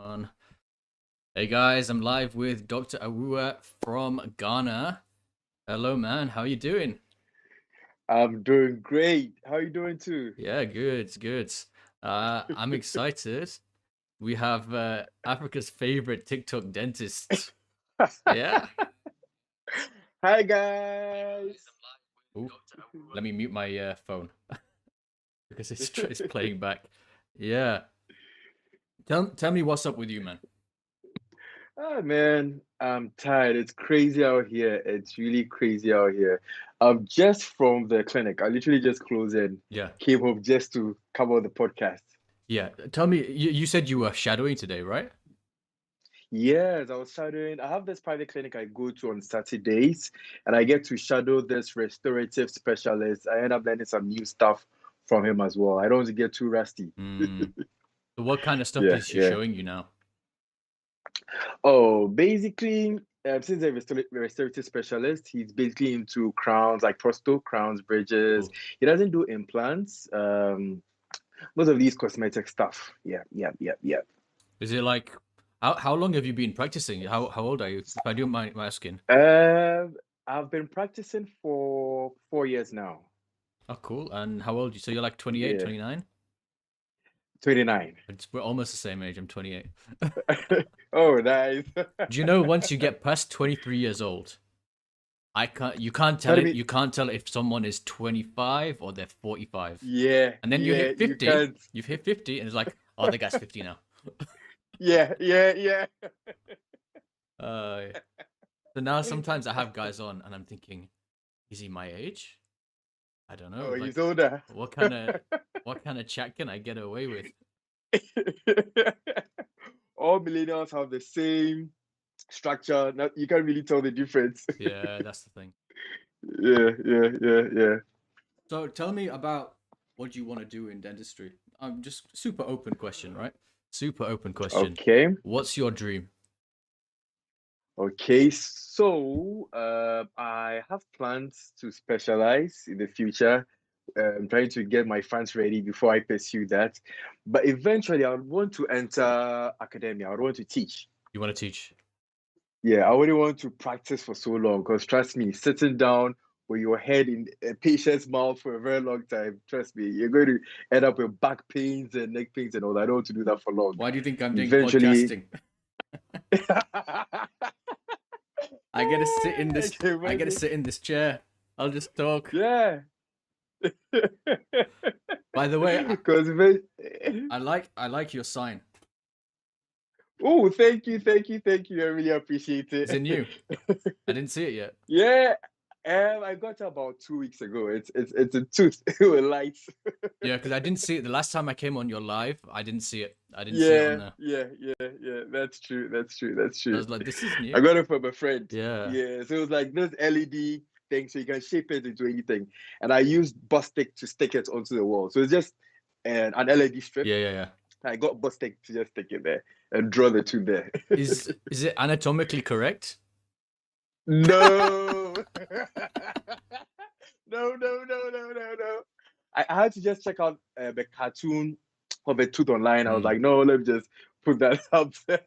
On. Hey guys, I'm live with Dr. Awua from Ghana. Hello, man. How you doing? I'm doing great. How are you doing too? Yeah, good, good. I'm excited. We have Africa's favorite TikTok dentist. Yeah. Hi guys. Ooh, let me mute my phone because it's playing back. Yeah. Tell me what's up with you, man. Oh man, I'm tired. It's crazy out here. It's really crazy out here. Just from the clinic. I literally just closed in, Yeah. came home just to cover the podcast. Yeah. Tell me, you said you were shadowing today, right? Yes, I was shadowing. I have this private clinic I go to on Saturdays, and I get to shadow this restorative specialist. I end up learning some new stuff from him as well. I don't want to get too rusty. Mm. So what kind of stuff Yeah, is she yeah. showing you now? Oh, basically, since a restorative specialist, he's basically into crowns, like prosto, crowns, bridges. Cool. He doesn't do implants. Most of these cosmetic stuff. Yeah, yeah, yeah, yeah. Is it like how long have you been practicing? How old are you? If I don't mind asking. Um, I've been practicing for 4 years now. Oh, cool. And how old? So you're like 28, Yeah, 29? 29. We're almost the same age. I'm 28. Oh, nice. Do you know once you get past 23 years old, I can't you can't tell Tell it me, you can't tell if someone is 25 or they're 45. yeah, And then you yeah, hit you 50, can't. you've hit 50 and it's like, oh, the guy's 50 now. Yeah, yeah, yeah. Uh so now sometimes I have guys on and I'm thinking, is he my age? I don't know. Oh, he's Like older. what kind of chat can I get away with? All millennials have the same structure. You can't really tell the difference. Yeah, that's the thing. Yeah, yeah, yeah, yeah. So tell me about what you want to do in dentistry. I'm just super open question, right? Super open question. Okay, What's your dream? okay. So, I have plans to specialize in the future. I'm trying to get my funds ready before I pursue that. But eventually, I would want to enter academia. I would want to teach. You want to teach? Yeah, I wouldn't want to practice for so long because trust me, sitting down with your head in a patient's mouth for a very long time, trust me, you're going to end up with back pains and neck pains and all that. I don't want to do that for long. Why do you think I'm doing Eventually, podcasting? I get to sit in I this can I get to imagine. sit in this chair. I'll just talk. Yeah. By the way, Because I like your sign. oh, thank you, thank you, thank you. I really appreciate Is it it. new? I didn't see it yet. Yeah. I got it about 2 weeks ago. It's a tooth with lights. Yeah, because I didn't see it the last time I came on your live. I didn't see it. I didn't see it on Yeah, there. yeah, yeah, yeah. That's true. That's true. That's I true. was like, this is I new. got it from a friend. Yeah. Yeah, so it was like this LED thing, so you can shape it into anything. And I used bus stick to stick it onto the wall. So it's just an LED strip. Yeah, yeah, yeah. I got bus stick to just stick it there and draw the two there. Is it anatomically correct? No. No, no, no, no, no, no. I had to just check out the cartoon of a tooth online. I was Hmm. like, no, let me just put that up there.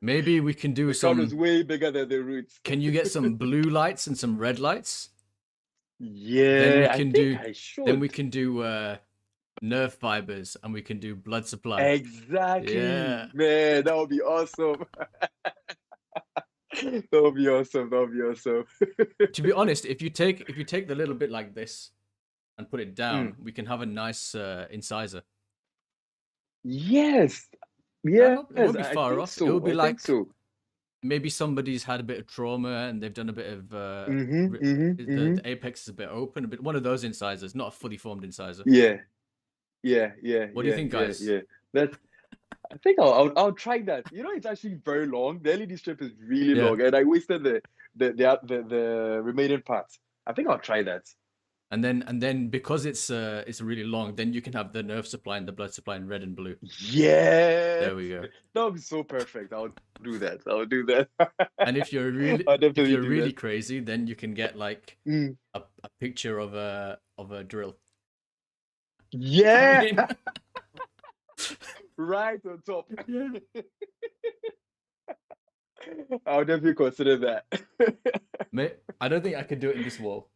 Maybe we can do The crown is some. way bigger than the roots. Can you get some blue lights and some red lights? Then Yeah, we I can think do. I Then should. we can do nerve fibers and we can do blood supply. Exactly. Yeah. Man, that would be awesome. That would be awesome. That would be awesome. To be honest, if you take the little bit like this and put it down, Mm. we can have a nice incisor. Yes. It Yes, won't be I far think off. It will so. be I think like so. maybe somebody's had a bit of trauma and they've done a bit of the apex is a bit open, a bit one of those incisors, not a fully formed incisor. Yeah, yeah, yeah, What do you yeah, think, yeah, guys? yeah. That I think I'll try that. You know, it's actually very long. The LED strip is really Yeah. long, and I wasted the remaining parts. I think I'll try that. And then because it's really long, then you can have the nerve supply and the blood supply in red and blue. Yes, There we go. that would be so perfect. I'll do that. I'll do that. And if you're really I'll if definitely you're do really that. crazy, then you can get like Mm. a picture of a drill. I Yeah, mean, right on top. Yeah. I'll definitely consider that. I don't think I could do it in this wall.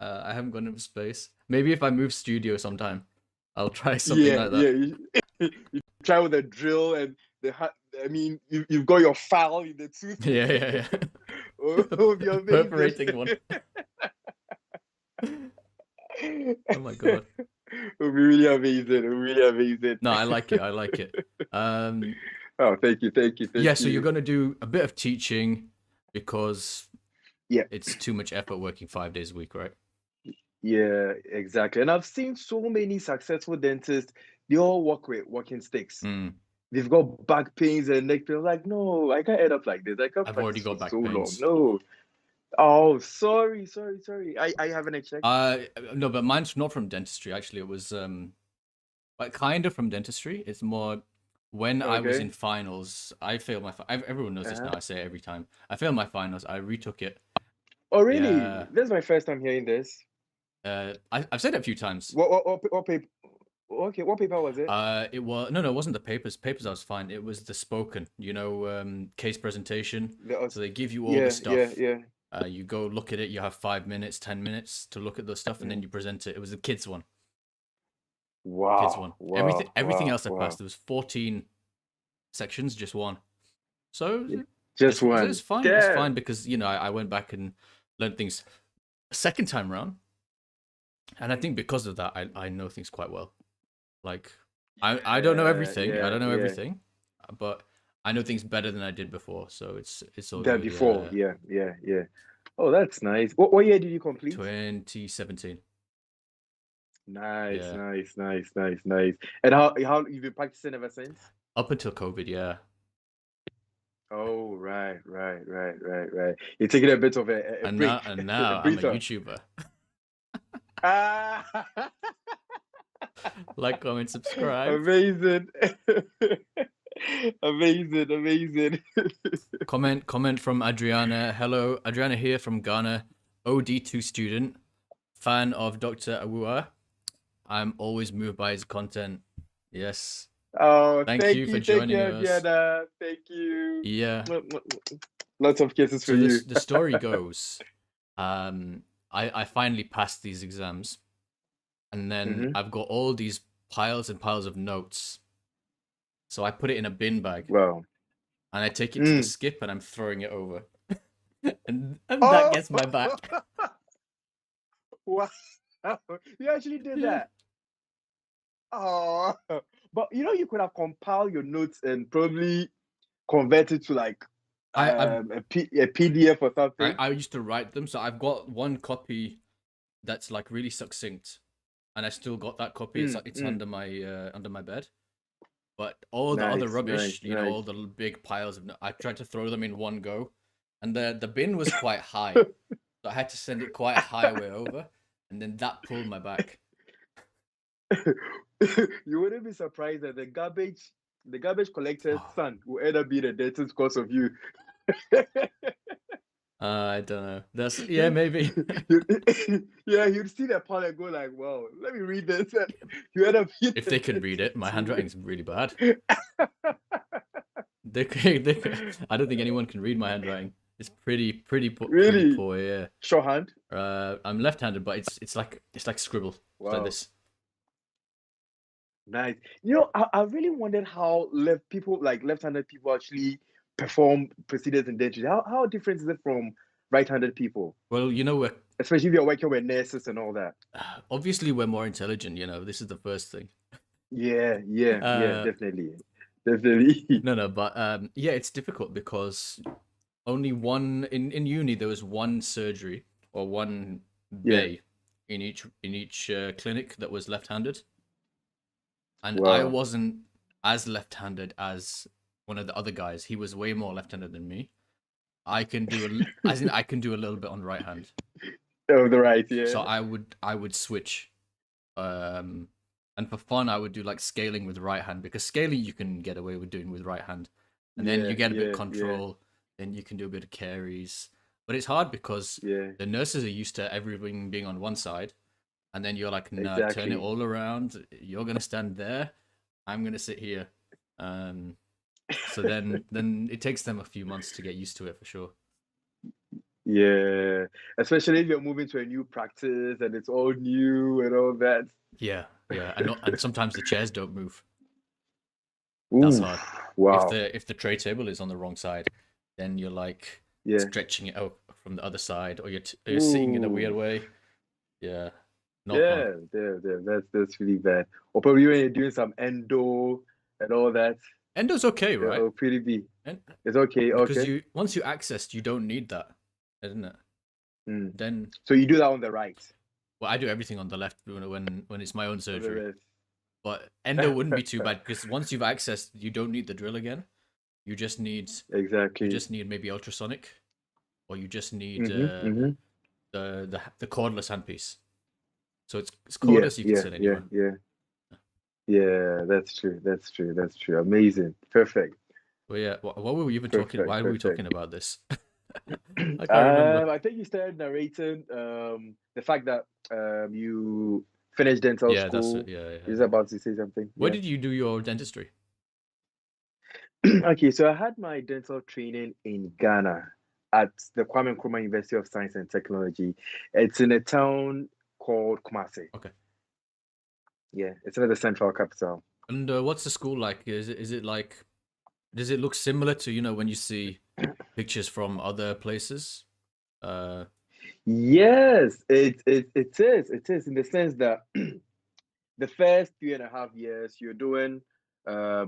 I haven't got enough space. Maybe if I move studio sometime, I'll try something Yeah, like yeah. that. You try with the drill and I mean, you've got your file in the tooth. Yeah, yeah, yeah. Oh, it would be amazing. Perforating one. Oh my god. It would be really amazing. It would be really amazing. No, I like it. I like it. Oh, thank you, thank you, thank Yeah, so you're you. gonna do a bit of teaching because Yeah, it's too much effort working 5 days a week, right? yeah, exactly. And I've seen so many successful dentists, they all work with walking sticks. Mm. They've got back pains and neck pains. Like, no, I can't end up like this. I can't I've already practice for got so back long. pains. No. Oh, sorry, sorry, sorry. I haven't checked. No, but mine's not from dentistry. Actually, it was like kind of from dentistry. It's more when I was in Okay. finals. I failed my. Everyone knows this now. Uh-huh. I say it every time. I failed my finals. I retook it. Oh, really? Yeah. This is my first time hearing this. I've said it a few times. What paper? Okay, what paper was it? It was no, it wasn't the papers. Papers I was fine. It was the spoken. Case presentation. So they give you all the Yeah, yeah, stuff. yeah. You go look at it. You have 5 minutes, 10 minutes to look at the stuff, and then Mm. you present it. It was the kids one. Kids one. Wow, Everything wow, everything wow, else I passed. wow. There was 14 sections, just one. So Just it's one. fine. It's fine Damn. because I went back and learned things a second time round, and I think because of that, I know things quite well. Like I don't know everything. I Yeah, don't know yeah. everything, but I know things better than I did before. So it's all That good. before. Yeah. Yeah, yeah, yeah. Oh, that's nice. What year did you complete? 2017. Nice, Yeah. nice, nice, nice, nice. And how you've been practicing ever since? Up until COVID. Yeah. Oh, right, right, right, right, right. You're taking a bit of a And break, now and a now I'm a breather. YouTuber. Ah, Like, comment, subscribe. amazing. Amazing, amazing. Comment from Adriana. Hello, Adriana here from Ghana. OD2 student, fan of Dr. Awua. I'm always moved by his content. Yes. Oh, Thank you for thank you, joining us. Diana. Thank you. Yeah. Lots of kisses for So you. the story goes, I finally passed these exams, and then Hmm. I've got all these piles and piles of notes. So I put it in a bin bag, Wow. and I take it to the Mm. skip, and I'm throwing it over, and that Oh, gets my back. wow. You actually did Yeah. that. Oh, but you could have compiled your notes and probably convert it to like I I've, a PDF or something. I used to write them, so I've got one copy that's like really succinct, and I still got that copy. Mm, It's mm. under my bed. But all the other Nice, nice, rubbish, nice. all the big piles of, I tried to throw them in one go, and the bin was quite high, so I had to send it quite a high way over, and then that pulled my back. You wouldn't be surprised that the garbage collector's Oh, son will end up being a dentist because of you. I don't know. Yeah, maybe. Yeah, you'd see that part and go like, "Wow, let me read this." And you end up being If a they can read it, dentist my too. handwriting's really bad. I don't think anyone can read my handwriting. It's pretty Really, poor. Yeah. shorthand. I'm left-handed, but it's like scribble. It's like Wow, this. nice. I really wondered how left-handed people actually perform procedures in dentistry. How different is it from right-handed people, Well, especially if you're working with nurses and all that? obviously we're more intelligent. This is the first thing. Yeah, yeah, yeah, Uh, definitely, definitely. no, but yeah, it's difficult because only one in uni there was one surgery or one Yeah. bay in each clinic that was left-handed, and I Wow. wasn't as left-handed as one of the other guys. He was way more left-handed than me. As in I can do a little bit on the right hand. Oh, the right, yeah. So I would switch, um, and for fun I would do like scaling with right hand, because scaling you can get away with doing with right hand, and then Yeah, you get a bit of yeah, yeah, control, then you can do a bit of carries. But it's hard because yeah. the nurses are used to everything being on one side, and then you're like, nah, turn it Exactly. all around. You're gonna stand there. I'm gonna sit here. So then it takes them a few months to get used to it for sure. Yeah, especially if you're moving to a new practice and it's all new and all that. Yeah, yeah, and sometimes the chairs don't move. That's Ooh, hard. wow. If the tray table is on the wrong side, then you're like Yeah. stretching it out from the other side, or you're sitting in a weird Ooh. way. Yeah, not fun. Yeah, that's really bad. Or probably when you're doing some endo and all that, Endo's okay, right? it'll pretty be. And It's okay, because okay. you once you accessed, you don't need that, isn't it? Mm. Then So you do that on the right, well, I do everything on the left when it's my own on the surgery. left. But endo wouldn't be too bad because once you've accessed, you don't need the drill again. You just need Exactly. maybe ultrasonic, or you just need Mm-hmm, mm-hmm. the cordless handpiece. So it's Yeah, cordless. You can yeah, sit yeah, anywhere. yeah. Yeah, that's true. That's true. That's true. Amazing. Perfect. But yeah, what were we even talking? Perfect. Why were we Perfect. talking about this? I can't remember. I think you started narrating the fact that you finished dental Yeah, that's it. school. Yeah, You're yeah. just about to say something. Where Yeah. did you do your dentistry? Okay, so I had my dental training in Ghana at the Kwame Nkrumah University of Science and Technology. It's in a town called Kumasi. Okay. Yeah, it's near the central capital. And what's the school like? Is it like? Does it look similar to when you see pictures from other places? Uh, Yes, it is in the sense that the first 3.5 years you're doing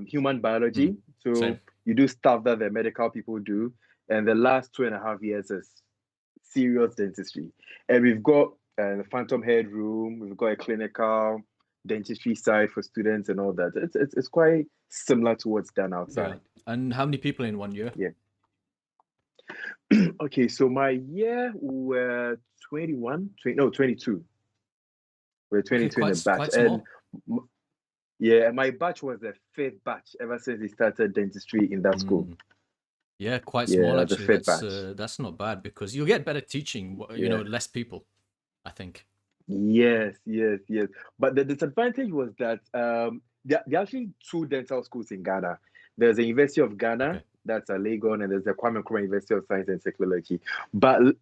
human hmm, biology, same. so you do stuff that the medical people do, and the last 2.5 years is serious dentistry. And we've got the phantom head room, we've got a clinical dentistry side for students and all that. It's quite similar to what's done Yeah. outside. And how many people in 1 year? Yeah. Okay, so my year were 21, 20, no, 22. We're Okay, 22 in the batch. quite And small. yeah, my batch was the fifth batch ever since they started dentistry in that school. Mm. Yeah, quite small Yeah, the actually. fifth batch. That's not bad because you'll get better teaching. Yeah. Less people, I think. Yes, yes, yes. But the disadvantage was that there are actually two dental schools in Ghana. There's the University of Ghana, Okay. that's Legon, and there's the Kwame Nkrumah University of Science and Technology. But the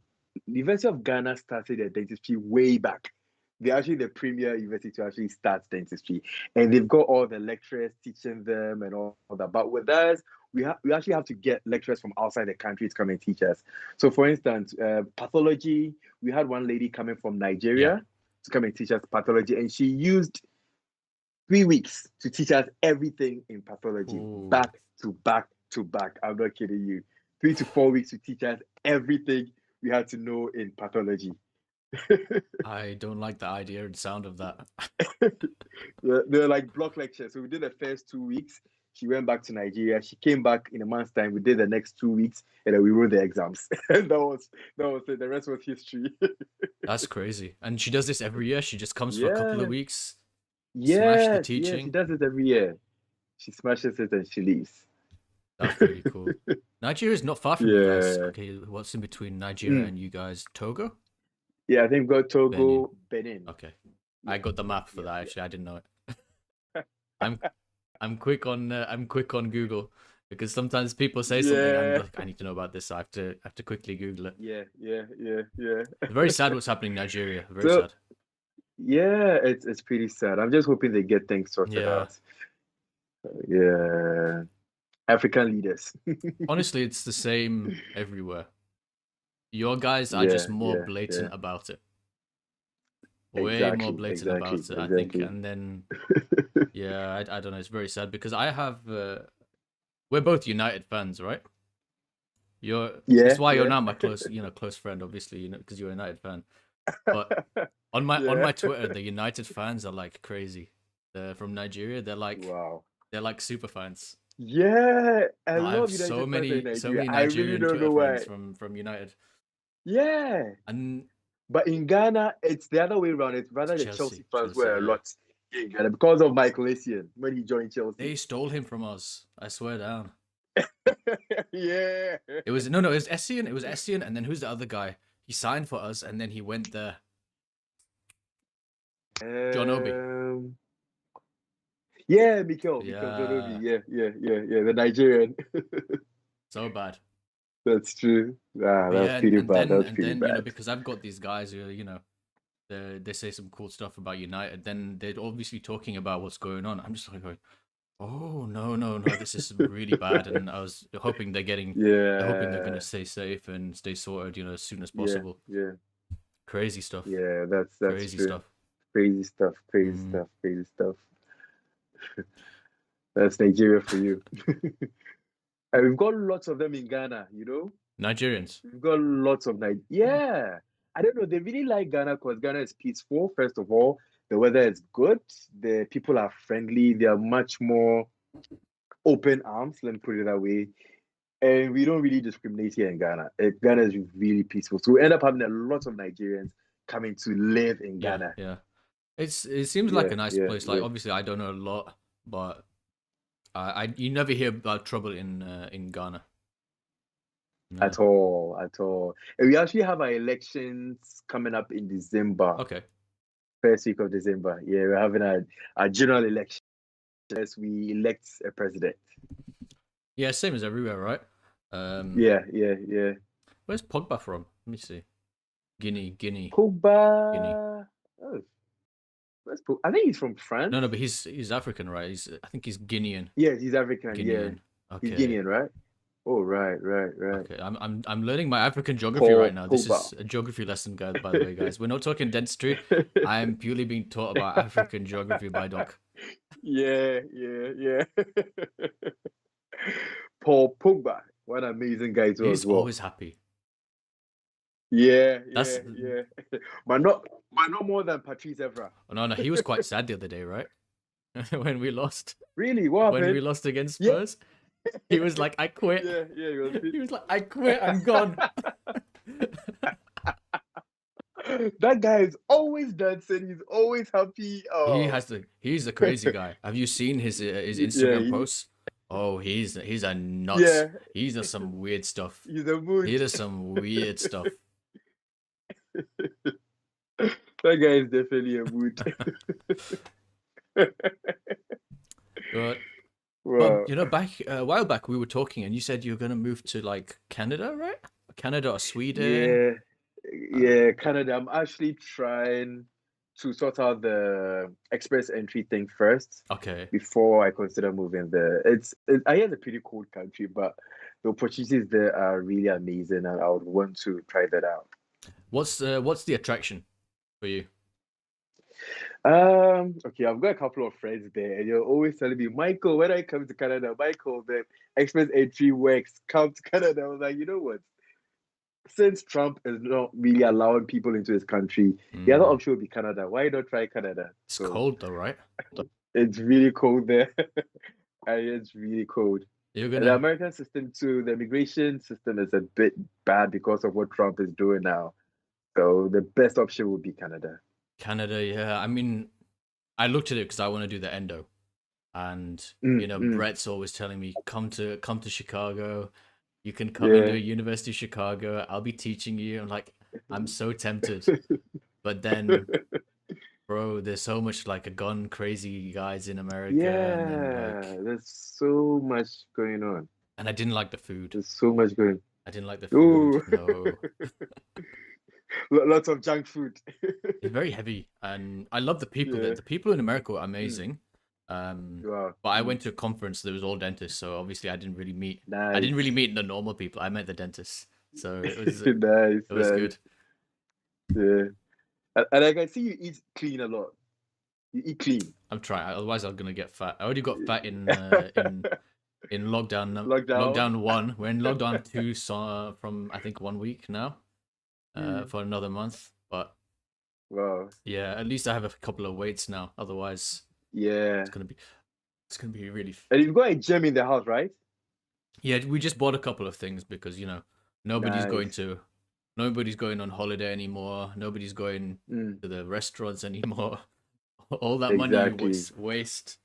University of Ghana started their dentistry way back. They're actually the premier university to actually start dentistry, and they've got all the lecturers teaching them and all that. But with us, we actually have to get lecturers from outside the country to come and teach us. So, for instance, pathology, we had one lady coming from Yeah. Nigeria to come and teach us pathology, and she used 3 weeks to teach us everything in pathology, Ooh. back to back to back. I'm not kidding you. 3 to 4 weeks to teach us everything we had to know in pathology. I don't like the idea and sound of that. They're like block lectures. So we did the first 2 weeks. She went back to Nigeria. She came back in a month's time. We did the next 2 weeks, and then we wrote the exams. And that was it. The rest was history. That's crazy. And she does this every year. She just comes for a couple of Yeah. weeks, smash the Yes, yes, she teaching. does it every year. She smashes it and she leaves. That's pretty cool. Nigeria is not far from you guys. Yeah. Okay, what's in between Nigeria Mm. and you guys? Togo? Yeah, I think we got Benin. Togo, Benin. Okay. I Yeah, got the map for yeah, that yeah. actually. I didn't know it. I'm I'm quick on Google because sometimes people say something and I'm Yeah, like I need to know about this. So I have to quickly Google it. yeah, yeah, yeah, yeah. It's very sad what's happening in Nigeria. Very So sad. yeah, it's pretty sad. I'm just hoping they get things sorted Yeah. out. Yeah, African leaders. Honestly, it's the same everywhere. Your guys are Yeah, just more yeah, yeah. blatant about it. Way more Exactly, blatant exactly, about it, I think. exactly. And then yeah, I don't know. It's very sad because I have. We're both United fans, right? You're. It's Yeah, why you're yeah. now my close friend, obviously, because you're a United fan. But on Yeah. my Twitter, the United fans are like crazy. They're from Nigeria. Wow. They're like super fans. Yeah, a No, I lot have of United fans are in so Nigeria. many I really Nigerian don't Twitter know friends why. from United Yeah, and but in Ghana, it's the other way around. It's rather the Chelsea fans Chelsea. were a Yeah, lot in Ghana because of Michael Essien when he joined Chelsea. they stole him from us. I swear down. Yeah. It was no, it was Essien. It was Essien, and then who's the other guy? He signed for us, and then he went there. John Obi. Um, Yeah, Mikel Zonobi. Yeah, Yeah. The Nigerian. so bad. That's true. Ah, But that was yeah, pretty bad. That was and pretty then bad. because I've got these guys who they say some cool stuff about United. Then they're obviously talking about what's going on. I'm just like going, oh no, this is really bad. And I was hoping hoping they're gonna Yeah, stay safe and stay sorted, as soon as yeah, possible. yeah, Crazy stuff. yeah. That's Crazy true. stuff. Crazy stuff. Crazy Mm. stuff. Crazy stuff. That's Nigeria for you. And we've got lots of them in Ghana. Nigerians. We've got lots of night. Yeah. I don't know. They really like Ghana because Ghana is peaceful, first of all. The weather is good. The people are friendly. They are much more open arms, let me put it that way. And we don't really discriminate here in Ghana. Ghana is really peaceful. So we end up having a lot of Nigerians coming to live in Yeah, Ghana. yeah. It seems like Yeah, a nice yeah, place. Like yeah. obviously I don't know a lot, but I you never hear about trouble in Ghana. No. At all, at all. And we actually have our elections coming up in December, Okay. first week of December. Yeah, we're having a general election as we elect a president. Yeah, same as everywhere, right? Um, Yeah. where's Pogba from? Let me see. Guinea. Pogba. Oh, I think he's from No, France. but he's African, right? I think he's Guinean. Yes, he's African. Yeah, Guinean. he's Okay. Guinean, right? Oh, right. Okay. I'm learning my African geography right Paul now. This Pogba. is a geography lesson, guys. By the way, guys, we're not talking dentistry. I'm purely being taught about African geography by Doc. Yeah. Paul Pogba. What an amazing guy too He's as well. always happy. Yeah. That's But not more than Patrice Evra. Oh, no. He was quite sad the other day, right? when we lost, Really? What when we happened? lost against Yeah, Spurs, he was like, "I quit." yeah. He was He was like, "I quit. I'm gone." That guy is always dancing. He's always happy. Oh, He's the crazy guy. Have you seen his yeah, Instagram posts? Oh, he's a nuts. yeah. He does some weird stuff. He's a He mood. does some weird stuff. That guy is definitely a mood. But Wow. back a while back we were talking, and you said you were gonna move to like Canada, right? Canada or Sweden? Yeah, Uh, yeah, Canada. I'm actually trying to sort out the express entry thing first okay. before I consider moving there. I hear it's a pretty cool country, but the opportunities there are really amazing, and I would want to try that out. What's the attraction for you? Okay, I've got a couple of friends there, and you're always telling me, Michael, when I come to Canada, Michael, the express entry works. Come to Canada. I was like, you know what? Since Trump is not really allowing people into his country, the other Mm. option would be Canada. Why not try Canada? It's So cold though, right? it's really cold there. And it's really cold. You're And the gonna American system too, the immigration system is a bit bad because of what Trump is doing now. So the best option would be Canada. Canada, yeah. I mean, I looked at it because I want to do the endo, and Mm, mm, Brett's always telling me come to Chicago. You can come into yeah. University of Chicago. I'll be teaching you. I'm like, I'm so tempted, but then, bro, there's so much like a gun crazy guys in America, and then Yeah, there's so much going on. and I didn't like the food. There's so much going. I didn't like the food. Ooh, No, lots of junk food. it's very heavy, and I love the people. Yeah. The people in America are Mm, amazing. wow. But I Mm, went to a conference that was all dentists, so obviously I didn't really nice. meet the normal people. I met the dentists, so Nice, it was nice. good. Yeah. And I can see you eat clean a lot. You eat clean. I'm trying. Otherwise, I'm gonna get fat. I already got fat in lockdown Lockdown. lockdown 1. We're in lockdown 2, so from I think 1 week now, Mm, for another month. But wow. yeah, at least I have a couple of weights now. Otherwise, Yeah. it's gonna be it's gonna be really. And you've got a gym in the house, right? Yeah, we just bought a couple of things because nobody's going Nice. to nobody's going on holiday anymore. Nobody's going Mm, to the restaurants anymore. All that money you exactly. waste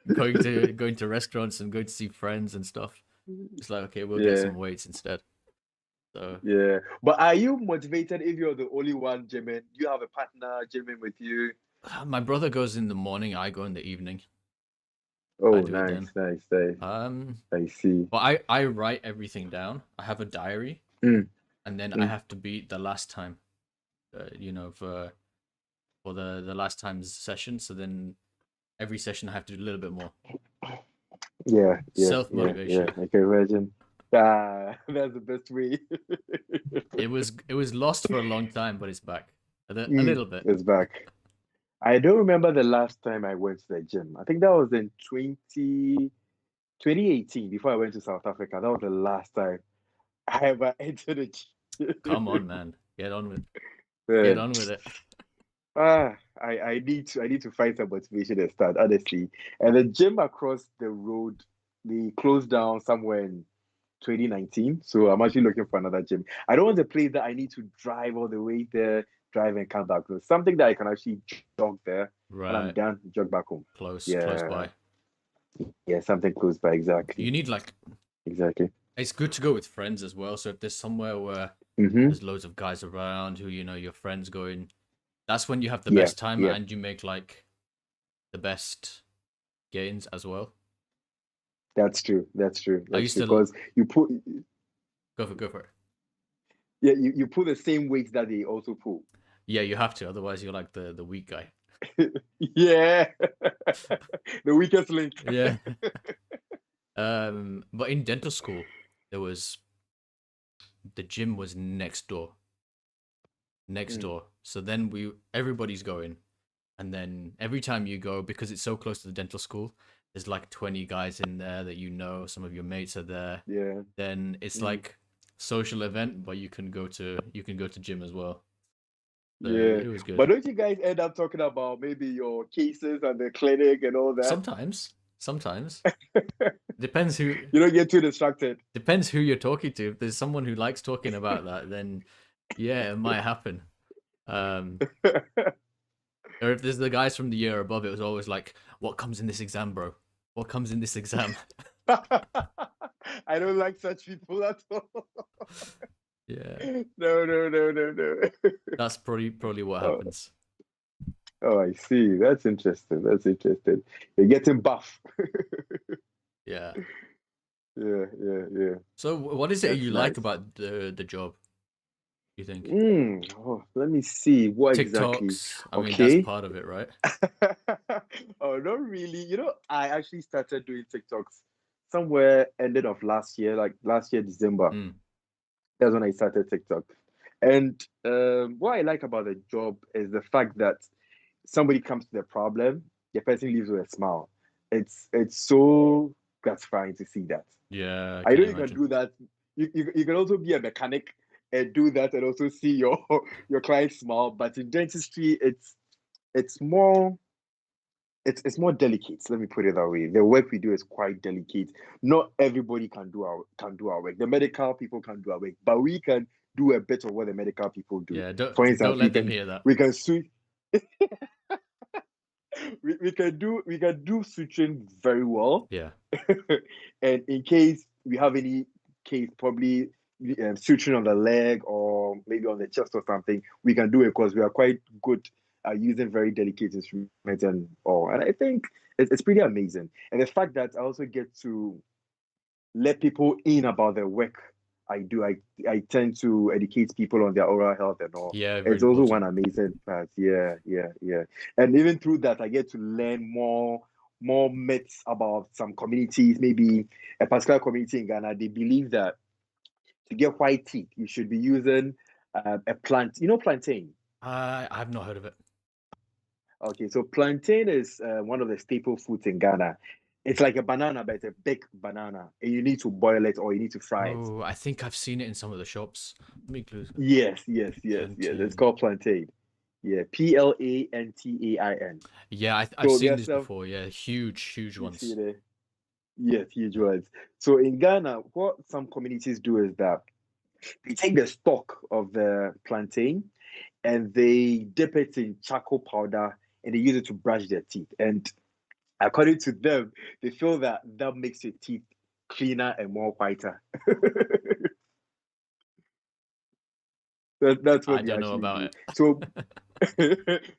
going to restaurants and going to see friends and stuff. It's like, okay, we'll get Yeah. some weights instead. So Yeah. But are you motivated if you're the only one gymming? Do you have a partner gymming with you? my brother goes in the morning, I go in the evening. I Oh, do it nice, then. nice, nice. Um, I see. but I write everything down. I have a diary, Mm, and then I mm. have to beat the last time. For the last time's session. So then every session I have to do a little bit more. Yeah, yeah, Self yeah, yeah. motivation. I can imagine. Ah, that's the best way. It was lost for a long time, but it's back a Mm, little bit. it's back. I don't remember the last time I went to the gym. I think that was in 2018 before I went to South Africa. That was the last time I ever entered the Come gym. on, man, get Man, on with it. I need to find some motivation and start, honestly. And the gym across the road, they closed down somewhere in 2019. So I'm actually looking for another gym. I don't want a place that I need to drive all the way there, drive and come back. So something that I can actually jog there and I'm Right, done, jog back home. close Yeah, by. yeah, something close by. Exactly, You need like exactly. it's good to go with friends as well. So if there's somewhere where Mm-hmm. there's loads of guys around who your friends going, that's when you have the Yeah, best time yeah, and you make like the best gains as well. that's true. That's true. I That's used true. to Because you put, go for it. yeah, you pull the same weights that they also pull. Yeah, you have to, otherwise you're like the weak guy. Yeah, the weakest link. Yeah. But in dental school, there was the gym was next door, next Mm, door. So then everybody's going, and then every time you go, because it's so close to the dental school, there's like 20 guys in there that you know. Some of your mates are there. yeah. Then it's Mm, like social event, but you can go to gym as well. So yeah. it was good. But don't you guys end up talking about maybe your cases and the clinic and all that? Sometimes depends who You don't get too distracted. depends who you're talking to. If there's someone who likes talking about that, then yeah, it might happen. Um, or if there's the guys from the year above, it was always like, "What comes in this exam, bro? What comes in this exam?" I don't like such people at all. Yeah, No, no, no, no, no. that's probably what Oh, happens. oh, I see. That's interesting. That's interesting. You're getting buff. Yeah. Yeah, yeah, yeah. So what is it That's you like nice. about the job? You think Oh, let me see. What exactly? TikToks? I mean, that's Okay. part of it, right? Oh, not really. I actually started doing TikToks somewhere ended of last year, like last year, December. Mm. That's when I started TikTok. And what I like about the job is the fact that somebody comes to the problem, the person leaves with a smile. It's so gratifying to see that. Yeah, I I can know you can imagine. do that. You can also be a mechanic and do that and also see your your client smile. But in dentistry, it's more it's more delicate. Let me put it that way. The work we do is quite delicate. Not everybody can do our work. The medical people can do our work, but we can do a bit of what the medical people do. Yeah, For don't instance, let them hear that. we can switch we can do suturing very well. Yeah. And in case we have any case, probably suturing on the leg or maybe on the chest or something, we can do it because we are quite good at using very delicate instruments and all. And I think it's pretty amazing. And the fact that I also get to let people in about the work I do. I tend to educate people on their oral health and all. Yeah, very It's also one important. amazing part. Yeah, yeah, yeah. And even through that, I get to learn more myths about some communities. Maybe a particular community in Ghana, they believe that to get white teeth, you should be using a plant. You know plantain. I've not heard of it. Okay, so plantain is one of the staple foods in Ghana. It's like a banana, but it's a big banana, and you need to boil it or you need to fry it. Oh, I think I've seen it in some of the shops. Let me clue. Yes, yes, yes, yes. It's Plantain. called plantain. Yeah, Plantain. Yeah, I've So seen there's this some before. Yeah, huge you see ones. there. Yes, huge Yeah. ones. So in Ghana, what some communities do is that they take the stalk of the plantain and they dip it in charcoal powder and they use it to brush their teeth. And according to them, they feel that that makes your teeth cleaner and more whiter. That's I what they don't know actually about do. it. So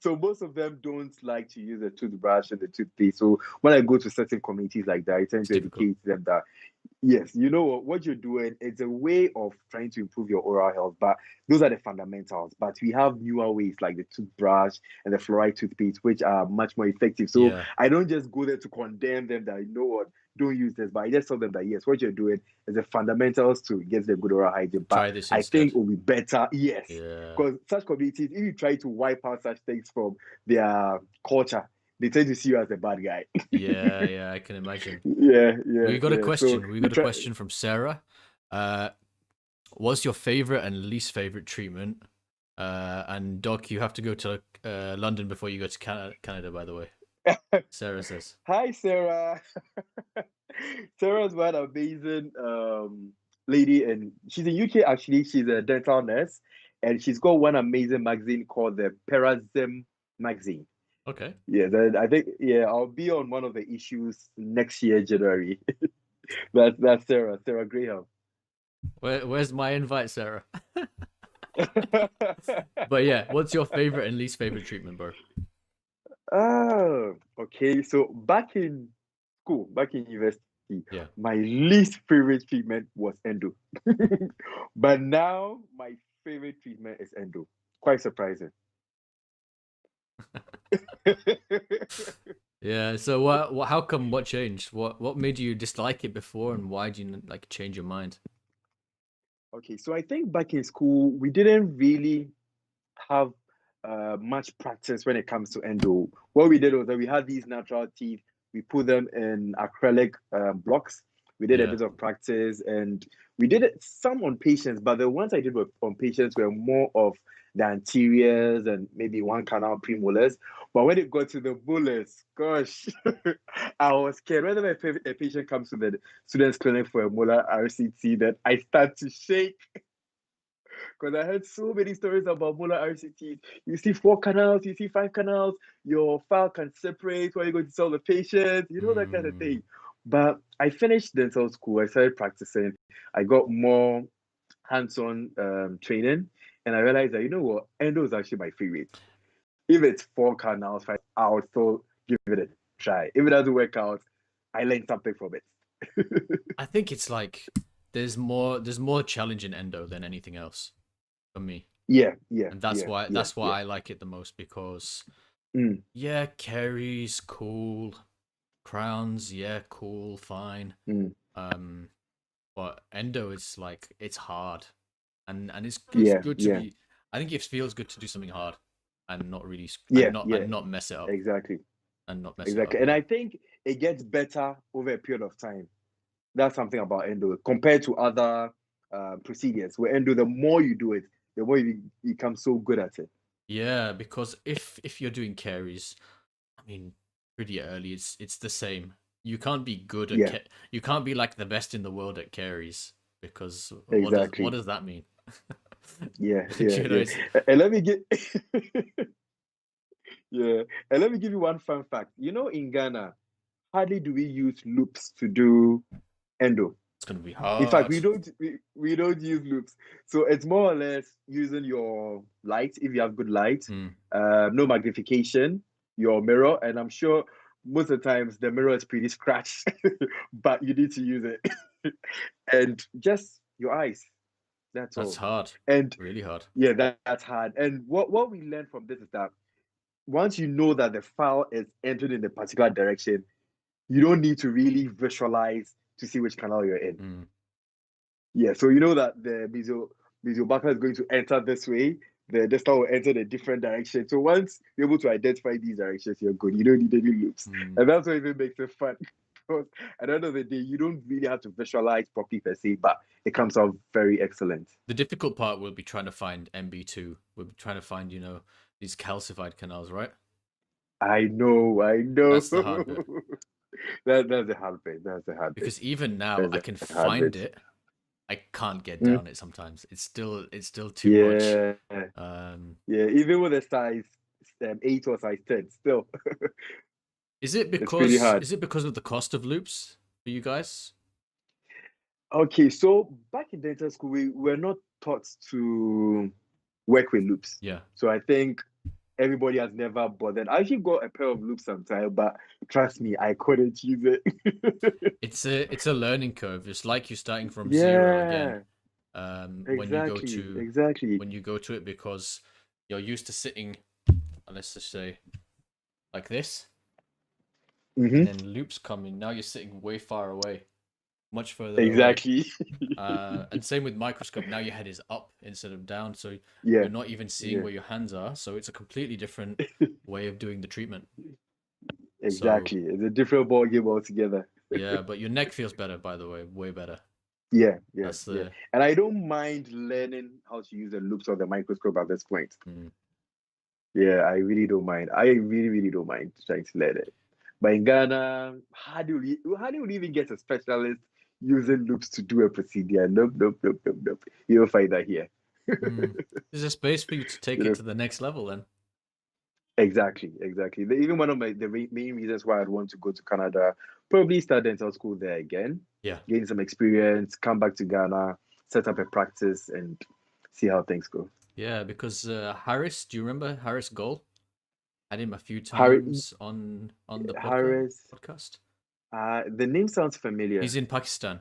So most of them don't like to use a toothbrush and the toothpaste. So when I go to certain communities like that, I tend It's to difficult. educate them that yes, you know what you're doing. It's a way of trying to improve your oral health, but those are the fundamentals. But we have newer ways like the toothbrush and the fluoride toothpaste, which are much more effective. So Yeah, I don't just go there to condemn them that you know what, don't use this, but I just tell them that yes, what you're doing is the fundamentals to get the good oral hygiene. But try this I think instead. it will be better, yes, Yeah, because such communities, if you try to wipe out such things from their culture, they tend to see you as a bad guy. yeah, yeah. I can imagine. Yeah, yeah, We got a yeah. So question. We you got a try. question from Sarah. Uh, what's your favorite and least favorite treatment? And Doc, you have to go to London before you go to Canada, by the way. Sarah says. Hi, Sarah. Sarah's one amazing lady, and she's in UK actually. She's a dental nurse, and she's got one amazing magazine called the Perazim magazine. Okay. Yeah, then I think I'll be on one of the issues next year, January. That's Sarah, Sarah Graham. Where's my invite, Sarah? But yeah, what's your favorite and least favorite treatment, bro? Oh, okay. So back in school, back in university, Yeah. my least favorite treatment was endo. But now my favorite treatment is endo. Quite surprising. Yeah. So what? How come? What changed? What made you dislike it before, and why do you like change your mind? Okay, so I think back in school, we didn't really have much practice when it comes to endo. What we did was that we had these natural teeth, we put them in acrylic blocks. We did a Yeah. bit of practice and we did it some on patients, but the ones I did on patients were more of the anteriors and maybe one canal premolars. But when it got to the molars, gosh, I was scared. Whenever a patient comes to the student's clinic for a molar RCT, that I start to shake because I heard so many stories about molar RCTs. You see 4 canals, you see 5 canals, your file can separate what you're going to tell the patient, you know, that kind of Mm, thing. But I finished dental school, I started practicing, I got more hands on training, and I realized that, you know what, endo is actually my favorite. If it's 4 canals, 5, I'll still give it a try. If it doesn't work out, I learned something from it. I think it's like there's more challenge in endo than anything else for me, Yeah, yeah, and yeah, yeah, that's yeah. why I like it the most because Mm, yeah, caries cool, crowns yeah cool fine, mm, um, but endo is like it's hard, and it's yeah, good to yeah, be. I think it feels good to do something hard, and not really yeah, yeah, and not mess it up exactly. and not mess it up. Exactly. And Yeah. I think it gets better over a period of time. That's something about endo compared to other procedures where endo, the more you do it, the more you become so good at it. Yeah, because if you're doing carries, I mean, pretty early, it's the same. You can't be good at Yeah, you can't be like the best in the world at carries because what exactly. does that mean? Yeah, yeah, You know, yeah. it's And let me get yeah, and let me give you one fun fact. You know, in Ghana, hardly do we use loops to do endo. it's gonna be In fact, hard. we don't use loops. So it's more or less using your light if you have good light, Hmm. no magnification, your mirror, and I'm sure most of the times the mirror is pretty scratched, but you need to use it. And just your eyes. That's That's all. hard, And really hard. yeah, that's hard. And what we learned from this is that once you know that the file is entered in a particular direction, you don't need to really visualize to see which canal you're in. Mm. Yeah, so you know that the Mesobuccal is going to enter this way, the distal will enter a different direction. So once you're able to identify these directions, you're good. You don't need any loops. Mm. And that's what even makes it fun. Because at the end of the day, you don't really have to visualize properly per se, but it comes out very excellent. The difficult part will be trying to find MB2. We'll be trying to find these calcified canals, right? I know. That's the hard bit That's the hard bit. That's the hard bit. because even now That's I the can hard find bit. it. I can't get Mm, down it sometimes. It's still too much. yeah. Um, Yeah. Even with a size 8 or size 10, still, is it it's pretty because hard. is it because of the cost of loops for you guys? Okay, so back in dental school, we were not taught to work with loops. Yeah. So I think everybody has never bothered. I actually got a pair of loops sometime, but trust me, I couldn't use it. It's a learning curve. It's like you're starting from zero again. Yeah, When you go exactly, to exactly. it, because you're used to sitting, let's just say, like this, and Hmm. then loops come in. Now you're sitting way far away, much further away. Exactly. And same with microscope. Now your head is up instead of down, so Yeah, you're not even seeing yeah, where your hands are. So it's a completely different way of doing the treatment. So exactly. It's a different ball game altogether. yeah, but your neck feels better, by the way, way better. Yeah, yeah, That's yeah. the And I don't mind learning how to use the loops of the microscope at this point. mm, Yeah, I really don't mind. I really, really don't mind trying to learn it. But in Ghana, how do you even get a specialist using loops to do a procedure? Nope, nope, nope, nope, nope. You don't find that here. mm. There's a space for you to take You it know, to the next level. Then exactly, exactly. Even one of the main reasons why I'd want to go to Canada, probably start dental school there again, yeah, gain some experience, come back to Ghana, set up a practice, and see how things go. yeah, because Harris, do you remember Harris Gold? Had him a few Harry times on the Harris, podcast. the name sounds familiar. He's in Pakistan.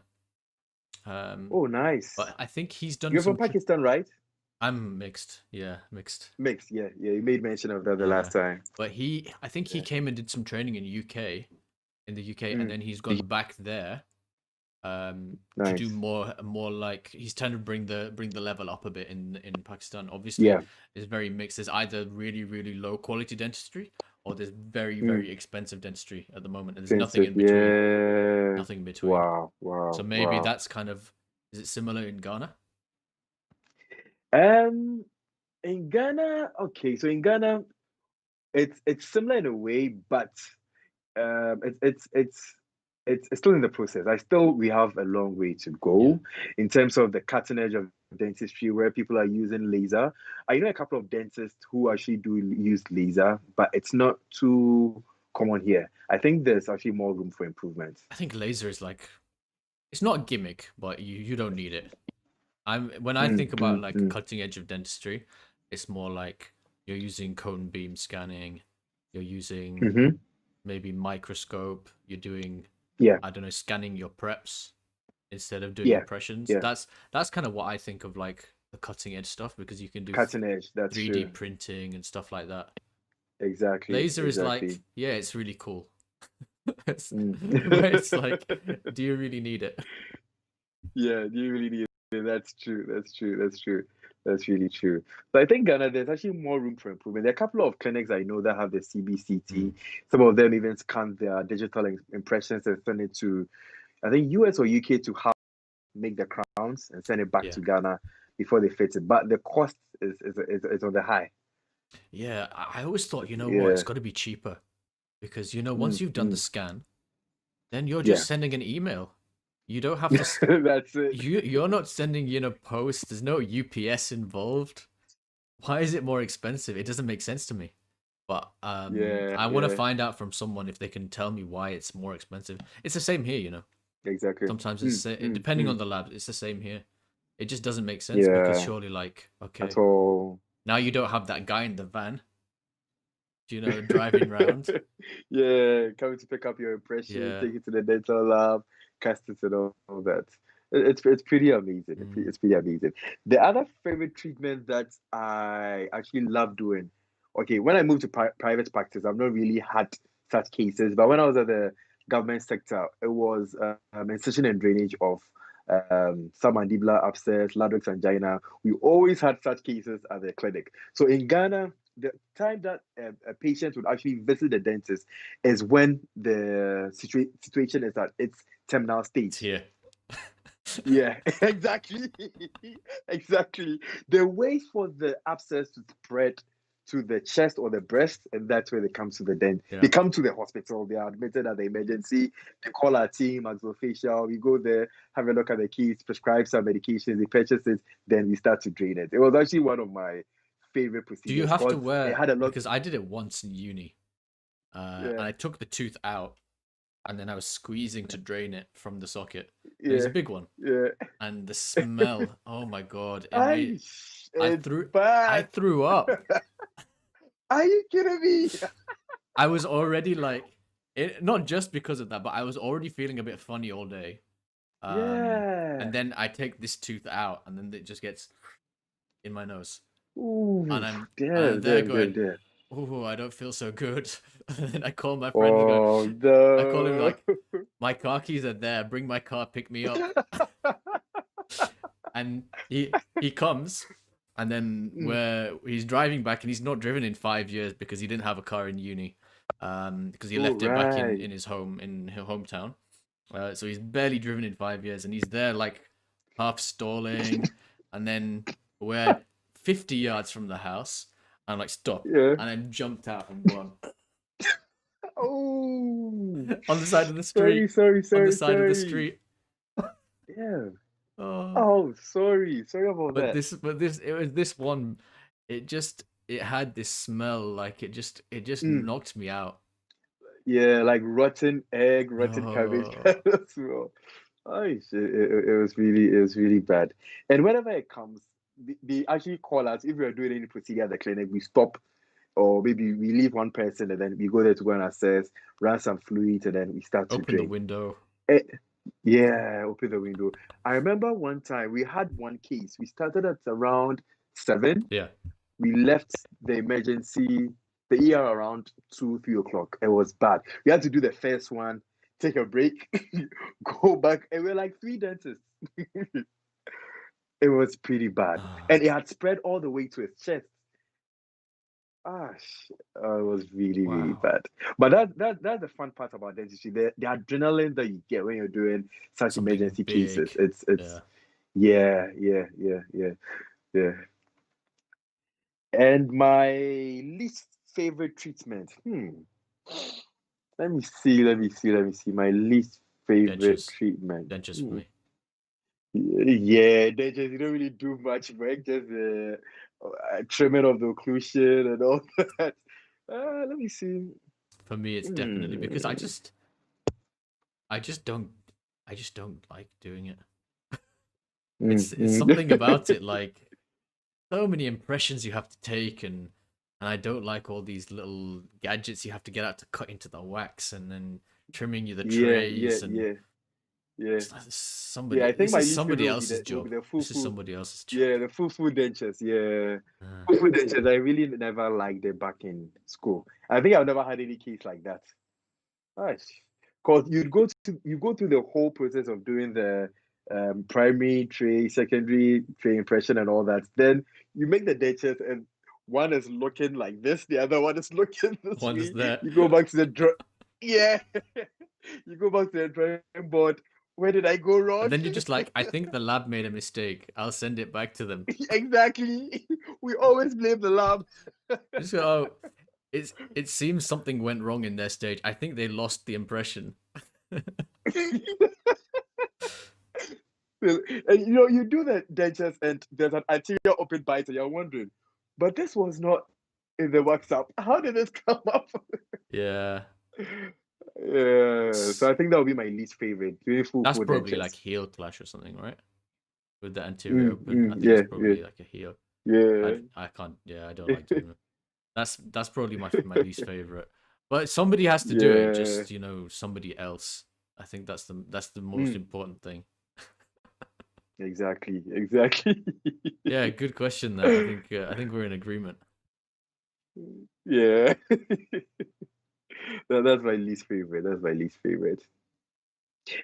Um, Oh, nice. but I think he's done You're from some. Pakistan, right? I'm mixed. Yeah, mixed. Mixed, yeah, yeah. You made mention of that the Yeah, last time. but I think he Yeah. came and did some training in UK, and Mm, then he's gone back there to do nice. more like he's trying to bring the level up a bit in Pakistan. Obviously, Yeah. it's very mixed. There's either really really low quality dentistry or there's very Mm, very expensive dentistry at the moment, and there's nothing expensive. in between. Yeah. Nothing in between. Wow. So Wow. maybe Wow. that's kind of, is it similar in Ghana? Um, in Ghana, okay. So in Ghana, it's similar in a way, but it's still in the process. We have a long way to Yeah. go in terms of the cutting edge of dentistry where people are using laser. I know a couple of dentists who actually do use laser, but it's not too common here. I think there's actually more room for improvement. I think laser is like, it's not a gimmick, but you don't need it. When I Mm, think about mm, like mm. cutting edge of dentistry, it's more like you're using cone beam scanning, you're using Hmm. maybe microscope, you're doing, Yeah, I don't know, scanning your preps instead of doing yeah, impressions. yeah. That's kind of what I think of like the cutting edge stuff, because you can do Cutting edge. That's 3D true. printing and stuff like that. Exactly, Laser is exactly. like, yeah, it's really cool. Mm. But it's like, do you really need it? Yeah, do you really need it? That's true. That's true. That's true. That's really true. So I think Ghana, there's actually more room for improvement. There are a couple of clinics I know that have the Mm, CBCT. Some of them even scan their digital impressions and send it to, I think, US or UK to have make the crowns and send it back yeah. to Ghana before they fit it. But the cost is on the high. Yeah, I always thought, you know what, it's Yeah. got to be cheaper because, you know, once Mm, you've done the mm. scan, then you're just Yeah. sending an email. You don't have to, That's it. you're not sending, post. There's no UPS involved. Why is it more expensive? It doesn't make sense to me. But Yeah, I want to yeah. find out from someone if they can tell me why it's more expensive. It's the same here, you know. Exactly. Sometimes Mm, mm, depending on mm. the lab, it's the same here. It just doesn't make sense because Yeah, surely, like, at okay, all. now you don't have that guy in the van, driving around. Yeah, coming to pick up your impression, Yeah. take it to the dental lab, cast it and all that. It's pretty amazing. Mm, It's pretty amazing. The other favorite treatment that I actually love doing, okay, when I moved to private practice, I've not really had such cases, but when I was at the government sector, it was incision and drainage of submandibular abscess, Ladrox angina. We always had such cases at the clinic. So in Ghana, the time that a patient would actually visit the dentist is when the situation is at its terminal it's stage. here. Yeah, exactly. Exactly. They wait for the abscess to spread to the chest or the breast, and that's where they come to the dent. They Yeah. come to the hospital, they are admitted at the emergency, they call our team, maxillofacial, we go there, have a look at the keys, prescribe some medications, they purchase it, then we start to drain it. It was actually one of my favorite Do you procedures have to because it wear? had a lot. Because I did it once in uni, Yeah, and I took the tooth out, and then I was squeezing to drain it from the socket. And it was a yeah, big one, yeah. and the smell. Oh my god! It made I, it's I bad. threw up. Are you kidding me? I was already like, not just because of that, but I was already feeling a bit funny all day. Yeah. And then I take this tooth out, and then it just gets in my nose, Ooh, and I'm damn, there damn, damn, going, damn. "Oh, I don't feel so good." And then I call my friend and go, Oh I call him no. like, "My car keys are there. Bring my car, pick me up." And he comes, and then Mm. where he's driving back, and he's not driven in 5 years because he didn't have a car in uni, because he Oh left it back right. in his hometown. So he's barely driven in 5 years, and he's there like half stalling, and then we're 50 yards from the house. I'm like, stop, Yeah. and I jumped out and run Oh. on the side of the Sorry, street, sorry, on the sorry, side of the sorry. street. Yeah. Oh, Oh, sorry. Sorry about but that. it was this one. It had this smell, like it just Mm. knocked me out. Yeah, like rotten egg, rotten cabbage Oh, as well. Oh, it was really bad. And whenever it comes, they actually call us if we are doing any procedure at the clinic. We stop, or maybe we leave one person, and then we go there to go and assess, run some fluid, and then we start to open the drain. window. Eh, yeah, open the window. I remember one time we had one case. We started at around 7. Yeah, We left the emergency, the ER around 2, 3 o'clock. It was bad. We had to do the first one, take a break, go back, and we're like 3 dentists. It was pretty bad. ah, And it had spread all the way to his chest. It was really, really wow, bad. But that's the fun part about dentistry. The adrenaline that you get when you're doing such something emergency cases. big. It's Yeah, yeah, yeah, yeah, yeah, yeah. And my least favorite treatment. Let me see, let me see, let me see. My least favorite dentures, treatment. dentures for me. Yeah, they just you don't really do much work, just trimming of the occlusion and all that. Let me see. For me, it's definitely because Hmm. I just don't, I just don't like doing it. It's Mm. something about it, like so many impressions you have to take, and I don't like all these little gadgets you have to get out to cut into the wax, and then trimming you the Yeah, yeah, trays, and yeah, yeah, it's like yeah. I think this my is least somebody favorite else's will job. be the This is full. somebody else's job. Yeah, the full dentures. Yeah, Uh, full dentures. I really never liked it back in school. I think I've never had any case like that. Nice. Because you go through the whole process of doing the primary tray, secondary tray impression, and all that. Then you make the dentures, and one is looking like this, the other one is looking this one is way. there. You go back to the yeah, you go back to the drawing board. Where did I go And wrong? then you're just like, I think the lab made a mistake. I'll send it back to them. Exactly. We always blame the lab. Just go, oh, it seems something went wrong in their stage. I think they lost the impression. And you do the dentures and there's an anterior open bite, and you're wondering, but this was not in the WhatsApp. How did this come up? Yeah. Yeah, so I think that would be my least favorite. Doing That's full probably like dentures. heel clash or something, right? With the anterior open. I think Yeah, that's yeah, probably like a heel. yeah. I can't, yeah, I don't like doing it. That's probably my least favorite. But somebody has to do it, Yeah. just somebody else. I think that's the most Mm, important thing. exactly, exactly. Yeah, good question there. I think we're in agreement. Yeah. That's my least favorite. That's my least favorite.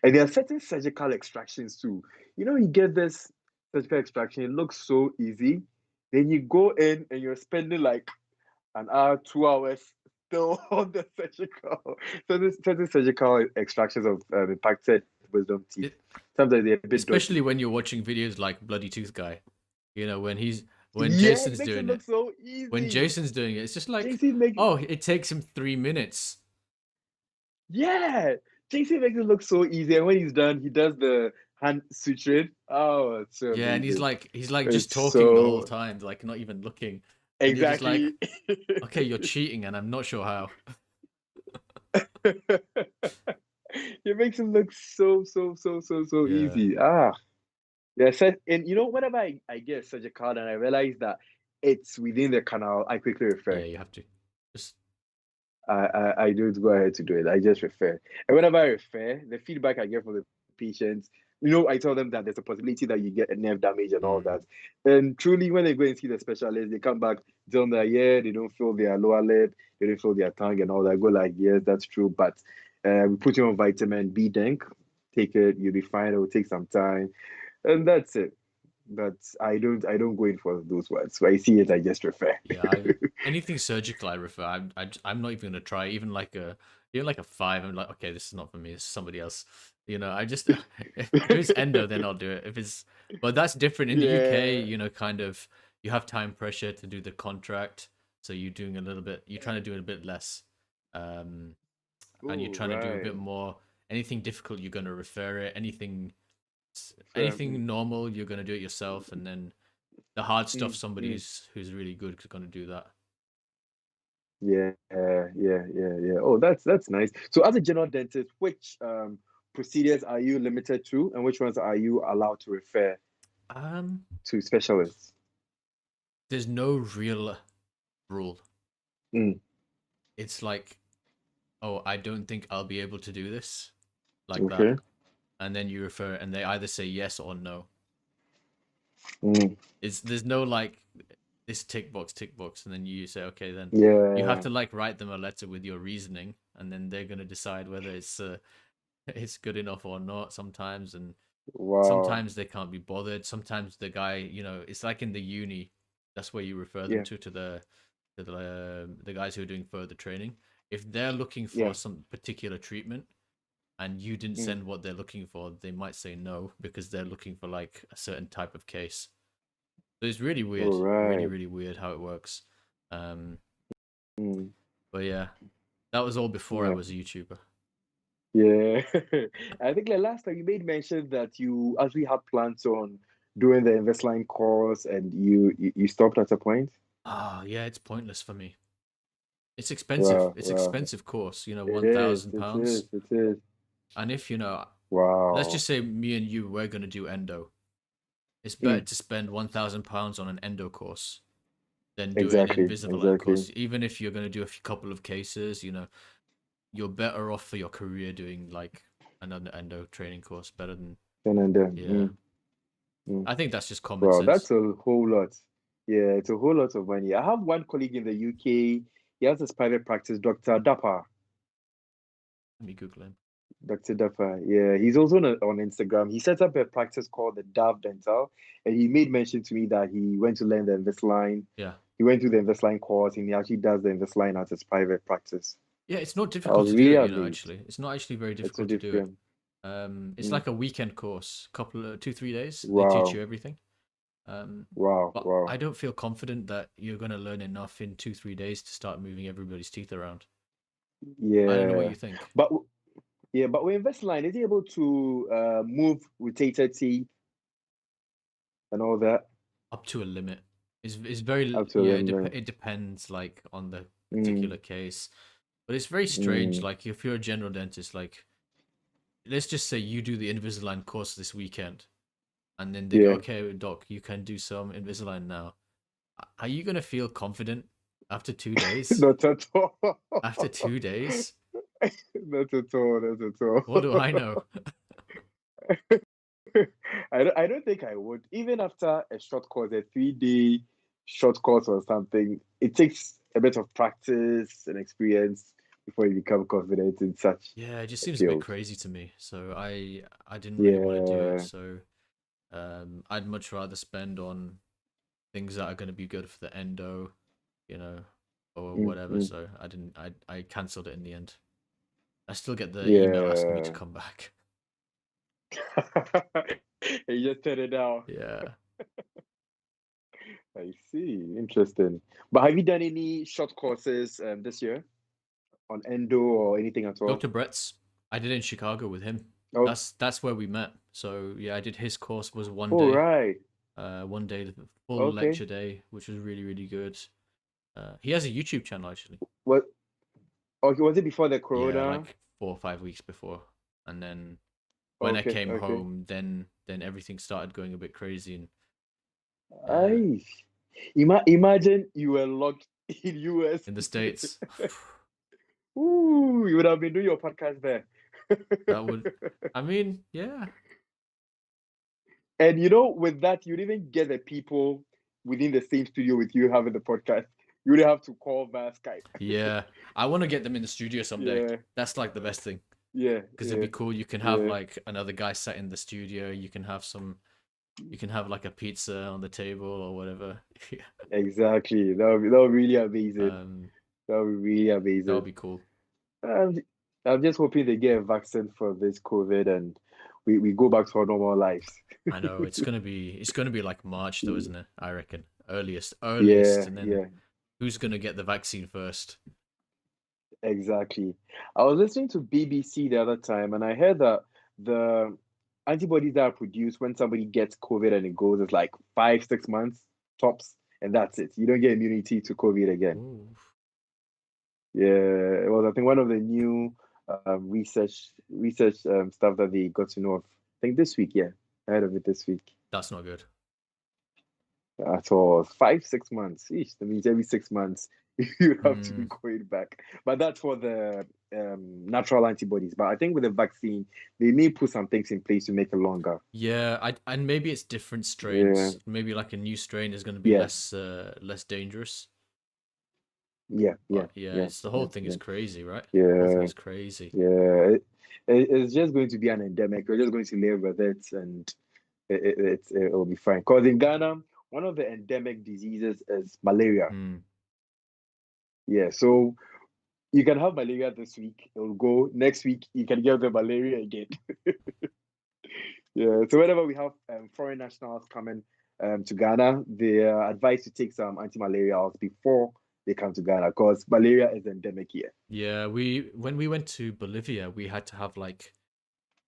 And there are certain surgical extractions too. You get this surgical extraction, it looks so easy. Then you go in and you're spending like an hour, 2 hours still on the surgical. So this certain surgical extractions of impacted wisdom teeth. It, Sometimes they're a bit especially dodgy. when you're watching videos like Bloody Tooth Guy. When Yeah, it Jason's makes it doing look it. so When easy. Jason's doing it, it's just like, JC make oh, it takes him 3 minutes. yeah, JC makes it look so easy. And when he's done, he does the hand suturing. Oh, it's so Yeah, and amazing. he's like just It's talking the whole so time, like not even looking. And you're just like, exactly. okay, you're cheating, and I'm not sure how. It makes it look so Yeah, easy. Yeah. And whenever I get such a card and I realize that it's within the canal, I quickly yeah, refer. you have to. I don't go ahead to do it. I just refer. And whenever I refer, the feedback I get from the patients, I tell them that there's a possibility that you get a nerve damage and all Mm. that. And truly, when they go and see the specialist, they come back, tell them that, yeah, they don't feel their lower lip, they don't feel their tongue and all that. I go like, yes, that's true. But we put you on vitamin B Denk. Take it, you'll be fine. It will take some time. And that's it. But I don't go in for those ones. When I see it, I just refer. Yeah, anything surgical I refer. I'm not even gonna try. Even like a 5. I'm like, okay, this is not for me. This is somebody else. I just if it's endo, then I'll do it. But that's different in the UK. Yeah. Kind of you have time pressure to do the contract, so you're doing a little bit. You're trying to do it a bit less, um, and you're Oh, trying to do a bit right. more. Anything difficult, you're gonna refer it. Fair. Anything normal, you're gonna do it yourself, and then the hard stuff, Mm, somebody mm. who's really good is gonna do that. Yeah, yeah. Oh, that's nice. So, as a general dentist, which procedures are you limited to, and which ones are you allowed to refer Um, to specialists? there's no real rule. Mm, It's like, oh, I don't think I'll be able to do this, like that, okay. and then you refer, and they either say yes or no. Mm, There's no like this tick box, and then you say okay, then you have yeah. to like write them a letter with your reasoning, and then they're gonna decide whether it's good enough or not sometimes, and Wow. sometimes they can't be bothered. Sometimes the guy, it's like in the uni, that's where you refer them Yeah. to the guys who are doing further training. If they're looking for Yeah. some particular treatment and you didn't Mm, send what they're looking for, they might say no because they're looking for like a certain type of case. So it's all really, right. really weird how it works. Um, Mm, but yeah, that was all before I yeah. was a YouTuber. Yeah. I think the last time you made mention that you actually had plans on doing the Investline course and you stopped at a point. Ah, yeah, it's pointless for me. It's expensive. Wow, It's wow. expensive course, It one is, thousand it pounds. is, it is. And if let's Wow. just say me and you, we're gonna do endo. It's better Mm, to spend £1,000 on an endo course than doing an exactly, Invisalign exactly. course. Even if you're gonna do a couple of cases, you're better off for your career doing like another endo training course. Better than And then, yeah. mm. I think that's just common Wow, sense. that's a whole lot. Yeah, it's a whole lot of money. I have one colleague in the UK. He has his private practice, Dr. Dapper. Let me Google him. Dr. Dapper. Yeah, he's also on Instagram. He set up a practice called the Dove Dental, and he made mention to me that he went to learn the Invisalign. Yeah. He went through the Invisalign course, and he actually does the Invisalign at his private practice. Yeah, it's not I difficult was to do really it, amazed. actually. It's not actually very It's so difficult to do it. different. It's Mm. like a weekend course, couple of 2-3 days. They teach Wow, you everything. Um, wow, but wow. I don't feel confident that you're gonna learn enough in 2-3 days to start moving everybody's teeth around. I don't know what Yeah, you think. but yeah, but with Invisalign, is he able to move rotated teeth and all that Up to a limit. It's very up to a yeah. limit? It depends like on the Mm, particular case, but it's very strange. mm, Like if you're a general dentist, like let's just say you do the Invisalign course this weekend, and then they go, yeah, okay, doc, you can do some Invisalign now. Are you gonna feel confident after 2 days? not at all. After 2 days? Not at all. Not at What do all. I know? I don't think I would. Even after a short course, a 3 day short course or something, it takes a bit of practice and experience before you become confident in such Yeah, it just a seems a bit field. crazy to me. So I didn't really want to do it. Yeah. So I'd much rather spend on things that are going to be good for the endo, you know, or Mm, where. mm. So I didn't. I cancelled it in the end. I still get the email asking me to Yeah. come back. You just turn it down. Yeah, I see. Interesting. But have you done any short courses this year on endo or anything at all? Dr. Brett's. I did it in Chicago with him. Oh, That's where we met. So yeah, I did his course was one all day. right. One day, the full Okay. lecture day, which was really really good. He has a YouTube channel actually. What? Okay. Was it before the Yeah, corona? like 4 or 5 weeks before, and then when I Okay. came Okay. home, then everything started going a bit crazy, and yeah, I imagine you were locked in US. in the states, Ooh, you would have been doing your podcast there. That would, I mean, yeah, And you know, with that, you'd even get the people within the same studio with you having the podcast. You would have to call via Skype. yeah. I want to get them in the studio someday. Yeah, That's like the best thing yeah, because it'd yeah, be cool. You can have yeah. like another guy sat in the studio. You can have like a pizza on the table or whatever. Yeah. Exactly. That would be really amazing. Um, That would be really that would amazing. be cool. I'm, I'm just hoping they get a vaccine for this COVID and we go back to our normal lives. I know it's gonna be like March though, isn't it? I reckon earliest, Yeah, and then yeah, who's gonna get the vaccine first? exactly. I was listening to BBC the other time and I heard that the antibodies that are produced when somebody gets COVID and it goes is like 5, 6 months tops, and that's it. You don't get immunity to COVID again. Ooh, Yeah, it was I think one of the new research stuff that they got to know of. I think this week, yeah, I heard of it this week. that's not good. At all, 5, 6 months. Eesh, that means every 6 months you have to be Mm, going back. But that's for the natural antibodies. But I think with the vaccine, they may put some things in place to make it longer. yeah, and maybe it's different Yeah, strains. Maybe like a new strain is gonna be yeah, less dangerous. yeah, yeah, But yeah, yeah, it's the whole yeah, thing is yeah, crazy, right? The whole thing yeah, is crazy. yeah. It's just going to be an endemic. We're just going to live with it, and it'll be fine. Because in Ghana, one of the endemic diseases is malaria. Mm. Yeah, so you can have malaria this week, it will go. Next week, you can get the malaria again. Yeah, so whenever we have foreign nationals coming to Ghana, they are advised to take some anti-malarials before they come to Ghana because malaria is endemic here. Yeah, we when we went to Bolivia, we had to have like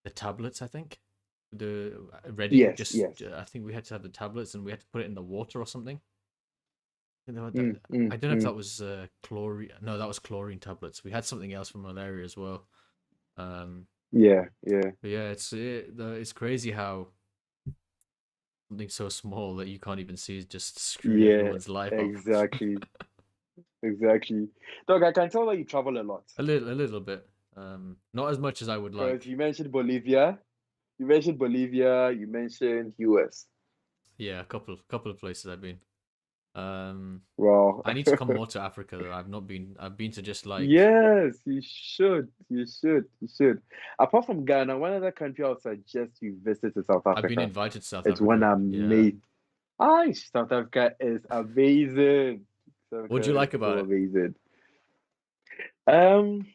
the tablets, I think. The ready, Yes, just yes. I think we had to have the tablets and we had to put it in the water or something. You know, Mm, mm, I don't know if mm. that was chlorine. No, that was chlorine tablets. We had something else for malaria as well. Um, Yeah, yeah, but yeah, it's crazy how something so small that you can't even see is just screwing yeah, everyone's life up. exactly, exactly. Dog, I can tell that you travel a lot A little bit. Not as much as I would because like. you mentioned US. Yeah, couple of places I've been. Um, Wow. I need to come more to Africa though. I've not been. I've been to just like Yes, you should. You should. You should. Apart from Ghana, one other country I would suggest you visit is South I've been Africa. invited to South It's one Africa. Yeah. amazing. Ah, South Africa is amazing. South What do you Africa is like about so it? amazing. Um,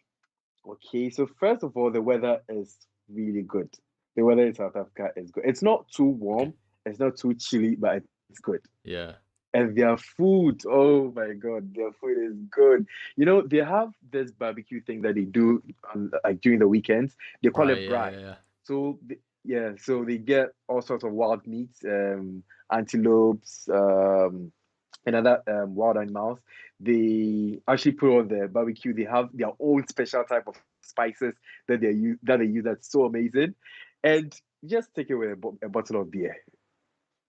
okay, so first of all, the weather is really good. The weather in South Africa is good. It's not too Okay. warm, it's not too chilly, but it's good. Yeah. And their food, oh my God, their food is good. You know, they have this barbecue thing that they do like during the weekends. They call Right. it Yeah. braai. Yeah. Yeah. So yeah, so they get all sorts of wild meats, antelopes, and other wild animals. They actually put on the barbecue. They have their own special type of spices that they use that's so amazing. And just take it with a bottle of beer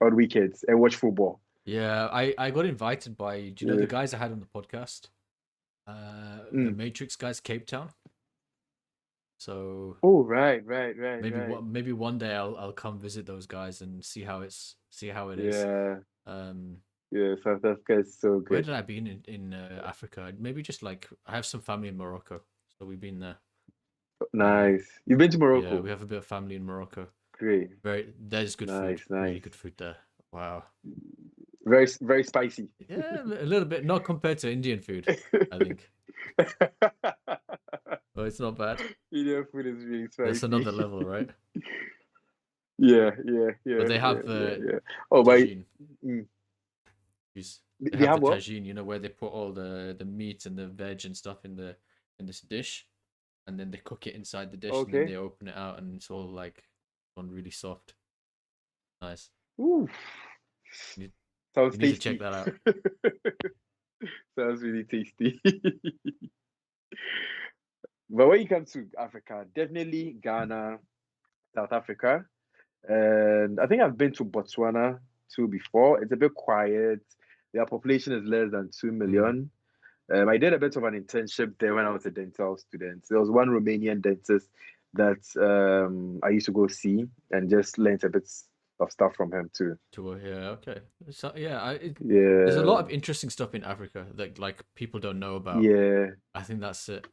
on weekends and watch football. Yeah. I got invited by. Do you know the Yeah. guys I had on the podcast? The Mm. Matrix guys, Cape Town. So Oh, right, right, right, maybe right. maybe one day I'll come visit those guys and see how it is. Yeah, Um, yeah, South Africa is so where good. did I been in Africa? Maybe just like I have some family in Morocco, so we've been there. Uh, Nice. You've been to yeah, Morocco? we have a bit of family in Morocco. Great. There's good food, Nice, really nice. good food there. Wow. Very, very spicy. Yeah, a little bit, not compared to Indian food, I think. But it's not bad. Indian food is really That's spicy. another level, right? Yeah, yeah, But yeah, they yeah, have yeah, yeah. Oh, but tagine. mm, They they have the have what? tagine, where they put all the meat and the veg and stuff in this dish, and then they cook it inside the dish, and then Okay. they open it out, and it's all like on really soft. Nice. Ooh, You, sounds you need to check tasty. that out. Sounds really tasty. But when you come to Africa, definitely Ghana, South Africa. And I think I've been to Botswana too before. It's a bit quiet. Their population is less than 2 Mm. million. I did a bit of an internship there when I was a dental student. There was one Romanian dentist that I used to go see and just learned a bit of stuff from him too. Yeah, okay. So yeah, there's a lot Yeah, of interesting stuff in Africa that like people don't know about. yeah, I think that's it.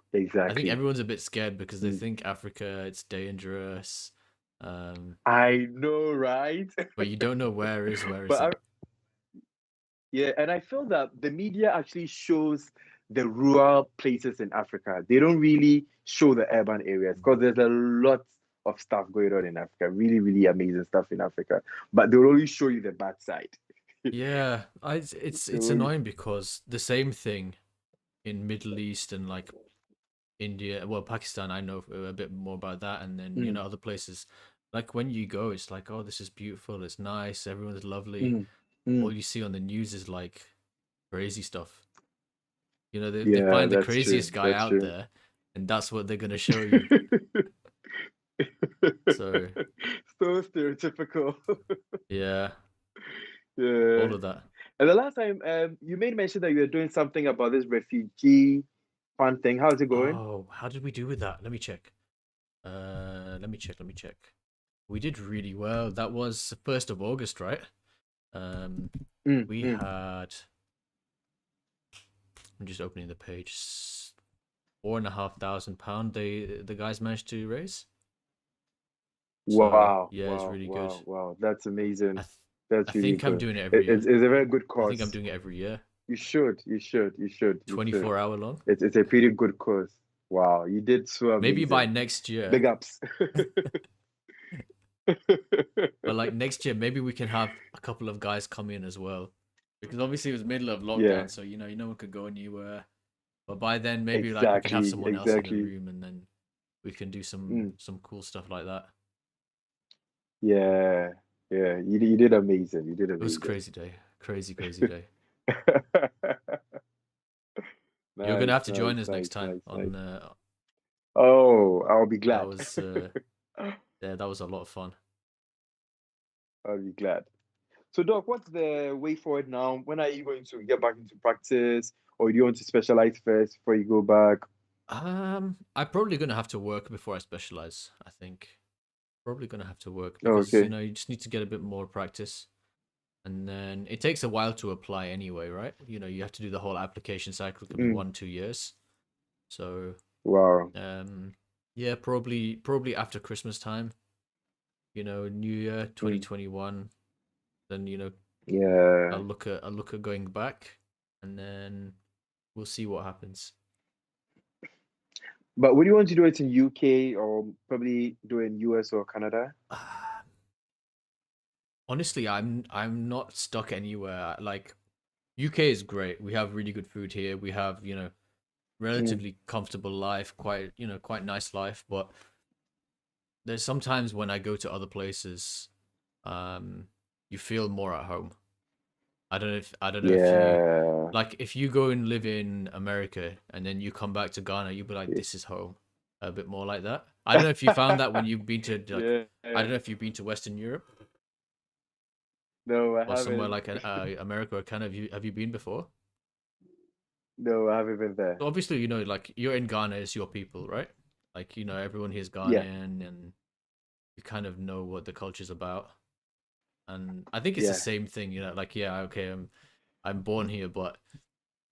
I think exactly. everyone's a bit scared because they Mm. think Africa it's dangerous, I know, right? but you don't know where it's But at. yeah, and I feel that the media actually shows the rural places in Africa. They don't really show the urban areas because there's a lot of stuff going on in Africa. Really, really amazing stuff in Africa. But they'll only show you the bad side. Yeah, They'll it's only, annoying because the same thing in Middle East and like India, well, Pakistan, I know a bit more about that, and then mm, other places. Like when you go, it's like, oh, this is beautiful, it's nice, everyone's lovely. mm, All mm. you see on the news is like crazy stuff. They Yeah, find the that's true. craziest guy That's out true. there, and that's what they're gonna show you. So So stereotypical. yeah, Yeah. all of that. And the last time you made mention that you were doing something about this refugee fund thing. How's it going? Oh, how did we do with that? Let me check. Let me check. Let me check. We did really well. That was 1st of August, right? Um, Mm, we mm. had. I'm just opening the page. £4,500. The guys managed to raise. So Wow, yeah, it's wow, really good. wow, wow. That's amazing. I th- I That's really think I'm good. doing it every year. It's a very good I think I'm cause. doing it every year. You should, you should, you should, you should. 24-hour long. It's a pretty good cause. Wow, you did so Maybe by amazing. next year. Big ups. But like next year, maybe we can have a couple of guys come in as well, because obviously it was middle of Yeah, lockdown, so no one could go anywhere. But by then, maybe like we can have exactly, someone else in the exactly. room, and then we can do Mm, some cool stuff like that. yeah, yeah. You did amazing. You did It was a amazing. crazy day, crazy day. You're gonna Nice, have to nice, join us next nice, time nice, nice. on. Oh, I'll be That glad. was yeah, that was a lot of fun. I'll be glad. So, Doc, what's the way forward now? When are you going to get back into practice, or do you want to specialize first before you go back? I'm probably gonna have to work before I specialize. I think probably gonna have to work Oh, because okay. you just need to get a bit more practice. And then it takes a while to apply anyway, right? You have to do the whole application cycle, could be Mm, 1-2 years. So, wow. yeah, probably after Christmas time, New Year Mm, 2021. Then yeah. I'll look at going back, and then we'll see what happens. But would you want to do it in UK or probably do it in US or Canada? Honestly, I'm not stuck anywhere. Like UK is great. We have really good food here. We have Mm, relatively comfortable life, quite nice life. But there's sometimes when I go to other places, um, you feel more at home. I don't know if you yeah. like if you go and live in America and then you come back to Ghana, you'll be like, this is home. A bit more like that. I don't know if you found that when you've been to like Yeah. I don't know if you've been to Western Europe No, I or somewhere haven't. like America or Canada. Have you been before? No, I haven't been there. So obviously, like you're in Ghana, it's your people, right? Like everyone here is Yeah, Ghanaian, and you kind of know what the culture's about. And I think it's the yeah, same thing, like yeah, okay, I'm born here, but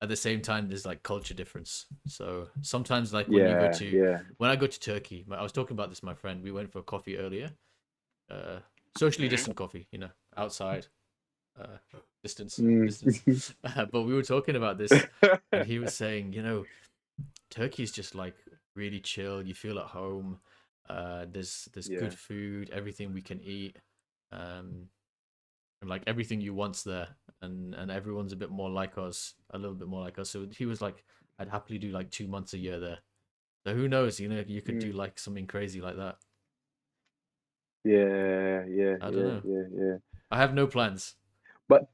at the same time there's like culture difference. So sometimes like yeah, yeah. when I go to Turkey, I was talking about this with my friend. We went for coffee earlier, socially distant coffee, outside, uh, Mm. distance. But we were talking about this, and he was saying, Turkey's just like really chill. You feel at home. There's good Yeah. food, everything we can eat, um, and like everything you want's there, and everyone's a bit more like us, a little bit more like us. So he was like, I'd happily do like 2 months a year there. So who knows? You could do Mm. like something crazy like that. Yeah, yeah, I don't yeah, know. yeah, yeah. I have no plans. But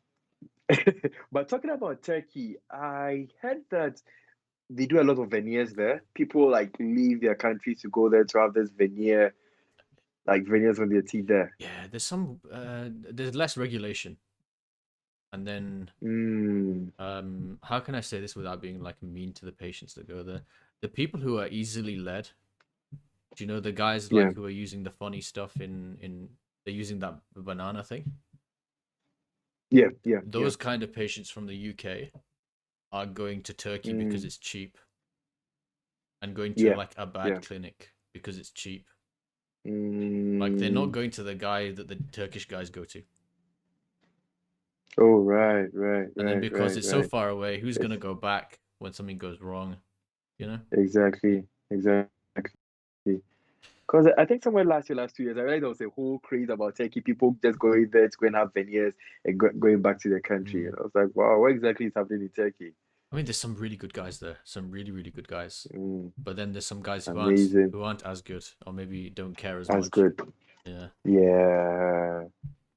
but talking about Turkey, I heard that they do a lot of veneers there. People like leave their countries to go there to have this veneer, like veneers on their teeth there. Yeah, there's less regulation. And then Mm. how can I say this without being like mean to the patients that go there? The people who are easily led, do you know the guys Yeah. like who are using the funny stuff in they're using that banana thing? Yeah. Yeah. Yeah. Those kind of patients from the UK are going to Turkey because Mm. it's cheap, and going to Yeah. like a bad Yeah. clinic because it's cheap. Like they're not Mm. going to the guy that the Turkish guys go to. Oh, right. Right. And then Right. because Right. it's so Right. far away, who's Yes. gonna go back when something goes wrong? You know? Exactly. Exactly. Because I think somewhere last 2 years, I realized there was a whole craze about Turkey, people just going there to go and have veneers and going back to their country. Mm. And I was like, wow, what exactly is happening in Turkey? I mean, there's some really good guys there, some really really good guys. Mm, But then there's some guys amazing. who aren't as good, or maybe don't care as That's much. good. Yeah, Yeah,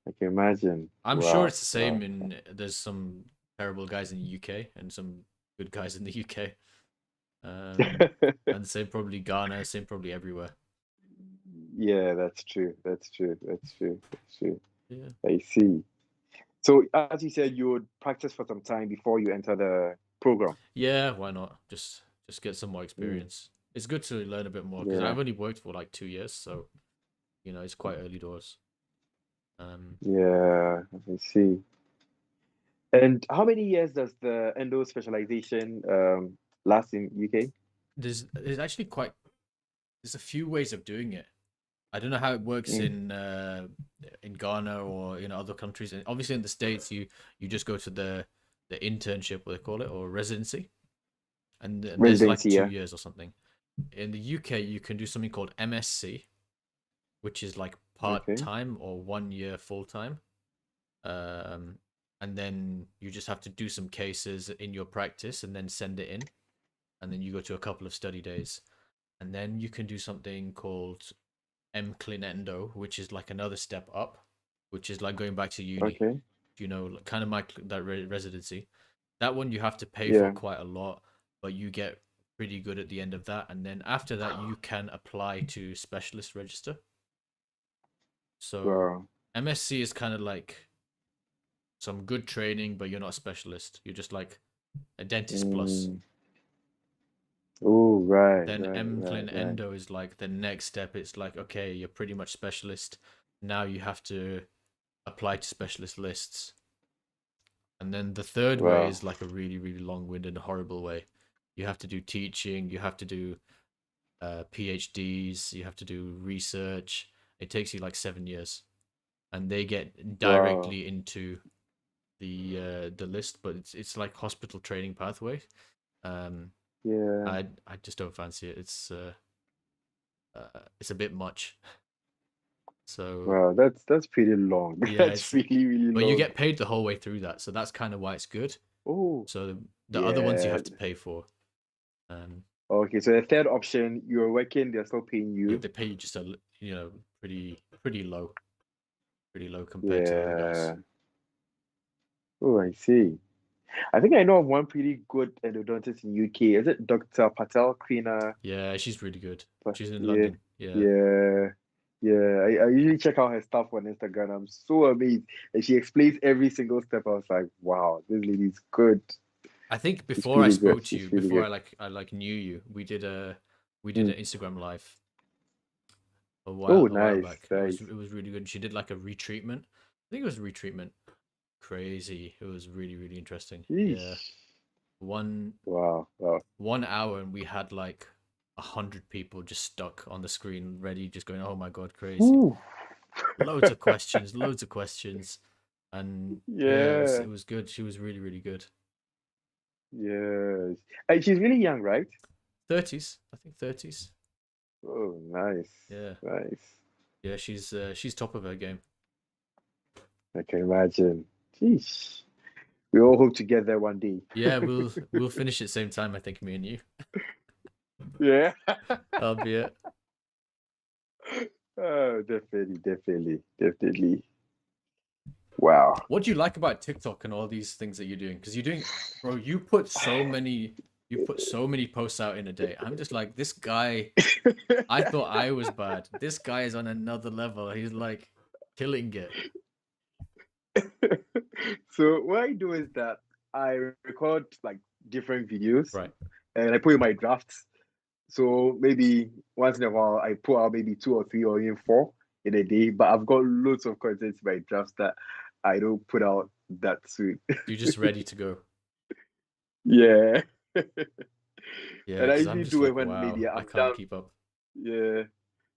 I can imagine. I'm sure Wow, it's the wow. same in. There's some terrible guys in the UK and some good guys in the UK. And same probably Ghana, same probably everywhere. Yeah, that's true. That's true. That's true. That's true. Yeah. I see. So, as you said, you would practice for some time before you enter the program. Yeah, why not? Just get some more Mm, experience. It's good to learn a bit more because yeah, I've only worked for like 2 years, so it's quite early doors. Um, yeah, I see. And how many years does the endo specialization last in UK? there's actually quite there's a few ways of doing it. I don't know how it works Mm, in Ghana or in other countries. And obviously in the States, you just go to the internship, what they call it, or residency, and there's like residency, two yeah. years or something. In the UK, you can do something called MSc, which is like part Okay. time or 1 year full time. Um, and then you just have to do some cases in your practice and then send it in, and then you go to a couple of study days, and then you can do something called Clinendo, which is like another step up, which is like going back to uni. Okay. Kind of my that residency. That one you have to pay for Yeah. quite a lot, but you get pretty good at the end of that, and then after that you can apply to specialist register. So Wow. MSc is kind of like some good training, but you're not a specialist. You're just like a dentist plus. Mm. Oh, right, Then right, right, Clin right. Endo is like the next step. It's like, okay, you're pretty much specialist. Now you have to apply to specialist lists. And then the third way Wow. is like a really, really long-winded, horrible way. You have to do teaching, you have to do PhDs, you have to do research. It takes you like 7 years, and they get Wow. directly into the list, but it's like hospital training pathway. Um, Yeah. I just don't fancy it. It's a bit much. So Wow. That's pretty long. yeah, That's it's really, really but you long. get paid the whole way through that, so that's kind of why it's good. Oh, So the other ones you yeah. have to pay for. Um, Okay, so the third option, you're working, they're still paying yeah, you. they pay you just pretty pretty low compared to other guys. Yeah. Oh, I see. I think I know of one pretty good endodontist in UK. Is it Dr. Patel Krina? Yeah, she's really good. But She's in yeah, London. Yeah, yeah, yeah. I usually check out her stuff on Instagram. I'm so amazed. And she explains every single step. I was like, wow, this lady's good. I think She's before I really good. spoke to She's you, really before good. I like knew you, we did Mm. an Instagram live Oh, a while nice, back. nice. It was really good. She did like a retreatment. I think it was a retreatment. Crazy. It was really really interesting. Yeah, Yeesh. one Wow, wow. 1 hour and we had like 100 people just stuck on the screen, ready, just going, "Oh my god, crazy!" Whew. Loads of questions, and yeah, Yeah, it was good. She was really really good. yes. And she's really young, right? 30s, I think 30s. Oh, nice, Yeah, nice. yeah, she's top of her game. I can imagine. Jeez. We all hope to get there one day. Yeah, we'll finish at the same time. I think me and you. Yeah. That'll be it. Oh, definitely, definitely, definitely. Wow. What do you like about TikTok and all these things that you're doing? Because you're doing, bro, you put so many posts out in a day. I'm just like, this guy. I thought I was bad. This guy is on another level. He's like killing it. So what I do is that I record like different videos Right. and I put in my drafts. So maybe once in a while I put out maybe two or three or even four in a day. But I've got loads of content in my drafts that I don't put out that soon. You're just ready to go. Yeah. Yeah, And I because I'm usually just do it like, when maybe wow, I I'm can't done. keep up. Yeah.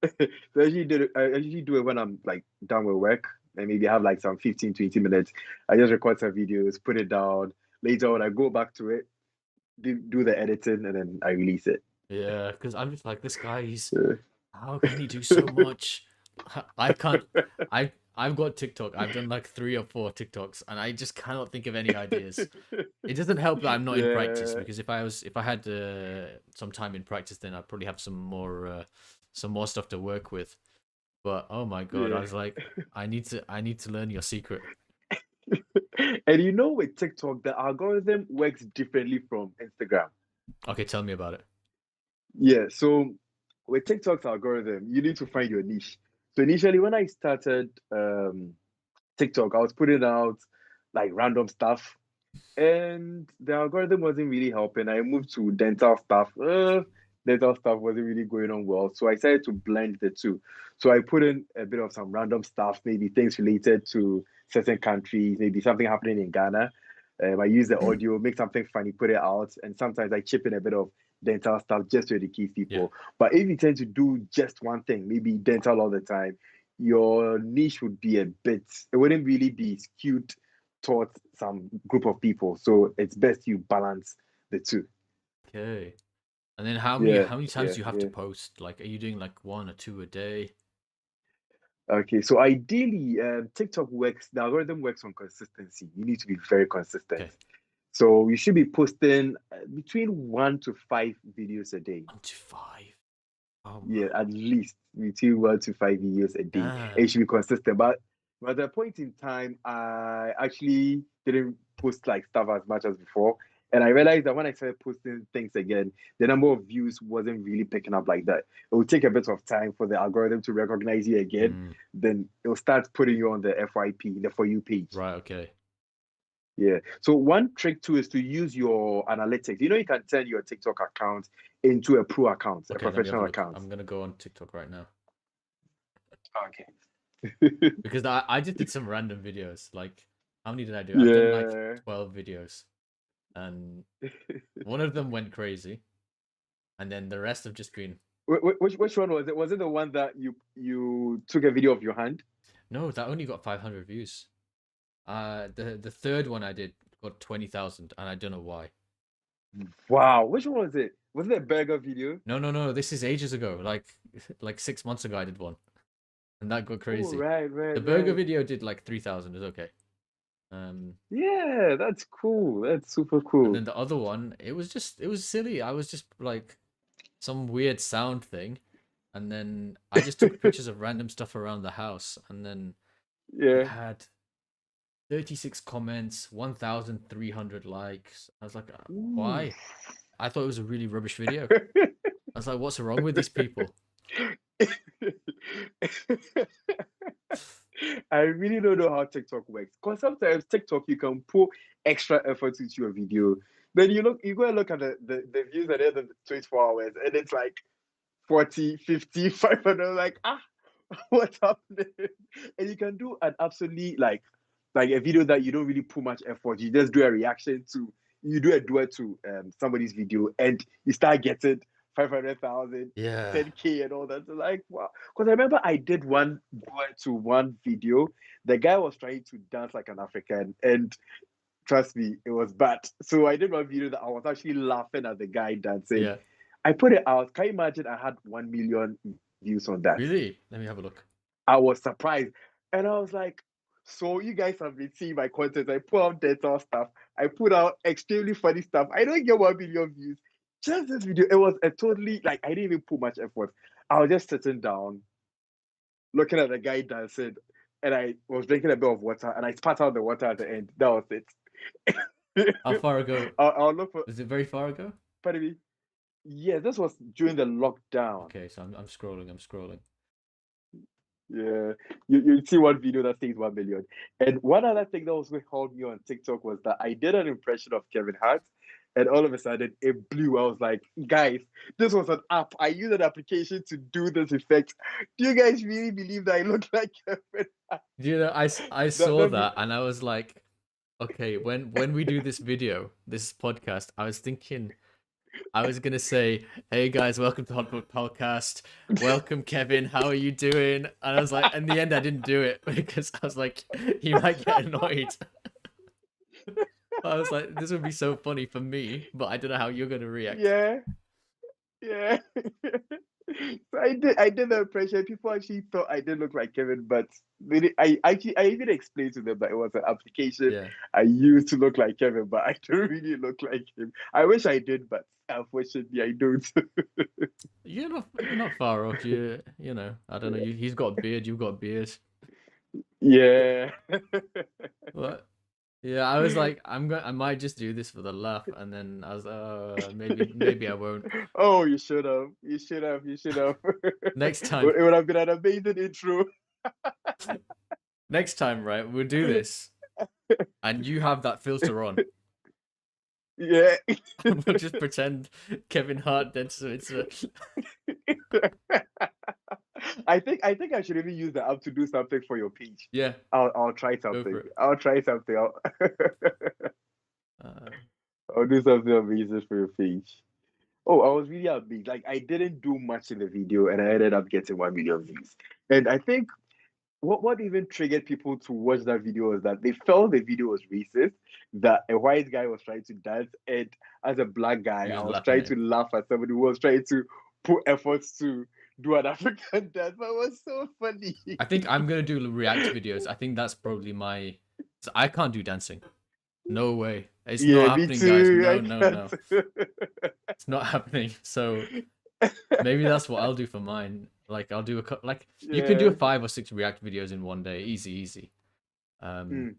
So I usually do it when I'm like done with work and maybe I have like some 15 to 18 minutes. I just record some videos, put it down. Later on I go back to it, do the editing and then I release it. Yeah, because I'm just like, this guy, Yeah. how can he do so much? I can't. I've got TikTok. I've done like 3 or 4 TikToks, and I just cannot think of any ideas. It doesn't help that I'm not in practice, Yeah. because if I had some time in practice, then I'd probably have some more stuff to work with. But oh my god, I Yeah. was like, I need to learn your secret. And you know, with TikTok, the algorithm works differently from Instagram. Okay, tell me about it. Yeah, so with TikTok's algorithm, you need to find your niche. So initially, when I started TikTok, I was putting out like random stuff, and the algorithm wasn't really helping. I moved to dental stuff. Dental stuff wasn't really going on well, so I decided to blend the two. So I put in a bit of some random stuff, maybe things related to certain countries, maybe something happening in Ghana. I use the audio, make something funny, put it out, and sometimes I chip in a bit of dental stuff just to educate Yeah. people. But if you tend to do just one thing, maybe dental all the time, your niche would be a bit, it wouldn't really be skewed towards some group of people. So it's best you balance the two. Okay. And then Yeah, how many times yeah, do you have to yeah. post? Like, are you doing like 1 or 2 a day? Okay, so ideally, TikTok works, the algorithm works on consistency. You need to be very consistent. Okay, So you should be posting between 1 to 5 videos a day. 1 to 5. Oh Yeah, my, at least between 1 to 5 videos a day. And you damn. should be consistent. But at the point in time, I actually didn't post like stuff as much as before. And I realized that when I started posting things again, the number of views wasn't really picking up like that. It will take a bit of time for the algorithm to recognize you again. Mm, Then it'll start putting you on the FYP, the For You page. right. Okay. Yeah. So one trick too is to use your analytics. You know, you can turn your TikTok account into a pro account, a Okay. Let me have a professional look. account. I'm gonna go on TikTok right now Okay. because I just did some random videos. Like, how many did I do? I've done like Yeah. 12 videos, and one of them went crazy, and then the rest have just been Which one was it? Was it the one that you took a video of your hand? no. That only got 500 views. The third one I did got 20,000, and I don't know why. Wow. Which one was it? Was it a burger video? No, no, no. This is ages ago. Like like 6 months ago, I did one, and that got Oh, crazy. right, The right, burger right. video did like 3,000. Is okay. Um, Yeah, that's cool. That's super and cool. then the other one, it was silly. I was just like some weird sound thing, and then I just took pictures of random stuff around the house, and then it Yeah. had 36 comments, 1,300 likes. I was like, Ooh. why? I thought it was a really rubbish video. I was like, what's wrong with these people? I really don't know how TikTok works. Because sometimes TikTok you can put extra effort into your video. Then you go and look at the views at the end of the 24 hours, and it's like 40, 50, 500. Like, what's happening? And you can do an absolutely like a video that you don't really put much effort. You just do a reaction to, you do a duet to somebody's video, and you start getting 500,000, Yeah. 10K, and all that. So like, wow. Because I remember I did one duet to one video. The guy was trying to dance like an African, and trust me, it was bad. So I did one video that I was actually laughing at the guy dancing. Yeah. I put it out. Can you imagine? I had 1 million views on that. Really? Let me have a look. I was surprised. And I was like, so you guys have been seeing my content. I put out dental stuff. I put out extremely funny stuff. I don't get 1 million views. Just this video, it was a totally like I didn't even put much effort. I was just sitting down, looking at the guy dancing, and I was drinking a bit of water, and I spat out the water at the end. That was it. How far ago? I'll look for. Was it very far ago? Pardon me. Yeah, this was during the lockdown. Okay, so I'm scrolling. I'm scrolling. Yeah, you see one video that says 1 million. And one other thing that also helped me on TikTok was that I did an impression of Kevin Hart, and all of a sudden it blew. I was like, guys, this was an app. I used an application to do this effect. Do you guys really believe that I look like Kevin Hart? You know, I That, saw that that and I was like, okay, when we do this video, this podcast, I was thinking I was gonna say, "Hey guys, welcome to Hot Book Podcast. Welcome, Kevin. How are you doing?" And I was like, in the end, I didn't do it because I was like, he might get annoyed. I was like, this would be so funny for me, but I don't know how you're gonna react. yeah, yeah. So I did the impression. People actually thought I did look like Kevin, but I even explained to them that it was an application Yeah, I used to look like Kevin, but I don't really look like him. I wish I did, but unfortunately I don't. you're not far off. You know, I don't know. He's got a beard. You've got a beard. Yeah. What? Yeah, I was like, I might just do this for the laugh, and then I was, maybe I won't. Oh, you should have. You should have. You should have. Next time, It would have been an amazing intro. next time, right? We'll do this, and you have that filter on. Yeah. We'll just pretend Kevin Hart dentistry. I think I should even use the app to do something for your page. Yeah, I'll try go something. for it. I'll try something. Uh, I'll do something amazing for your page. Oh, I was really amazed. Like I didn't do much in the video, and I ended up getting 1 million views. And I think what even triggered people to watch that video was that they felt the video was racist, that a white guy was trying to dance, and as a black guy, you I was was laughing trying at to him. laugh at somebody who was trying to put efforts to do an African dance. But it was so funny. I think I'm gonna do react videos. I think that's probably my. So I can't do dancing. No way. It's Yeah, not me happening, guys. too. No, I no, can't. no. It's not happening. So maybe that's what I'll do for mine. Like I'll do like you can do Yeah. 5 or 6 react videos in one day, easy, easy. Um,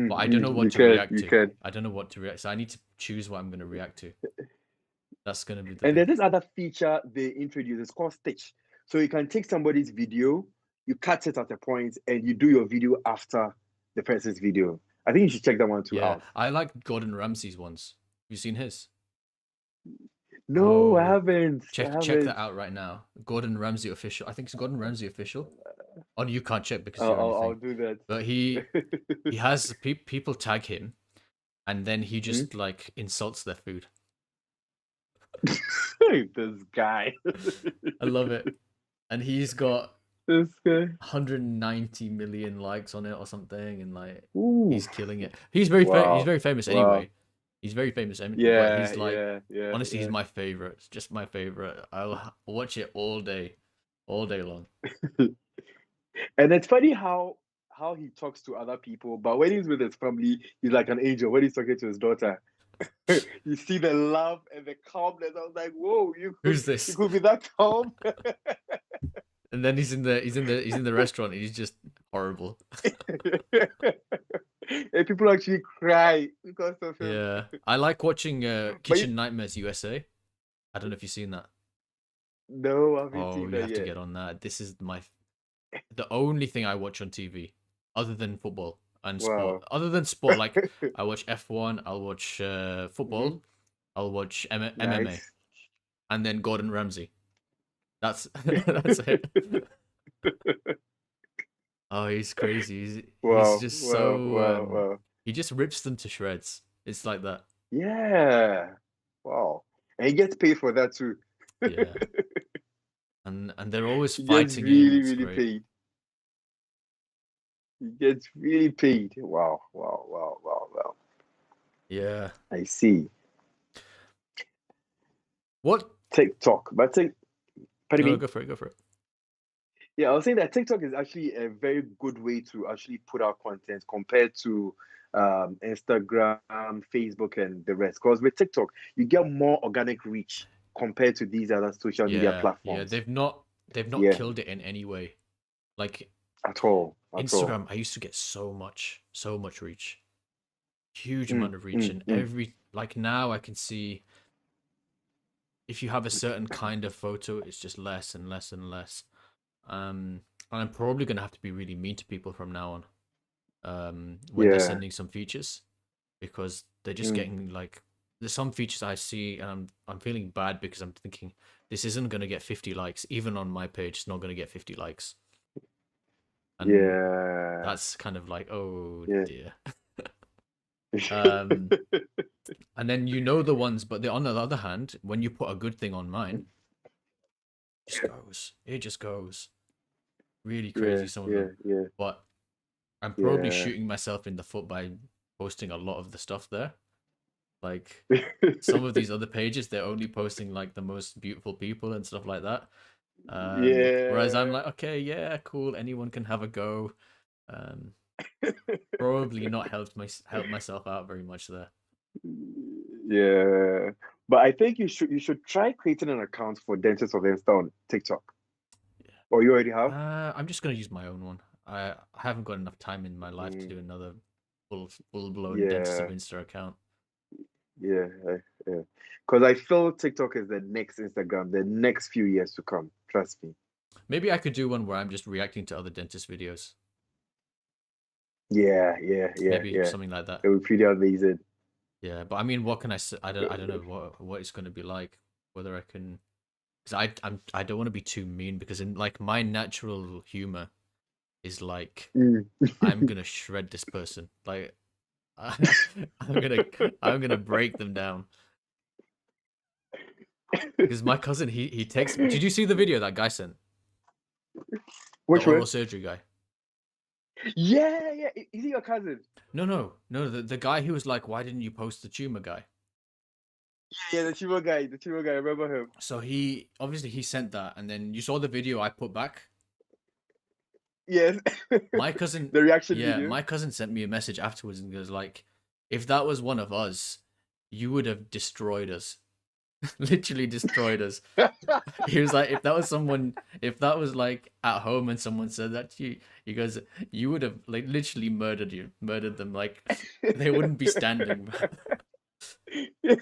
but I don't know You what to can, react you to. can. I don't know what to react. So I need to choose what I'm gonna react to. That's gonna be the And thing. there's this other feature they introduced. It's called Stitch. So you can take somebody's video, you cut it at a point, and you do your video after the person's video. I think you should check that one too Yeah, out. I like Gordon Ramsay's ones. Have you seen his? No, I Oh, haven't. I check haven't. that out right now. Gordon Ramsay official. I think it's Gordon Ramsay official. Oh, you can't check because I'll, you're on I'll, your I'll thing. do that. But he has people tag him, and then he Hmm? just like insults their food. This guy. I love it, and he's got This guy. 190 million likes on it or something, and like Ooh. he's killing it. He's very he's Wow. very famous Wow. anyway. He's very famous, but Yeah, he's like yeah, yeah, honestly, he's yeah. my favorite. It's just my favorite. I'll watch it all day long. And it's funny how he talks to other people, but when he's with his family, he's like an angel. When he's talking to his daughter, you see the love and the calmness. I was like, whoa, Who's you this? could be that calm. And then he's in the restaurant and he's just horrible. And people actually cry because of him. Yeah, I like watching But you, Kitchen Nightmares USA. I don't know if you've seen that. no, I haven't Oh, seen you that have to yet. get on that. This is the only thing I watch on TV other than football and sport. Wow. Other than sport, like I watch F1, I'll watch Mhm. football, I'll watch MMA, Nice. and then Gordon Ramsay. That's that's it. Oh, he's crazy. He's Wow, just wow, so wow, wow. he just rips them to shreds. It's like that. Yeah. Wow. And he gets paid for that too. Yeah. And they're always He gets fighting him. really, It's really great. paid. He gets really paid. Wow, wow, wow, wow, wow. Yeah. I see. What? TikTok. Pardon No, me? go for it. Go for it. Yeah, I was saying that TikTok is actually a very good way to actually put out content compared to Instagram, Facebook, and the rest. Because with TikTok, you get more organic reach compared to these other social media Yeah, yeah. platforms. They've not Yeah, killed it in any way. Like at all, at all. Instagram, I used to get so much reach, huge Mm, amount of reach, mm, and mm. every like now I can see if you have a certain kind of photo, it's just less and less and less. Um, And I'm probably gonna have to be really mean to people from now on. When they're Yeah. sending some features, because they're just Mm. getting like there's some features I see and I'm feeling bad because I'm thinking this isn't gonna get 50 likes. Even on my page, it's not gonna get 50 likes. And Yeah. that's kind of like, oh Yeah. dear. Um, and then the ones, but on the other hand, when you put a good thing on mine, it just goes really Yeah. crazy, some of Yeah. them. Yeah. But I'm probably Yeah. shooting myself in the foot by posting a lot of the stuff there. Like some of these other pages, they're only posting like the most beautiful people and stuff like that. Whereas I'm Yeah. like, okay, yeah, cool, anyone can have a go. Um, Probably not help myself out very much there. Yeah. But I think you should try creating an account for Dentist of Insta on TikTok. Or you already have? I'm just gonna use my own one. I haven't got enough time in my life to Mm, do another full blown Dentist of yeah. Insta account. Yeah. Yeah. Because I feel TikTok is the next Instagram, the next few years to come. Trust me. Maybe I could do one where I'm just reacting to other dentist videos. Yeah. Yeah. Yeah. Maybe Yeah. something like that. It would be pretty amazing. Yeah, but I mean, what can I say? I don't know what it's going to be like. Whether I can, because I don't want to be too mean because in like my natural humor is like Mm. I'm gonna shred this person. Like I'm gonna I'm gonna break them down. Because my cousin he takes. Did you see the video that guy sent? The Which oral one? surgery guy. Yeah. Yeah. Is he your cousin? No. The guy who was like, why didn't you post the tumor guy? Yeah. The Chivo guy. The Chivo guy. I remember him. So he obviously he sent that, and then you saw the video I put back. Yes. My cousin, The reaction yeah, video. my cousin sent me a message afterwards and goes like, if that was one of us, you would have destroyed us. Literally destroyed us. He was like, if that was like at home and someone said that to you, he goes, you would have like literally murdered them. Like they wouldn't be standing. And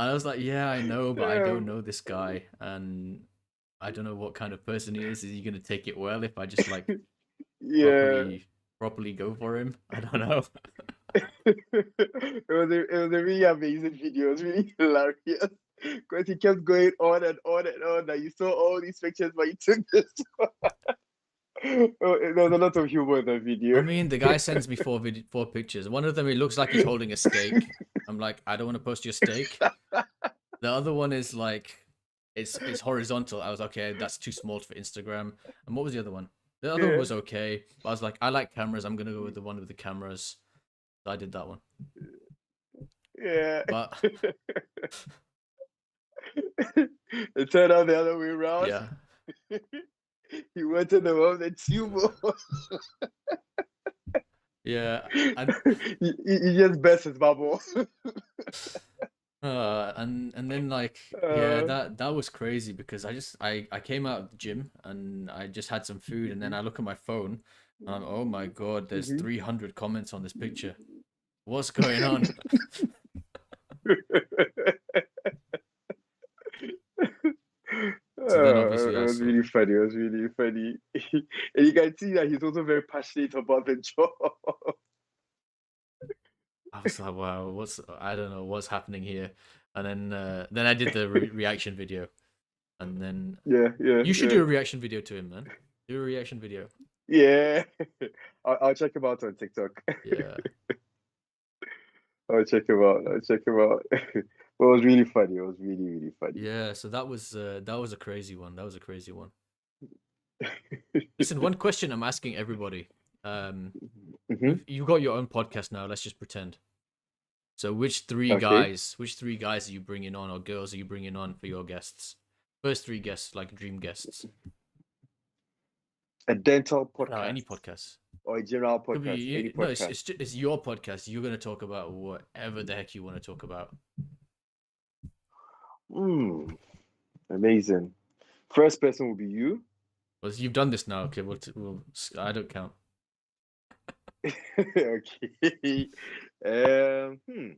I was like, yeah, I know, but I don't know this guy, and I don't know what kind of person he is. Is he gonna take it well if I just like Yeah. properly go for him? I don't know. It was a really amazing video. It was really hilarious because he kept going on and on and on. That you saw all these pictures, but you took this one. Oh, there was a lot of humor in the I video. mean, the guy sends me four pictures. One of them, it looks like he's holding a steak. I'm like, I don't want to post your steak. The other one is like, it's horizontal. I was okay, that's too small for Instagram. And what was the other one? The other one Yeah. was okay. But I was like, I like cameras. I'm gonna go with the one with the cameras. So I did that one. Yeah. But It turned out the other way around. yeah, He wanted the one with the tumor. yeah, and He just burst his bubble. and then like yeah, Uh, that was crazy because I came out of the gym and I just had some food and then I look at my phone and I'm, oh my god, there's mhm. 300 comments on this picture. What's going on? So then obviously It I was saw. really funny. It was really funny. And you can see that he's also very passionate about the job. I was like, wow, I don't know what's happening here. And then I did the reaction video, and then Yeah, yeah, you should yeah. do a reaction video to him, man. Do a reaction video. Yeah. I'll check him out on TikTok. Yeah, I'll check him out. I'll check him out. But it was really funny. It was really, really funny. yeah. So that was a crazy one. That was a crazy one. Listen, one question I'm asking everybody. Hmm. You got your own podcast now. Let's just pretend. So Okay. which three guys are you bringing on or girls are you bringing on for your guests? First three guests, like dream guests. A dental No, any podcast podcast. or a general Could podcast, any be no. podcast. It's your podcast. You're gonna talk about whatever the heck you want to talk about. Mm, amazing. First person will be you. Well, you've done this now. Okay, I don't count. Okay. Um, hmm.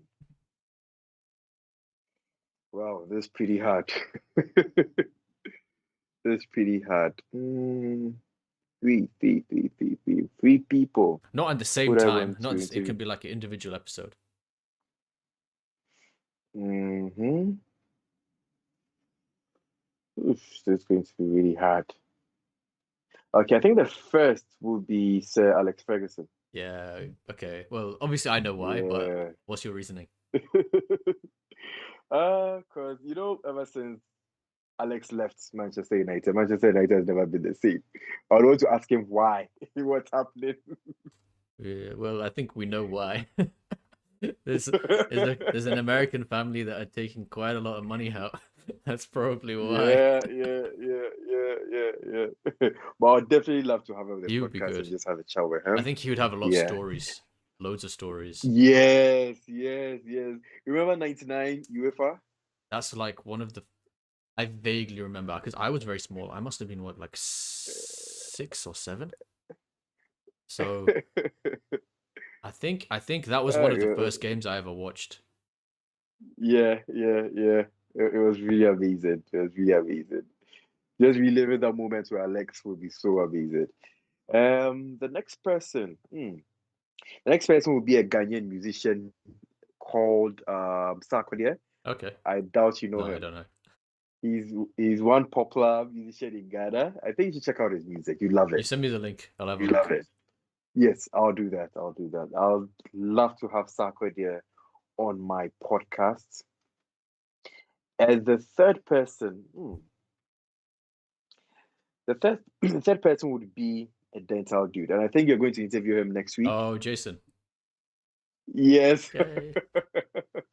Wow, this is pretty hard. That's pretty hard. Three people Not at the same would I time. want Not to this, it interview. can be like an individual episode. Mm-hmm. Oof, this is going to be really hard. Okay, I think the first would be Sir Alex Ferguson. Yeah. Okay. Well, obviously I know why, but Yeah. what's your reasoning? Because ever since Alex left Manchester United has never been the same. I would want to ask him why. What's happening? Yeah, well, I think we know why. there's there's an American family that are taking quite a lot of money out. That's probably why. Yeah. But I'd definitely love to have him on the He would be podcast good. and just have a chat with I him. think he would have a lot of Yeah. stories, loads of stories. Yes. Remember 99 UEFA? That's like one of the I vaguely remember because I was very small. I must have been what, like 6 or 7. So I think that was one of the Yeah. first games I ever watched. Yeah. It was really amazing. It was really amazing. Just reliving that moment where Alex would be so amazing. The next person. The next person will be a Ghanaian musician called Sarkodie. Okay. I doubt you know No, I him. don't know. He's one popular musician in Ghana. I think you should check out his music. You love You it. send me the link. I'll have a You love look. it. Yes, I'll do that. I'll love to have Sarkodie on my podcast. As the third person, the third person would be a dental dude, and I think you're going to interview him next week. Oh, Jason. Yes. Yay.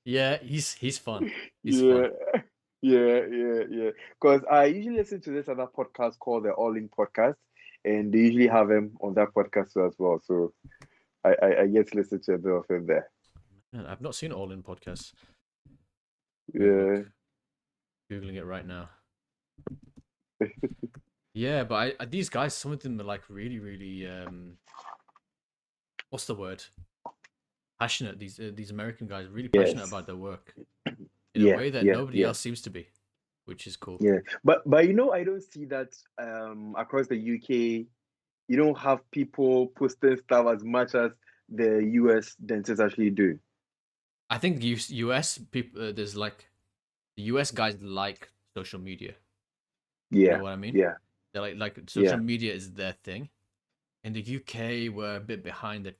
Yeah, he's fun. He's Yeah. fun. Yeah. Because I usually listen to this other podcast called the All In Podcast, and they usually have him on that podcast as well. So I get to listen to a bit of him there. Man, I've not seen All In podcasts. Let me have a Yeah. look. Googling it right now. Yeah, but these guys, some of them are like really, really what's the word? Passionate. These American guys are really passionate Yes. about their work in a way that nobody Yeah. else seems to be, which is cool. Yeah. But I don't see that across the UK. You don't have people posting stuff as much as the US dentists actually do. I think US people, there's like the US guys like social media. You know Yeah. what I mean? Yeah. They're like social Yeah. media is their thing. In the UK, we're a bit behind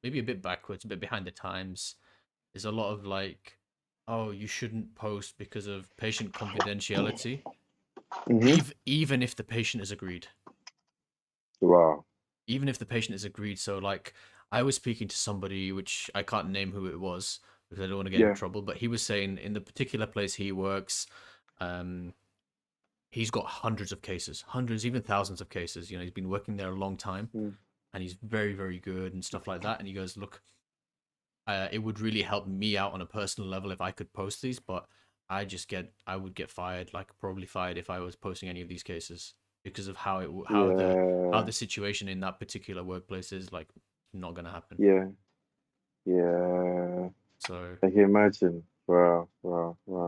maybe a bit backwards, a bit behind the times. There's a lot of like, oh, you shouldn't post because of patient confidentiality, Mm-hmm. even if the patient is agreed. Wow. Even if the patient is agreed. So like, I was speaking to somebody, which I can't name who it was because I don't want to get in Yeah. trouble, but he was saying in the particular place he works, he's got hundreds of cases, hundreds, even thousands of cases. You know, he's been working there a long time, Mm. and he's very, very good and stuff like that. And he goes, look, it would really help me out on a personal level if I could post these, but I would get fired, like probably fired if I was posting any of these cases because of how Yeah. the situation in that particular workplace is like not gonna happen. Yeah. So I can imagine. Wow.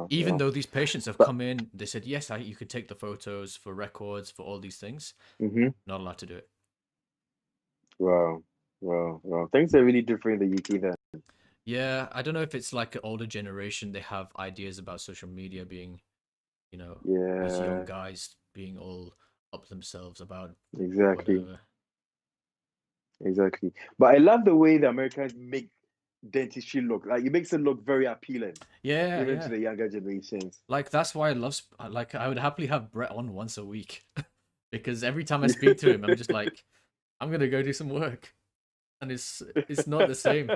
even though these patients have But come in, they said yes, you could take the photos for records for all these things. mm-hmm. Not allowed to do it. Wow. Things are really different in the UK then. Yeah, I don't know if it's like an older generation. They have ideas about social media being, these young Yeah. guys being all up themselves about Exactly. whatever. But I love the way the Americans make dentistry look. Like it makes it look very appealing, Yeah, even to yeah. the younger generations. Like that's why like I would happily have Brett on once a week because every time I speak to him, I'm just like, I'm gonna go do some work, and it's not the same.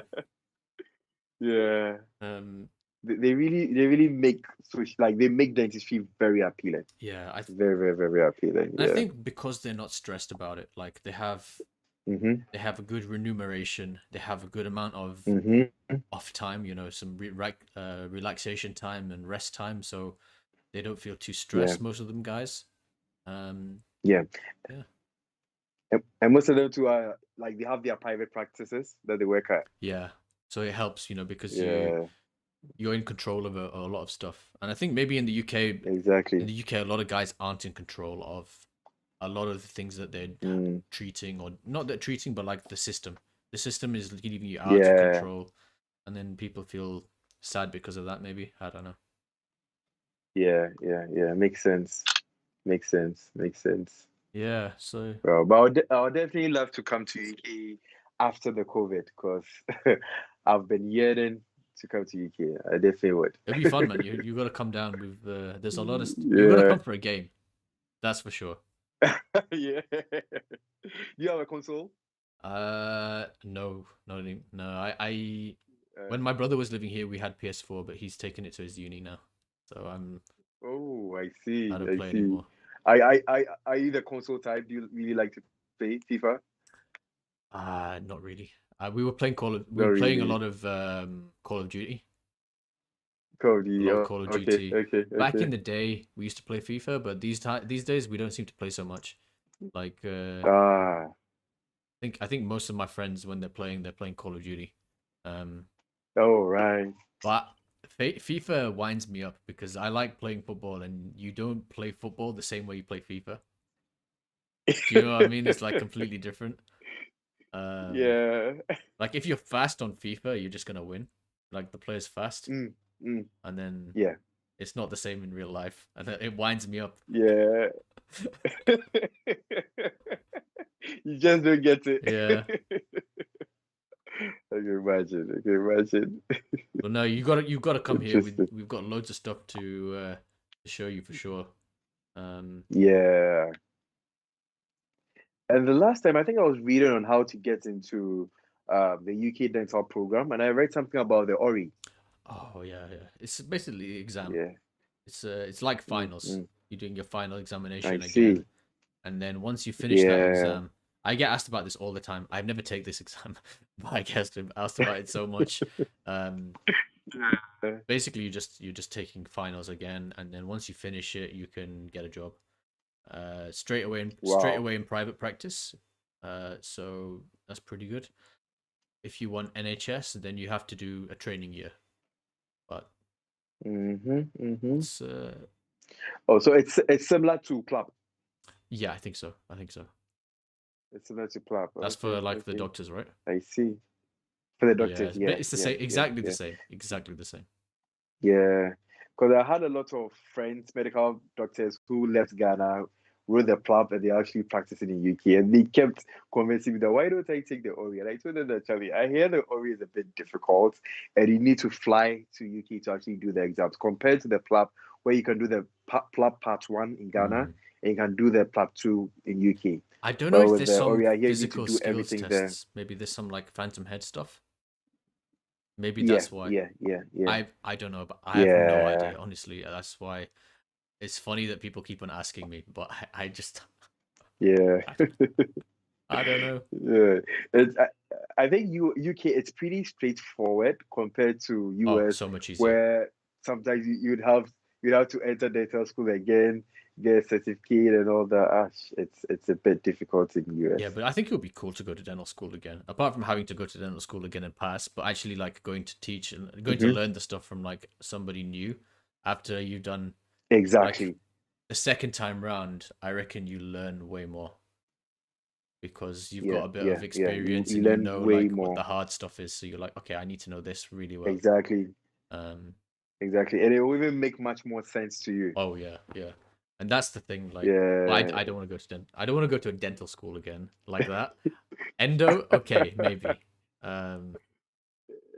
Yeah. Um, They really make they make dentistry very appealing. yeah, Very appealing. I Yeah. think because they're not stressed about it, like Mm-hmm. they have a good remuneration, they have a good amount of Mm-hmm. off time, some relaxation time and rest time, so they don't feel too Yeah. stressed. Most of them guys, um, Yeah. yeah, And most of them too are like they have their private practices that they work at. yeah. So it helps, because Yeah. you're in control of a lot of stuff. And I think maybe in the UK, Exactly. a lot of guys aren't in control of a lot of the things that they're Mm, treating, or not that treating, but like the system. The system is leaving you out of yeah, control, and then people feel sad because of that. Maybe I don't know. yeah. Makes sense. Makes sense. Makes sense. Yeah. So Well, but I'll definitely love to come to UK after the COVID because I've been yearning to come to UK. I definitely would. it'll be fun, man. You got to come down with. There's a lot of. You got to Yeah. come for a game. That's for sure. Yeah. You have a console? No, no. I Uh, when my brother was living here, we had PS4, but he's taken it to his uni now, so oh, I I see. don't I play see. anymore. Are you the console type? Do you really like to play FIFA? Not really. We were playing we Not were playing a really. lot of Call of Duty, Call of a Duty. lot of Oh, Call of okay, Duty. okay, Back okay. in the day, we used to play FIFA, but these days we don't seem to play so much. Like Ah, I think most of my friends when they're playing Call of Duty. Um, oh, right. but FIFA winds me up because I like playing football, and you don't play football the same way you play FIFA. Do you know what I mean? It's like completely different. Um, Yeah. like if you're fast on FIFA, you're just gonna win. Like the player's fast, Mm, mm, and then yeah, it's not the same in real life, and it winds me up. yeah. You just don't get it. Yeah. I can imagine. I can imagine. Well, no, you gotta come here. Interesting. We've got loads of stuff to show you for sure. Um, Yeah. And the last time, I think I was reading on how to get into the UK dental program, and I read something about the ORI. oh yeah. It's basically the exam. Yeah. It's like Mm, finals. mm. You're doing your final I examination see. again, and then once you finish that Yeah. exam, I get asked about this all the time. I've never take this exam, but I get asked about it so much. Um, Yeah. basically, you're just taking finals again, and then once you finish it, you can get a job. Straight Wow. away in private practice. So that's pretty good. If you want NHS, then you have to do a training year. But Mm-hmm. Mm-hmm. it's Oh, so it's similar to club. yeah, I think so. I think so. It's similar to club. That's Okay. for like the Okay. doctors, right? I see. For the Yeah, doctors, yeah, it's the yeah, same, yeah, exactly the yeah, same, exactly the same. yeah. Because I had a lot of friends, medical doctors, who left Ghana, wrote the club, and they're actually practicing in UK. And they kept convincing me that why don't I take the ORI? And I told them that, Charlie, I hear the ORI is a bit difficult, and you need to fly to UK to actually do the exams compared to the club, where you can do the club part one in Ghana, Mm. and you can do the club two in UK. I don't know But if with there's the some ORI, I hear you need to physical do skills everything there. tests. Maybe there's some like phantom head stuff. Maybe Yeah, that's why. yeah, yeah, yeah, I don't know, but I have no yeah. idea. Honestly, that's why it's funny that people keep on asking me, but I just Yeah. I don't know. Yeah. It's, I think UK, it's pretty straightforward compared to Oh, US, so much easier. where sometimes you'd have to enter dental school again, get a certificate and all that. It's a bit difficult in US. Yeah, but I think it would be cool to go to dental school again. Apart from having to go to dental school again and pass, but actually like going to teach and going to Hmm. learn the stuff from like somebody new after you've done like Exactly. the second time round, I reckon you learn way more because you've got Yeah, a bit yeah, of yeah. experience You and you learn know way like what more. the hard stuff is. So you're like, okay, I need to know this really well. Exactly. Um, Exactly. And it will even make much more sense to you. oh yeah. And that's the thing, like, well, Yeah. I don't want to go to I don't want to go to a dental school again like that. Endo, okay, maybe. Um,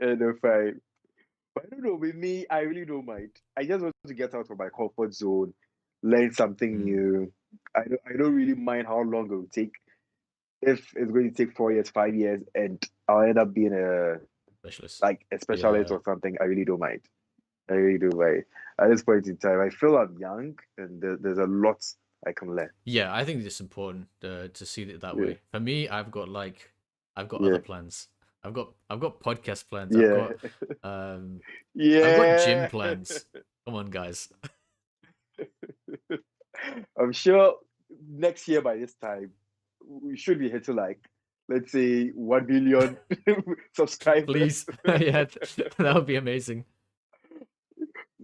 And if I But I don't know, with me, I really don't mind. I just want to get out of my comfort zone, learn something mm, new. I don't really mind how long it will take. If it's going to take 4 years, 5 years, and I'll end up being specialist. a specialist Yeah. or something, I really don't mind. I really do mind. At this point in time, I feel I'm young and there's a lot I can learn. Yeah, I think it's important to see it that Yeah, way. For me, I've got other yeah, plans. I've got podcast plans. yeah, I've got gym yeah. plans. Come on, guys. I'm sure next year by this time we should be hitting like, let's say, 1 million subscribers. Please. Yeah, that would be amazing.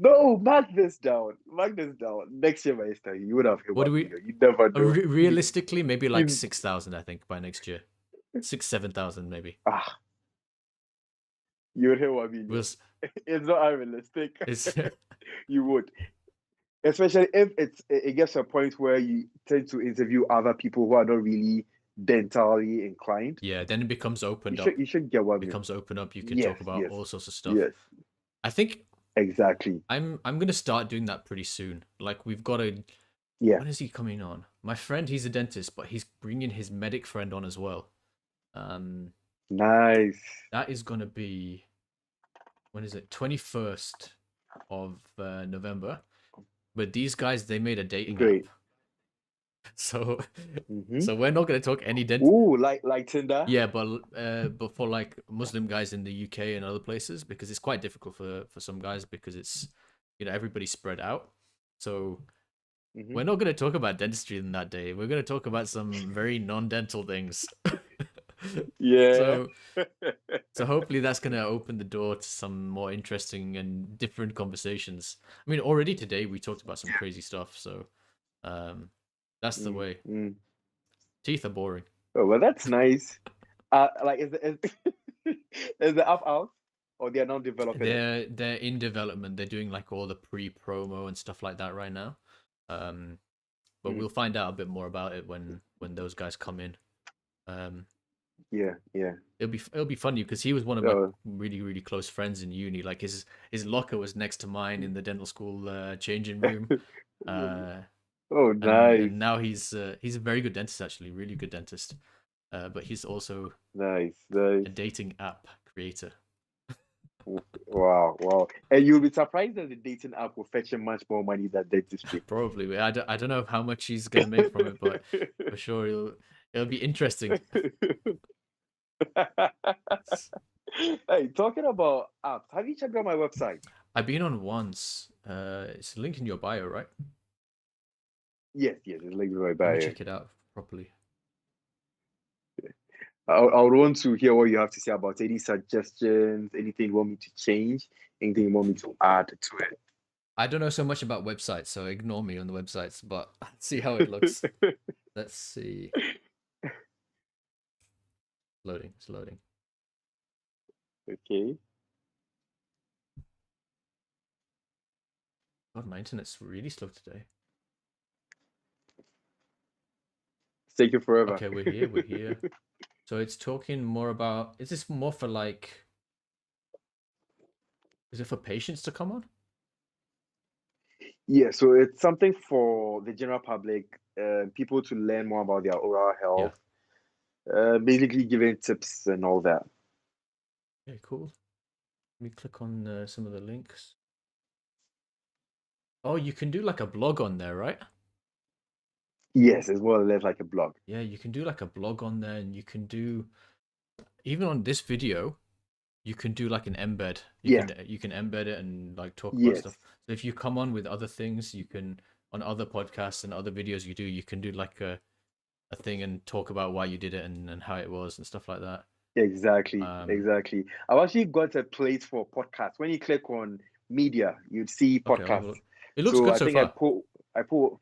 No, mark this down. Mark this down. Next year, my Insta, you would have hit What do 1 we million. You never know. realistically maybe like You 6,000 I think by next year. 6 7,000 maybe. ah, you would hit 1 million. Was It's not unrealistic. it's You would, especially if it gets to a point where you tend to interview other people who are not really dentally inclined. yeah, then it becomes You opened should up. you should get 1 million. Becomes open up. You can Yes, talk about yes, all sorts of stuff. yes, I think exactly. I'm gonna start doing that pretty soon. Like we've got a Yeah, when is he coming on? My friend, he's a dentist, but he's bringing his medic friend on as well. nice. That is gonna be when is it? 21st of November. But these guys, they made a dating Great. app. So, Mm-hmm. so we're not gonna talk any dent. Ooh, like Tinder. Yeah, but for like Muslim guys in the UK and other places, because it's quite difficult for some guys because it's everybody's spread out. So Mm-hmm. we're not gonna talk about dentistry in that day. We're gonna talk about some very non-dental things. Yeah. So hopefully that's gonna open the door to some more interesting and different conversations. I mean, already today we talked about some crazy stuff. So, that's the way. Teeth are boring. Oh, well, that's nice. Like, is the app out, or they are not developing it? They're in development. They're doing like all the pre-promo and stuff like that right now. But we'll find out a bit more about it when those guys come in. Yeah, yeah. It'll be funny because he was one of my Oh, really close friends in uni. Like his locker was next to mine in the dental school changing room. oh, nice, And now he's a very good dentist, actually, really good dentist. But he's also nice. a dating app creator. Wow, wow. And you'll be surprised that the dating app will fetch him much more money than dentistry. Probably. I don't know how much he's gonna make from it, but for sure it'll be interesting. Hey, talking about apps, have you checked out my website? I've been on once. It's a link in your bio, right? Yes, yes, it's linked in my Let me bio. check it out properly. I would want to hear what you have to say about any suggestions, anything you want me to change, anything you want me to add to I don't know so much about websites, so ignore me on the websites, but see how it looks. it. Let's see. Loading, it's loading. Okay. God, my internet's really slow today. It's taking forever. Okay, we're here. So it's talking more about, is this more for like, is it for patients to come on? Yeah, so it's something for the general public, people to learn more about their oral Yeah. health, basically giving tips and all that. Okay, cool. Let me click on some of the links. Oh, you can do like a blog on there, right? Yes, it's more or less like a blog. Yeah, you can do like a blog on there, and you can do, even on this video, you can do like an embed. Yeah, You can embed it and like talk about yes, stuff. So if you come on with other things, you can, on other podcasts and other videos you can do like a thing and talk about why you did it and how it was and stuff like that. exactly, Um, exactly. I've actually got a place for podcasts. When you click on media, you'd see okay, I'll have a podcasts. look. It looks So good I so think far. I put.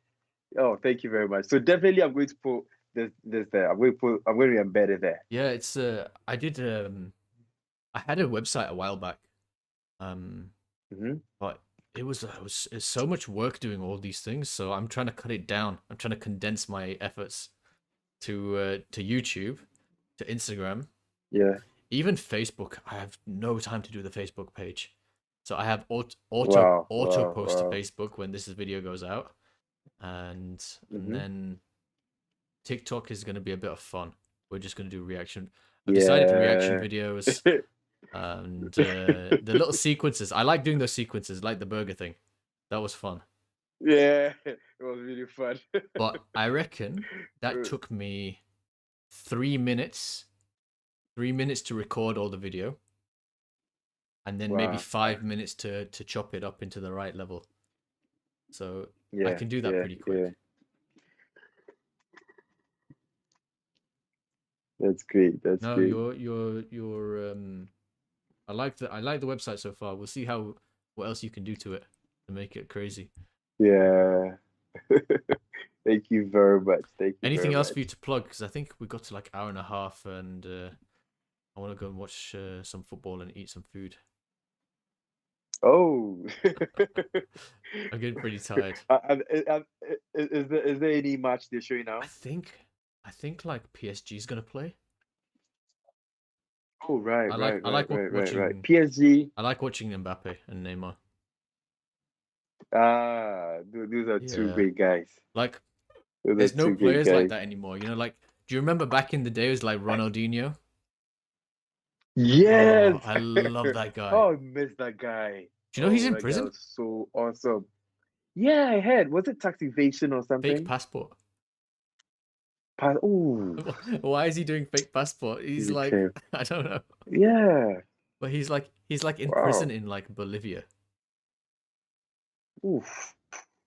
Oh, thank you very much. So definitely, I'm going to put this there. I'm going to embed it there. Yeah, it's I did I had a website a while back. Hmm. But it's so much work doing all these things, so I'm trying to cut it down. I'm trying to condense my efforts to YouTube, to Instagram, Yeah. even Facebook. I have no time to do the Facebook page, so I have Wow. auto Wow. post to Wow. Facebook when this video goes out, and Hmm. then TikTok is going to be a bit of fun. We're just going to do reaction. I've decided to reaction Yeah. videos and the little sequences. I like doing those sequences, like the burger thing. That was fun. Yeah. It was really fun. But I reckon that took me 3 minutes, 3 minutes to record all the video, and then maybe Wow. 5 minutes to chop it up into the right level. So I Yeah. can do that Yeah. pretty quick. Yeah. That's great. That's No, great. I like the website so far. We'll see what else you can do to it. to make it crazy. Yeah. Thank you very much. Thank you Anything very else much. for you to plug? Because I think we got to like hour and a half, and I want to go and watch some football and eat some food. Oh. I'm getting pretty tired. Is there any match they're showing I now? think I think like PSG is gonna play. Oh, right, I like right, I right, like right, right, right. watching PSG. I like watching Mbappe and Neymar. Those are two Yeah, great guys. like Those are there's no two great players like guys. that anymore. You know, like do you remember back in the day? It was like Ronaldinho. Yes. Oh, I love that guy. Oh, I miss that guy. Do you know he's Oh, in that guy prison? was so awesome. Yeah, I heard. Was it tax evasion or Fake something? passport. Oh, Why is he doing fake passport? He's really like clear. I don't know, Yeah. but he's like in prison Wow. in like Bolivia, Oof.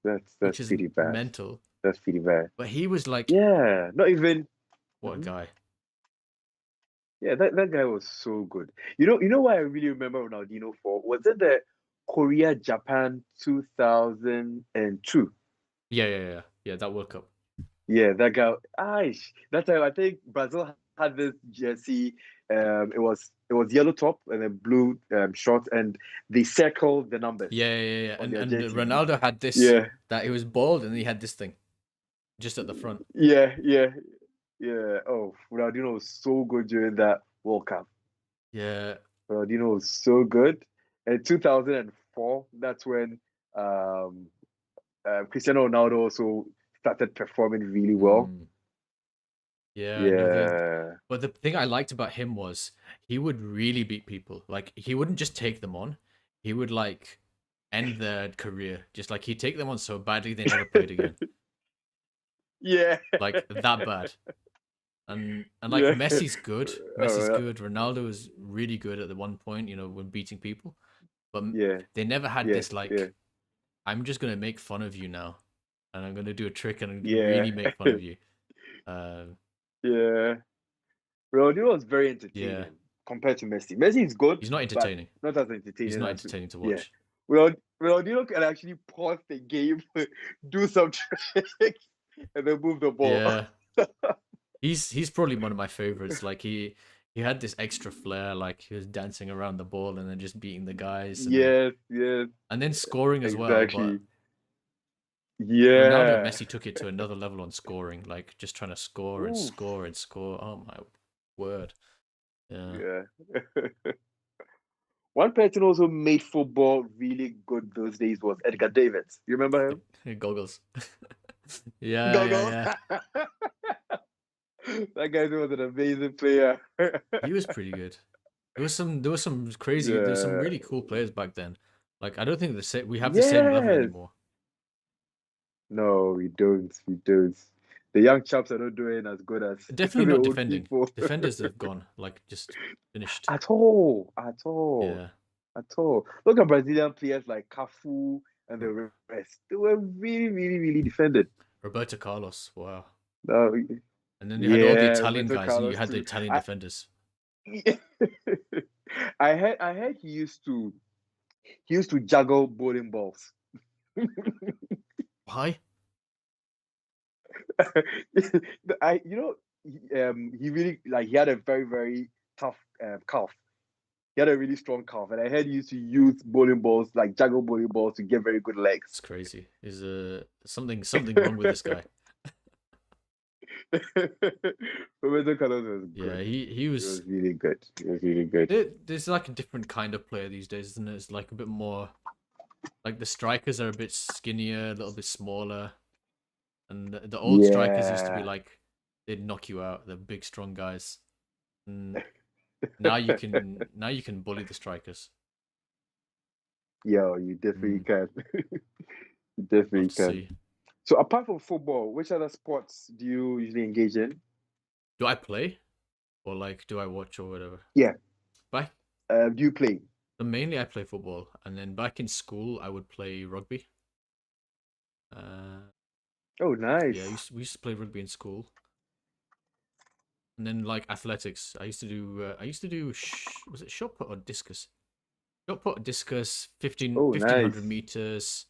which That's is pretty bad. mental. That's pretty bad. But he was like, Yeah. Not even. what a Mhm. guy. Yeah, that guy was so good. You know what I really remember Ronaldinho for? Was it the Korea Japan 2002? Yeah. That World Cup. Yeah, that guy. That time I think Brazil had this jersey. It was yellow top and then blue shorts, and they circled the numbers Yeah. on their And jerseys. Ronaldo had this Yeah, that he was bald and he had this thing just at the front. yeah, yeah, yeah. Oh, Ronaldinho was so good during that World Cup. Yeah. Ronaldinho was so good. And 2004, that's when um, Cristiano Ronaldo also started performing really well. Mm. Yeah. No. Yeah, But the thing I liked about him was he would really beat people. Like he wouldn't just take them on. He would like end their career. Just like he'd take them on so badly they never played again. yeah, Like that bad. And like yeah. Messi's good. Messi's Oh, good. Ronaldo is really good at the one point, when beating people. But yeah, they never had yeah, this yeah, like, I'm just gonna make fun of you now, and I'm gonna do a trick and yeah, really make fun of you. Um, yeah. Ronaldo was very yeah, entertaining compared to Messi. Messi is good, he's not but entertaining. not as He's entertaining not as entertaining to yeah. watch. Ronaldo can actually pause the game, do some tricks, and then move the ball. Yeah, he's probably one of my favorites. Like he had this extra flair, like he was dancing around the ball and then just beating the guys, Yes, yes, and then scoring as well. But exactly. Ronaldo and Yeah. Messi took it to another level on scoring, like just trying to score and Oof. score and score. Oh my word! Yeah, Yeah. One person also made football really good those days was Edgar Davids. You remember him? goggles. Yeah, yeah, Gogo. yeah. That guy was an amazing player. He was pretty good. There was some Yeah. really cool players back then. Like I don't think we have the same level Yes. anymore. No, we don't. We don't. The young chaps are not doing as good as Definitely the not old defending. people. Defenders have gone, like just finished. At all. At all. Yeah. At all. Look at Brazilian players like Cafu and the rest. They were really, really, really defended. Roberto Carlos, wow. No, And then you had all the yeah, Italian Roberto guys. You Carlos had the too. Italian defenders. I heard he used to juggle bowling balls. Why? He really like he had a very very tough calf. He had a really strong calf, and I heard he used to use bowling balls like juggle bowling balls to get very good legs. It's crazy. Is something wrong with this guy? Roberto Carlos was Yeah, good. he He was. was really good. He was really good. There's like a different kind of player these days, isn't it? It's like a bit more. Like the strikers are a bit skinnier, a little bit smaller, and the old strikers used to be Yeah. like they'd knock you out. They're big, strong guys. And now you can bully the strikers. Yo, you definitely Mm, can. You love definitely to can. see. So apart from football, which other sports do you usually engage in? Do I play or like do I watch or whatever? Yeah. Back Do you play? so mainly I play football, and then back in school I would play rugby. Uh, Oh, yeah, nice. we used to play rugby in school, and then like athletics. I used to do was it shot put or discus? Shot put, discus, 15, Oh, 1500 nice. meters.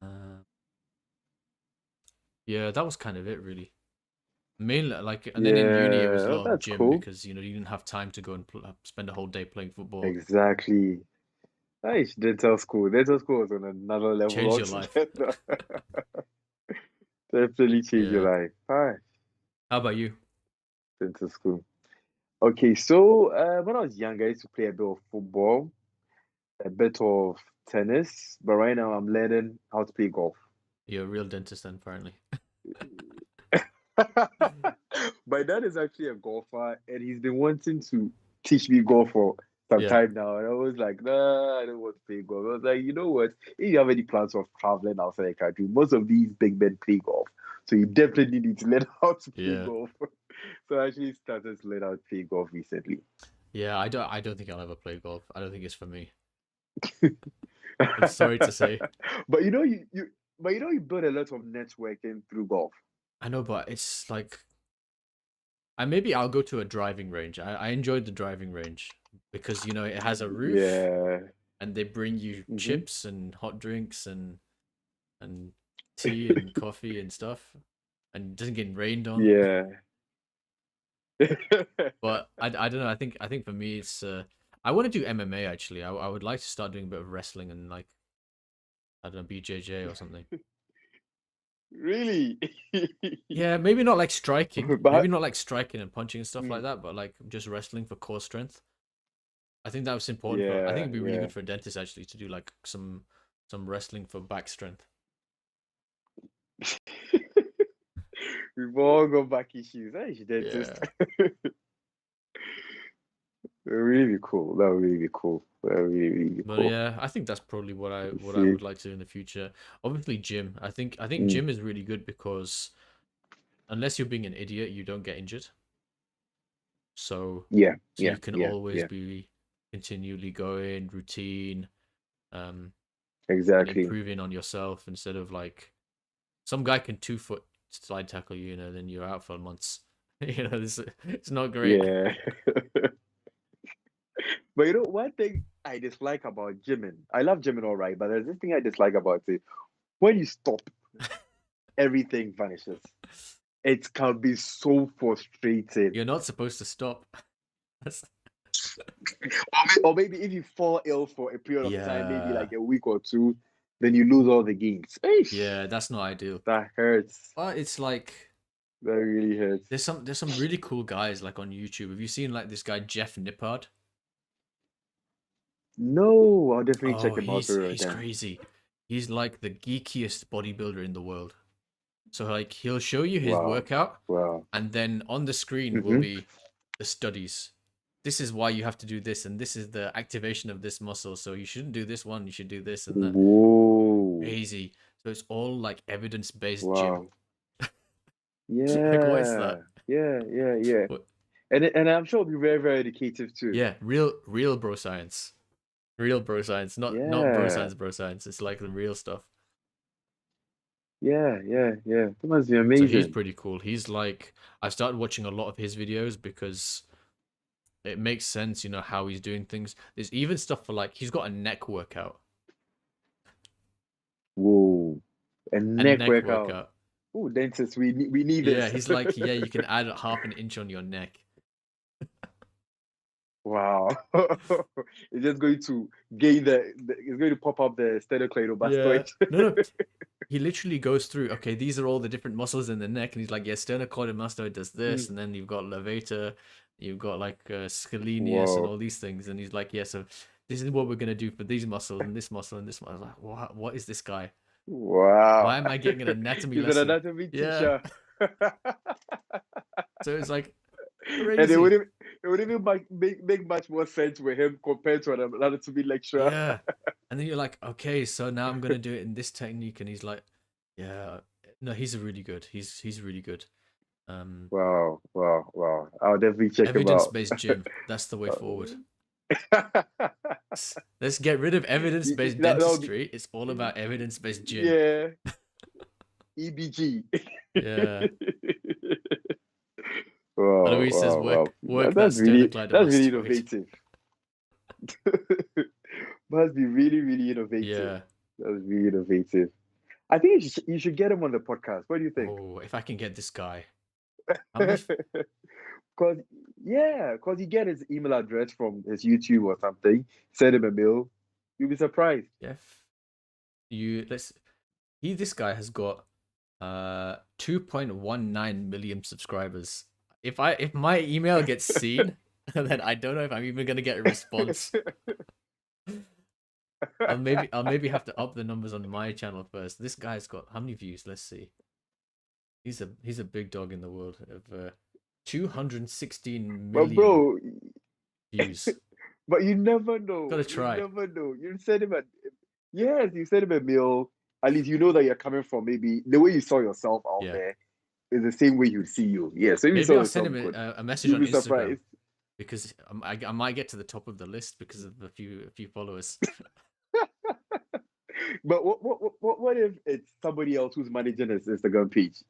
Uh, yeah, that was kind of it, really. Mainly, like, and then in uni it was a Yeah, lot of that's gym cool. because you didn't have time to go and spend a whole day playing football. Exactly. Nice. Dental school. Dental school was on another level Change your life. altogether. Definitely change your Yeah. life. Hi, How about you? dental school. Okay, so when I was younger, I used to play a bit of football, a bit of tennis, but right now I'm learning how to play golf. You're a real dentist, then, apparently. My dad is actually a golfer, and he's been wanting to teach me golf for some Yeah. time now. And I was like, nah, I don't want to play golf. I was like, you know what? If you have any plans of traveling outside the country, most of these big men play golf. So you definitely need to learn how to play Yeah. golf. So I actually started to learn how to play golf recently. Yeah, I don't think I'll ever play golf. I don't think it's for me. I'm sorry to say. But you build a lot of networking through golf. I know, but it's like maybe I'll go to a driving range. I enjoyed the driving range because it has a roof Yeah. and they bring you Hmm. chips and hot drinks and tea and coffee and stuff, and it doesn't get rained on. Yeah. But I don't know. I think for me it's I want to do MMA actually. I would like to start doing a bit of wrestling and like I don't know BJJ or something. Really? Yeah, maybe not like striking. Maybe But not like striking and punching and stuff like mm, that, but like just wrestling for core strength. I think that was important for. I think yeah, it'd be really yeah. good for a dentist actually to do like some wrestling for back strength. We've all got back issues. Hey, dentist. Yeah, Really cool. That would really be cool. That would really, really be but cool. yeah, I think that's probably what I You what I see? would like to do in the future. Obviously, gym. I think Mm, gym is really good because unless you're being an idiot, you don't get injured. So yeah, so yeah, you can yeah, always yeah. be continually going routine, um, and Exactly. improving on yourself instead of like some guy can 2 foot slide tackle you, then you're out for months. It's not great. Yeah. But one thing I dislike about gymming, I love gymming all right, but there's this thing I dislike about it. When you stop, everything vanishes. It can be so frustrating. You're not supposed to stop. That's, Or maybe if you fall ill for a period of time, maybe yeah, like a week or two, then you lose all the gains. Eesh, yeah, that's not ideal. that hurts. But it's like That really hurts. there's some really cool guys like on YouTube. Have you seen like this guy Jeff Nippard? No, I'll definitely check Oh, him out he's very he's again. crazy. He's like the geekiest bodybuilder in the world. So like he'll show you his Wow. workout, Wow. and then on the screen will Mm-hmm. be the studies. This is why you have to do this, and this is the activation of this muscle. So you shouldn't do this one. You should do this and that. Whoa. Crazy. So it's all like evidence-based gym. Wow. Like what is that? Yeah. Yeah. Yeah. Yeah. What? And I'm sure it'll be very, very educative too. Yeah, real bro science. Real bro science, not Yeah. bro science. It's like the real stuff. Yeah. Yeah. Yeah. That must be So he's amazing. pretty cool. He's like I started watching a lot of his videos because it makes sense, how he's doing things. There's even stuff for like he's got a neck workout. Whoa. A A neck neck workout. workout. Oh, dentist, we need Yeah, this. he's like, yeah, you can add half an inch on your neck. Wow. It's just going to gain it's going to pop up the Yeah. sternocleidomastoid. No, no. He literally goes through, okay, these are all the different muscles in the neck, and he's like, yeah, sternocleidomastoid does this, Mm. and then you've got levator, you've got like scalenus, and Whoa. all these things, and he's like, yeah, so this is what we're gonna do for these muscles and this muscle and this muscle. I was like, what is this guy? Wow. Why am I getting an anatomy He's an lesson? anatomy Yeah. teacher. So it's like And crazy. it would even make much more sense with him compared to an anatomy lecturer. Yeah. And then you're like, okay, so now I'm gonna do it in this technique, and he's like, yeah, no, he's really good. He's really good. Um, Wow, wow, wow. I'll definitely check him out. Evidence-based gym. That's the way forward. Let's get rid of evidence-based That would be, dentistry. It's all about evidence-based gym. yeah, EBG. Yeah. Wow, Alois says wow, wow. work that That's really sternocleidomastoid. innovative. Must be really, really innovative. Yeah. That was really innovative. I think you should get him on the podcast. What do you think? Oh, if I can get this guy. How many? Cause cause you get his email address from his YouTube or something. Send him a mail. You'll be surprised. Jeff, this guy has got 2.19 million subscribers. If my email gets seen, then I don't know if I'm even gonna get a response. I'll maybe have to up the numbers on my channel first. This guy's got how many views? Let's see. He's a big dog in the world of 216 But million bro, views. but you never know. Gotta try. You never know. You send him a yes, you send him a mail. At least you know that you're coming from maybe the way you saw yourself out Yeah. there is the same way you see you. Yeah, so if you Maybe saw I'll yourself send him good, a message you'll on be Instagram surprised. because I might get to the top of the list because of a few followers. But what if it's somebody else who's managing his Instagram page?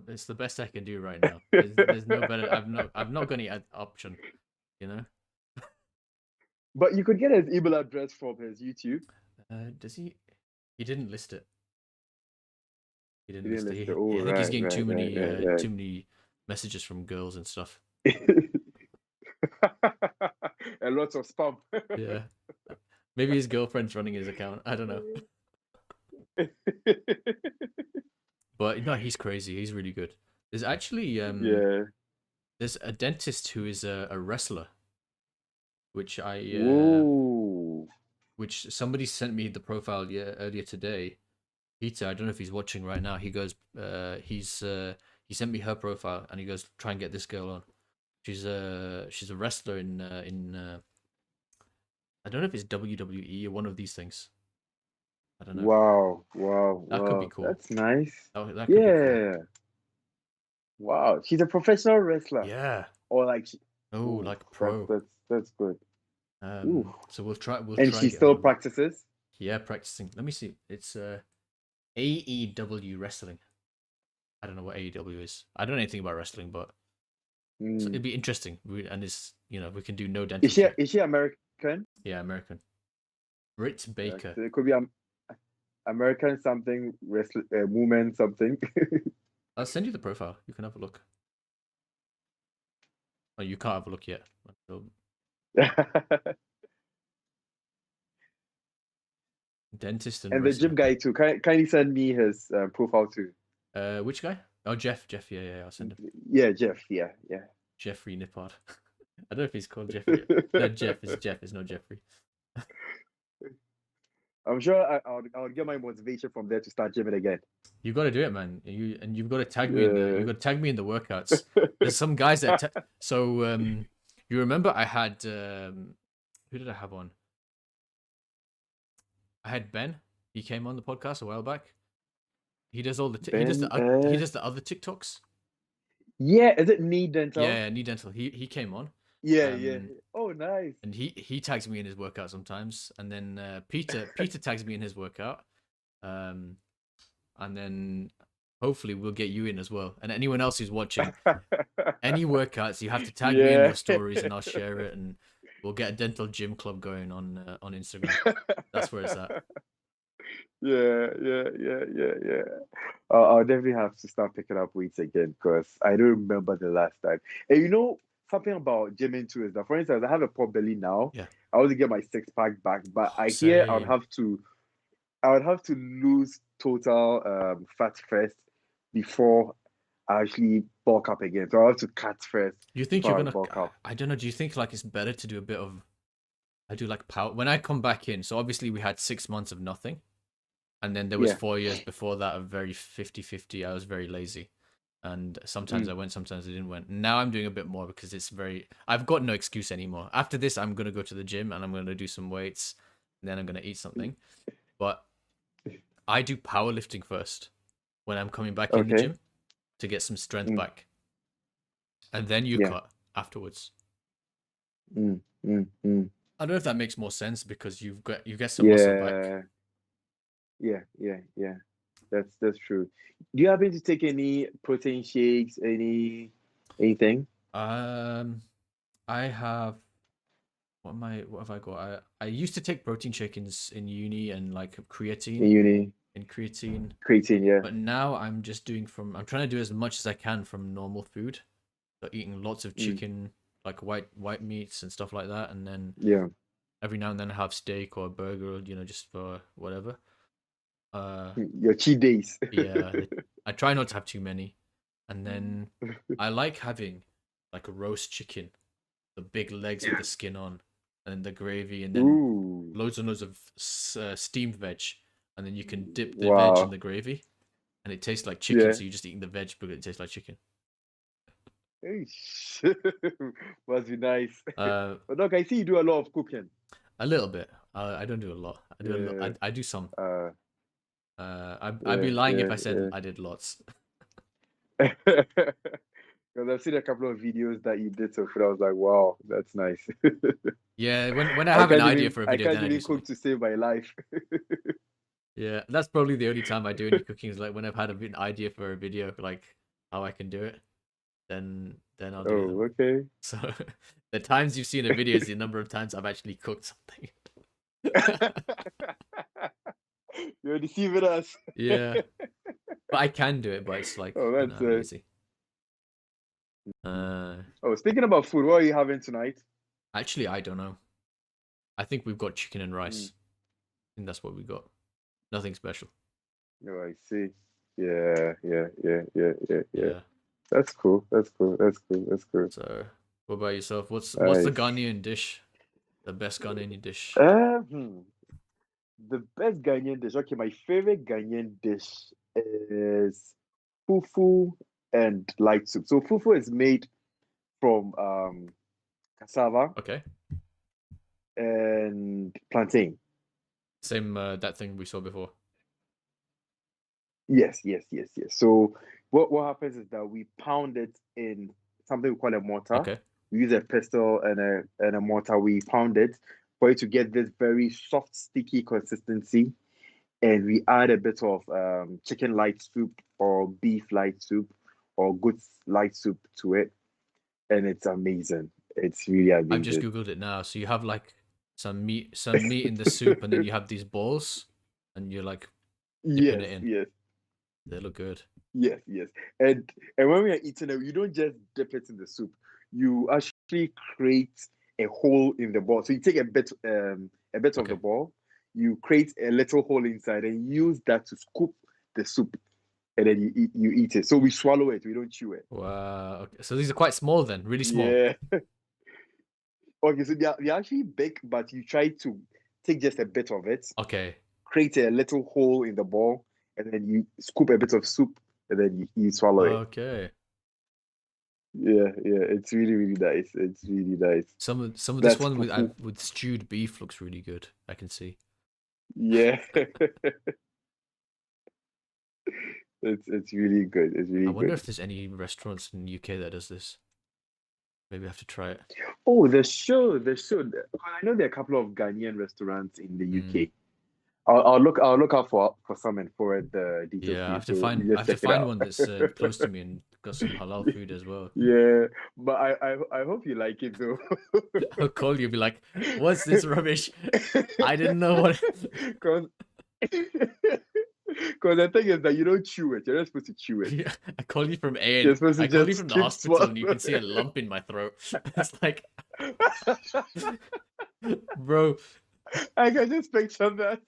It's the best I can do right now. There's no better. I've not got any option, you know. But you could get his email address from his YouTube. Does he? He didn't list it. He didn't He didn't list it. list it. Oh, I think he's getting right. too many messages from girls and stuff. A lot of spam. Yeah. Maybe his girlfriend's running his account. I don't know. But no, he's crazy. He's really good. There's actually Yeah. there's a dentist who is a wrestler, which Whoa. which somebody sent me the profile earlier today. Peter, I don't know if he's watching right now. He goes, he sent me her profile and he goes, try and get this girl on. She's a wrestler in I don't know if it's WWE or one of these things. I don't know. Wow. That could be cool. That's nice. That could be cool. Yeah. Wow. She's a professional wrestler. Yeah. Or like like pro. That's good. So we'll try. And she still practices? Yeah, practicing. Let me see. It's AEW wrestling. I don't know what AEW is. I don't know anything about wrestling, but so it'd be interesting. And it's we can do no dentistry. Is she American? Yeah, American. Britt Baker. So it could be American something, woman something. I'll send you the profile. You can have a look. Oh, you can't have a look yet. Dentist and the gym guy too. Can you send me his profile too? Which guy? Oh, Jeff. Yeah. I'll send him. Yeah, Jeff. Yeah. Jeffrey Nippard. I don't know if he's called Jeffrey. No, Jeff. It's not Jeffrey. I'm sure I'll get my motivation from there to start gymming again. You got to do it, man. You've got to tag me. You've got to tag me in the workouts. There's some guys that. You remember I had who did I have on? I had Ben. He came on the podcast a while back. He does all the he does the other TikToks. Yeah, is it Knee Dental? Yeah, Knee Dental. He came on. Yeah. Oh, nice. And he tags me in his workout sometimes, and then Peter tags me in his workout, and then hopefully we'll get you in as well. And anyone else who's watching, any workouts, you have to tag me in your stories, and I'll share it, and we'll get a dental gym club going on Instagram. That's where it's at. Yeah. I'll definitely have to start picking up weights again because I don't remember the last time. And something about gymming too is that, for instance, I have a pot belly now. Yeah. I want to get my 6-pack back, but I hear I would have to lose total fat first before I actually bulk up again. So I have to cut first. You think you're gonna bulk up? I don't know. Do you think like it's better to do a bit of? I do like power when I come back in. So obviously we had 6 months of nothing, and then there was 4 years before that of very 50-50. I was very lazy. And sometimes I went, sometimes I didn't went. Now I'm doing a bit more because I've got no excuse anymore. After this, I'm going to go to the gym and I'm going to do some weights. And then I'm going to eat something. But I do powerlifting first when I'm coming back in the gym to get some strength back. And then you cut afterwards. I don't know if that makes more sense because you get some muscle back. Yeah. That's true. Do you happen to take any protein shakes, anything? I have what have I got? I used to take protein shakes in uni and like creatine. In uni. in creatine. Creatine, yeah. But now I'm just doing I'm trying to do as much as I can from normal food. So eating lots of Mm, chicken, like white meats and stuff like that, and then yeah. every now and then have steak or a burger, just for whatever. Your cheat days. Yeah, I try not to have too many, and then I like having like a roast chicken, the big legs with Yeah. the skin on, and the gravy, and then Ooh, loads of steamed veg, and then you can dip the veg in wow. the gravy, and it tastes like chicken. Yeah. So you're just eating the veg, but it tastes like chicken. Eish. Must be nice. Uh, But look, I see you do a lot of cooking. a little bit. I don't do a lot. I do a lot. Yeah. I do some. Uh, I'd yeah, be lying if yeah, I said yeah. I did lots. Because I've seen a couple of videos that you did so food. I was like, wow, that's nice. Yeah, when I have an idea for a I video, can't then I do even something. cook to save my life. Yeah, that's probably the only time I do any cooking is like when I've had an idea for a video, like how I can do it, then I'll do them. Oh, okay. So the times you've seen a video is the number of times I've actually cooked something. You're deceiving us. Yeah, but I can do it, but it's like, Oh, that's I'm lazy. Oh, speaking about food, what are you having tonight? Actually, I don't know. I think we've got chicken and rice. Mm. I think that's what we got. Nothing special. Oh, I see. Yeah, yeah, yeah, yeah, yeah, yeah. Yeah. That's cool. That's cool. That's cool. That's cool. So, what about yourself? What's the Nice. Ghanaian dish? The best Ghanaian dish? The best Ghanaian dish. Okay, my favorite Ghanaian dish is fufu and light soup. So fufu is made from cassava Okay. and plantain. Same that thing we saw before. Yes, yes, yes, yes. So what happens is that we pound it in something we call a mortar. Okay. We use a pestle and a mortar. We pound it for it to get this very soft, sticky consistency. And we add a bit of chicken light soup or beef light soup or goat light soup to it, and it's amazing. It's really I've just amazing. googled it now. So you have like some meat in the soup, and then you have these balls, and you're like dipping Yes, it in. yes, They look good. yes, yes. And when we are eating it, you don't just dip it in the soup. You actually create a hole in the ball. So you take a bit of the Okay. ball, you create a little hole inside, and use that to scoop the soup, and then you eat it. So we swallow it. We don't chew it. Wow. Okay. So these are quite small then, really small. Yeah. Okay, so they're actually big, but you try to take just a bit of it, Okay. create a little hole in the ball, and then you scoop a bit of soup, and then you swallow it. Okay. Yeah, yeah, it's really, really nice. It's really nice. Some of this That's one fufu. with stewed beef looks really good. I can see. Yeah, it's really good. It's I really wonder good. if there's any restaurants in the UK that does this. Maybe I have to try it. Oh, the show. I know there are a couple of Ghanaian restaurants in the Mm. UK. I'll look out for some and forward the details Yeah, to you. So you I just have to check it find out. one that's close to me and got some halal food as well. Yeah, but I hope you like it though. I'll call you, be like, "What's this rubbish? I didn't know what." Because the thing is that you don't chew it. You're not supposed to chew it. Yeah, I call you from A, You're and supposed to I call you just from the keep hospital, and you swallowing can see a it. lump in my throat. It's like, bro, I can just picture that.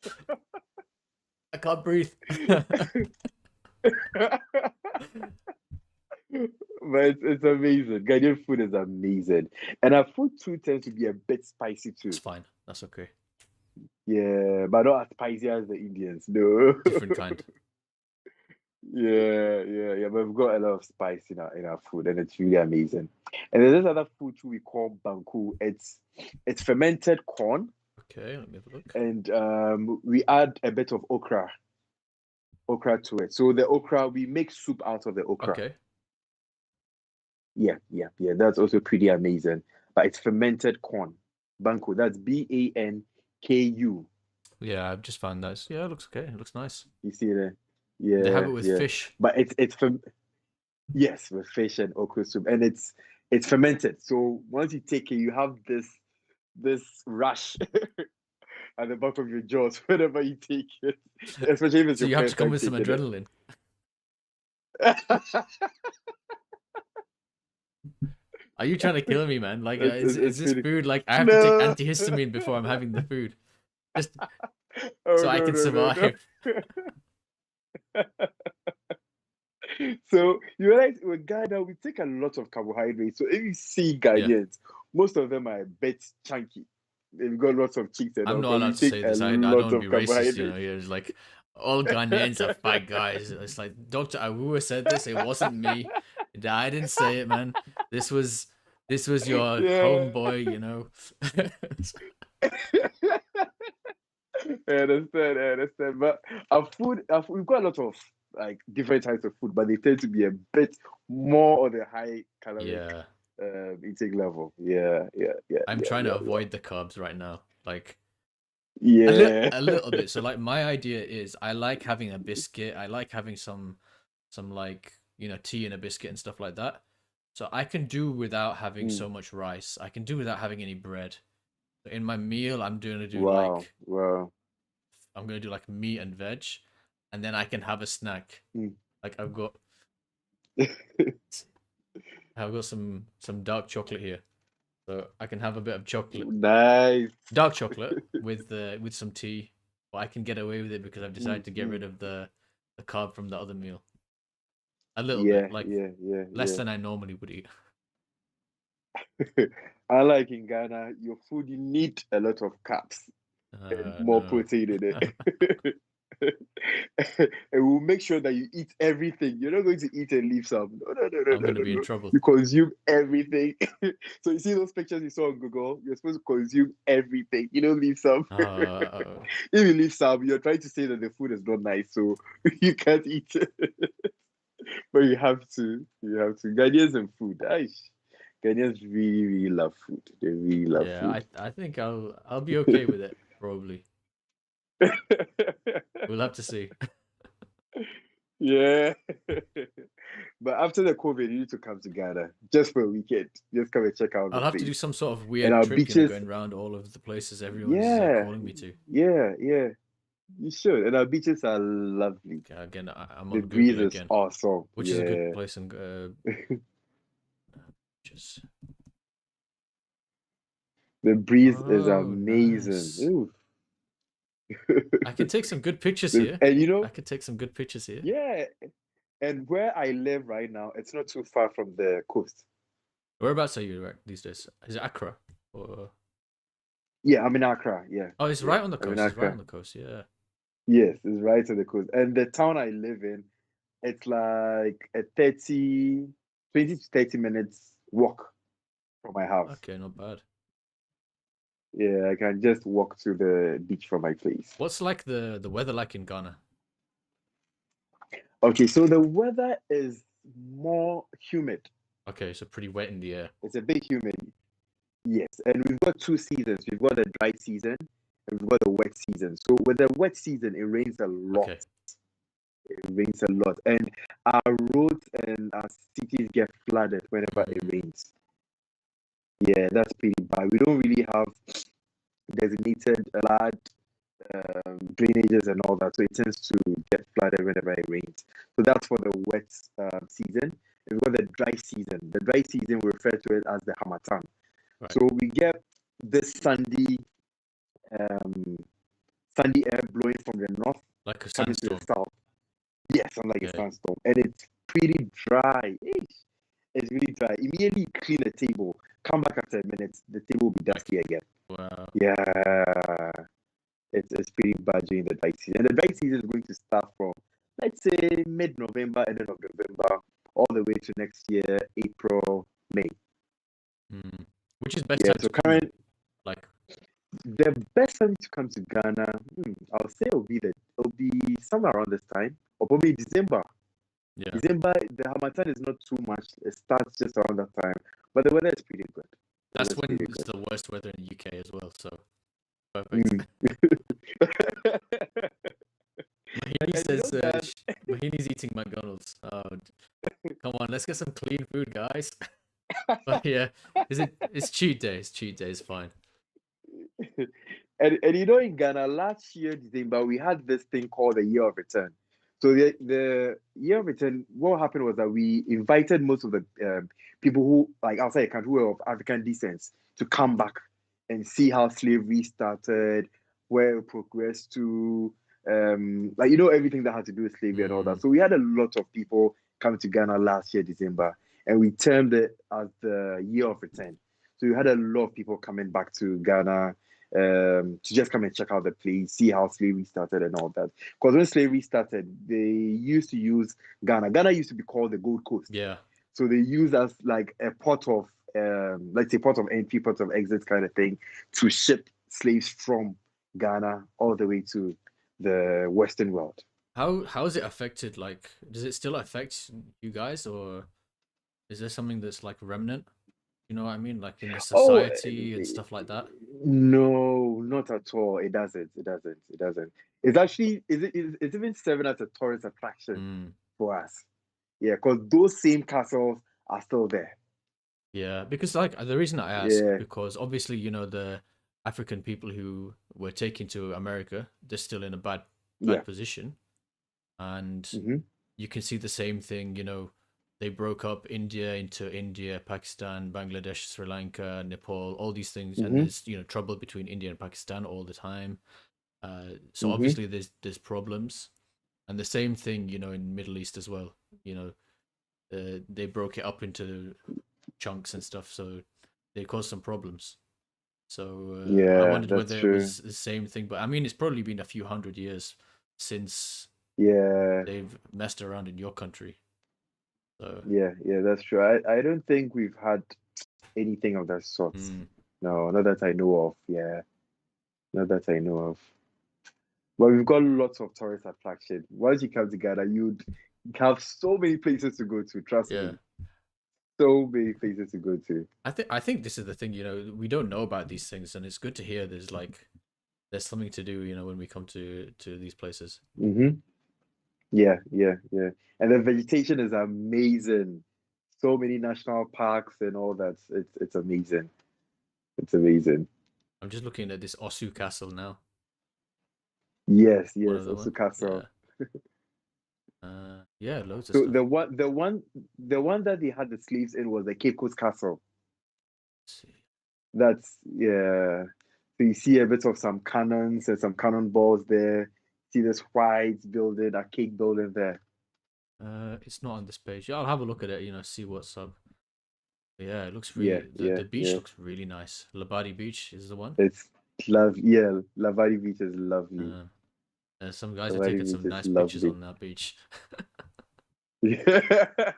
I can't breathe. But it's amazing. Ghanaian food is amazing. And our food too tends to be a bit spicy That's too. fine. That's okay. Yeah, but not as spicy as the Indians. No. Different kind. Yeah, yeah, yeah. But we've got a lot of spice in our food, and it's really amazing. And there's this other food too we call banku. It's fermented corn, Okay, let me have a look. and we add a bit of okra to it. So the okra, we make soup out of the okra. Okay. Yeah, yeah, yeah. That's also pretty amazing. But it's fermented corn, banku. That's Banku. Yeah, I've just found that. Yeah, it looks okay. It looks nice. You see there? They have Yeah, it with yeah. fish. But it's from yes, with fish and okra soup, and it's fermented. So once you take it, you have this rush at the back of your jaws whenever you take it, especially if it's So your you have to first come time with some taking adrenaline. it. Are you trying to kill me, man? Like, is It's this pretty. food like I have to take No. antihistamine before I'm having the food, just Oh so I no can no no no. survive? So you realize with Ghana, we take a lot of carbohydrates. So if you see Yeah, Ghanaians, most of them are a bit chunky. They've got lots of cheeks and I'm all not because we allowed to take say a this. I don't lot want to of be racist, you know. carbohydrates. Yeah, it's like all Ghanaians are fat guys. It's like Dr. Awua said this. It wasn't me. I didn't say it, man. This was this was your Yeah. homeboy, you know. I understand, I understand. But we've got a lot of like different types of food, but they tend to be a bit more on the high caloric Yeah, intake level. Yeah, yeah, yeah, I'm yeah, trying to yeah, avoid the carbs right now. Like yeah. a little bit. So like my idea is I like having a biscuit. I like having some like, you know, tea and a biscuit and stuff like that. So I can do without having Mm. so much rice. I can do without having any bread. So in my meal, Wow, wow. I'm gonna do like meat and veg, and then I can have a snack. Mm. Like I've got some dark chocolate here, so I can have a bit of chocolate, Nice. dark chocolate with some tea. But I can get away with it because I've Mm, decided to get rid mm. of the carb from the other meal. A little Yeah, bit, like yeah, yeah, less yeah. than I normally would eat. Unlike in Ghana, your food you need a lot of carbs and more No. protein in it. And we'll make sure that you eat everything. You're not going to eat and leave some. No, no, no, no, I'm no, gonna no, be in no. trouble. You consume everything. So you see those pictures you saw on Google? You're supposed to consume everything. You don't leave some. Uh, If you leave some, you're trying to say that the food is not nice, so you can't eat it. But you have to. You have to. Ghanaians and food. Aish. Ghanaians really, really love food. They really love yeah, food. I think I'll be okay with it, probably. We'll have to see. Yeah. But after the COVID, you need to come to Ghana just for a weekend. Just come and check out I'll the have to do place. some sort of And weird our trip, you know, beaches, going around all of the places everyone's yeah, calling me to. yeah, yeah. You should. And our beaches are lovely. Okay, again, I'm The on breeze Google is again, awesome. which is a good Yeah. place and just The breeze is oh amazing. nice. Ooh. I can take some good pictures here. And I can take some good pictures here. yeah. And where I live right now, it's not too far from the coast. Whereabouts are you right these days? Is it Accra? Or Yeah, I'm in Accra. Yeah, oh, it's yeah. right on the I'm in coast. It's right on Accra. the coast. Yeah. Yes, it's right to the coast. And the town I live in, it's like a 20 to 30 minutes walk from my house. Okay, not bad. Yeah, I can just walk to the beach from my place. What's like the weather like in Ghana? Okay, so the weather is more humid. Okay, so pretty wet in the air. It's a bit humid. Yes, and we've got two seasons. We've got the dry season and we've got the wet season. So with the wet season, it rains a lot. Okay. It rains a lot, and our roads and our cities get flooded whenever it Mm, rains. Yeah, that's pretty bad. We don't really have designated large drainages and all that, so it tends to get flooded whenever it rains. So that's for the wet season. And we've got the dry season. The dry season we refer to it as the Hamatan. right. So we get this um, sandy air blowing from the north Like a coming to the sandstorm. south. Yes, unlike a Okay. sandstorm, and it's pretty dry. It's really dry. Immediately you clean the table, come back after a minute, the table will be Like dusty again. wow. Yeah, it's pretty bad during the dry season. And the dry season is going to start from, let's say, mid-November, end of November, all the way to next year, April, May. Mm. Which is best Yeah, time so to come? current Like the best time to come to Ghana, I'll say it'll be somewhere around this time, or probably December. yeah. December, the Hamatan is not too much. It starts just around that time, but the weather is pretty good. The That's weather is when pretty it's good. the worst weather in the UK as well, so perfect. Mm. Mahini And you says know that Mahini's eating McDonald's. Oh, come on, let's get some clean food, guys. But yeah, it's cheat day. It's cheat day. It's fine. And in Ghana last year, December, we had this thing called the Year of Return. So the Year of Return, what happened was that we invited most of the people who, like outside the country, who were of African descent to come back and see how slavery started, where it progressed to, like everything that had to do with slavery and all that. Mm, So we had a lot of people come to Ghana last year, December, and we termed it as the Year of Return. So we had a lot of people coming back to Ghana to just come and check out the place, see how slavery started and all that. Because when slavery started, they used to use Ghana. Ghana used to be called the Gold Coast. yeah. So they use us like a port of, let's say, port of entry, port of exit kind of thing to ship slaves from Ghana all the way to the Western world. How is it affected? Like, does it still affect you guys, or is there something that's like remnant? You know what I mean? Like in the Oh, society and stuff like that. no, not at all. It doesn't. It doesn't. It doesn't. It's actually, it's even serving as a tourist attraction Mm, for us. Yeah, because those same castles are still there. yeah, because like the reason I ask, Yeah, because obviously the African people who were taken to America, they're still in a yeah. bad position, and Hmm. you can see the same thing. They broke up India into India, Pakistan, Bangladesh, Sri Lanka, Nepal, all these things, and Hmm. there's trouble between India and Pakistan all the time. So Hmm. obviously there's problems, and the same thing in Middle East as well. You know, they broke it up into chunks and stuff, so they caused some problems. So I Yeah, wondered that's whether it true. was the same thing, but I mean, it's probably been a few hundred years since Yeah, they've messed around in your country. So, yeah, that's true. I don't think we've had anything of that sort. mm, No, not that I know of. Yeah, not that I know of. But we've got lots of tourist attraction. Once you come together, you'd have so many places to go to. Trust yeah. me, so many places to go to. I think this is the thing. We don't know about these things, and it's good to hear there's something to do. When we come to these places. Hmm. Yeah, yeah. And the vegetation is amazing. So many national parks and all that. It's amazing. It's amazing. I'm just looking at this Osu Castle now. Yes, One yes, of the Osu one. Castle. Yeah. Yeah, loads of So stuff. the one that they had the slaves in was the Cape Coast Castle. Let's see. That's yeah. So you see a bit of some cannons and some cannonballs there. See this white building, a cake building there. It's not on this page. Yeah, I'll have a look at it. See what's up. Yeah, it looks Yeah, really. The yeah, the beach yeah. looks really nice. Labadi Beach is the one. It's love. Yeah, Lavadi Beach is lovely. Uh, some guys are Lavadi taking Beach some is nice pictures lovely. on that beach. Yeah.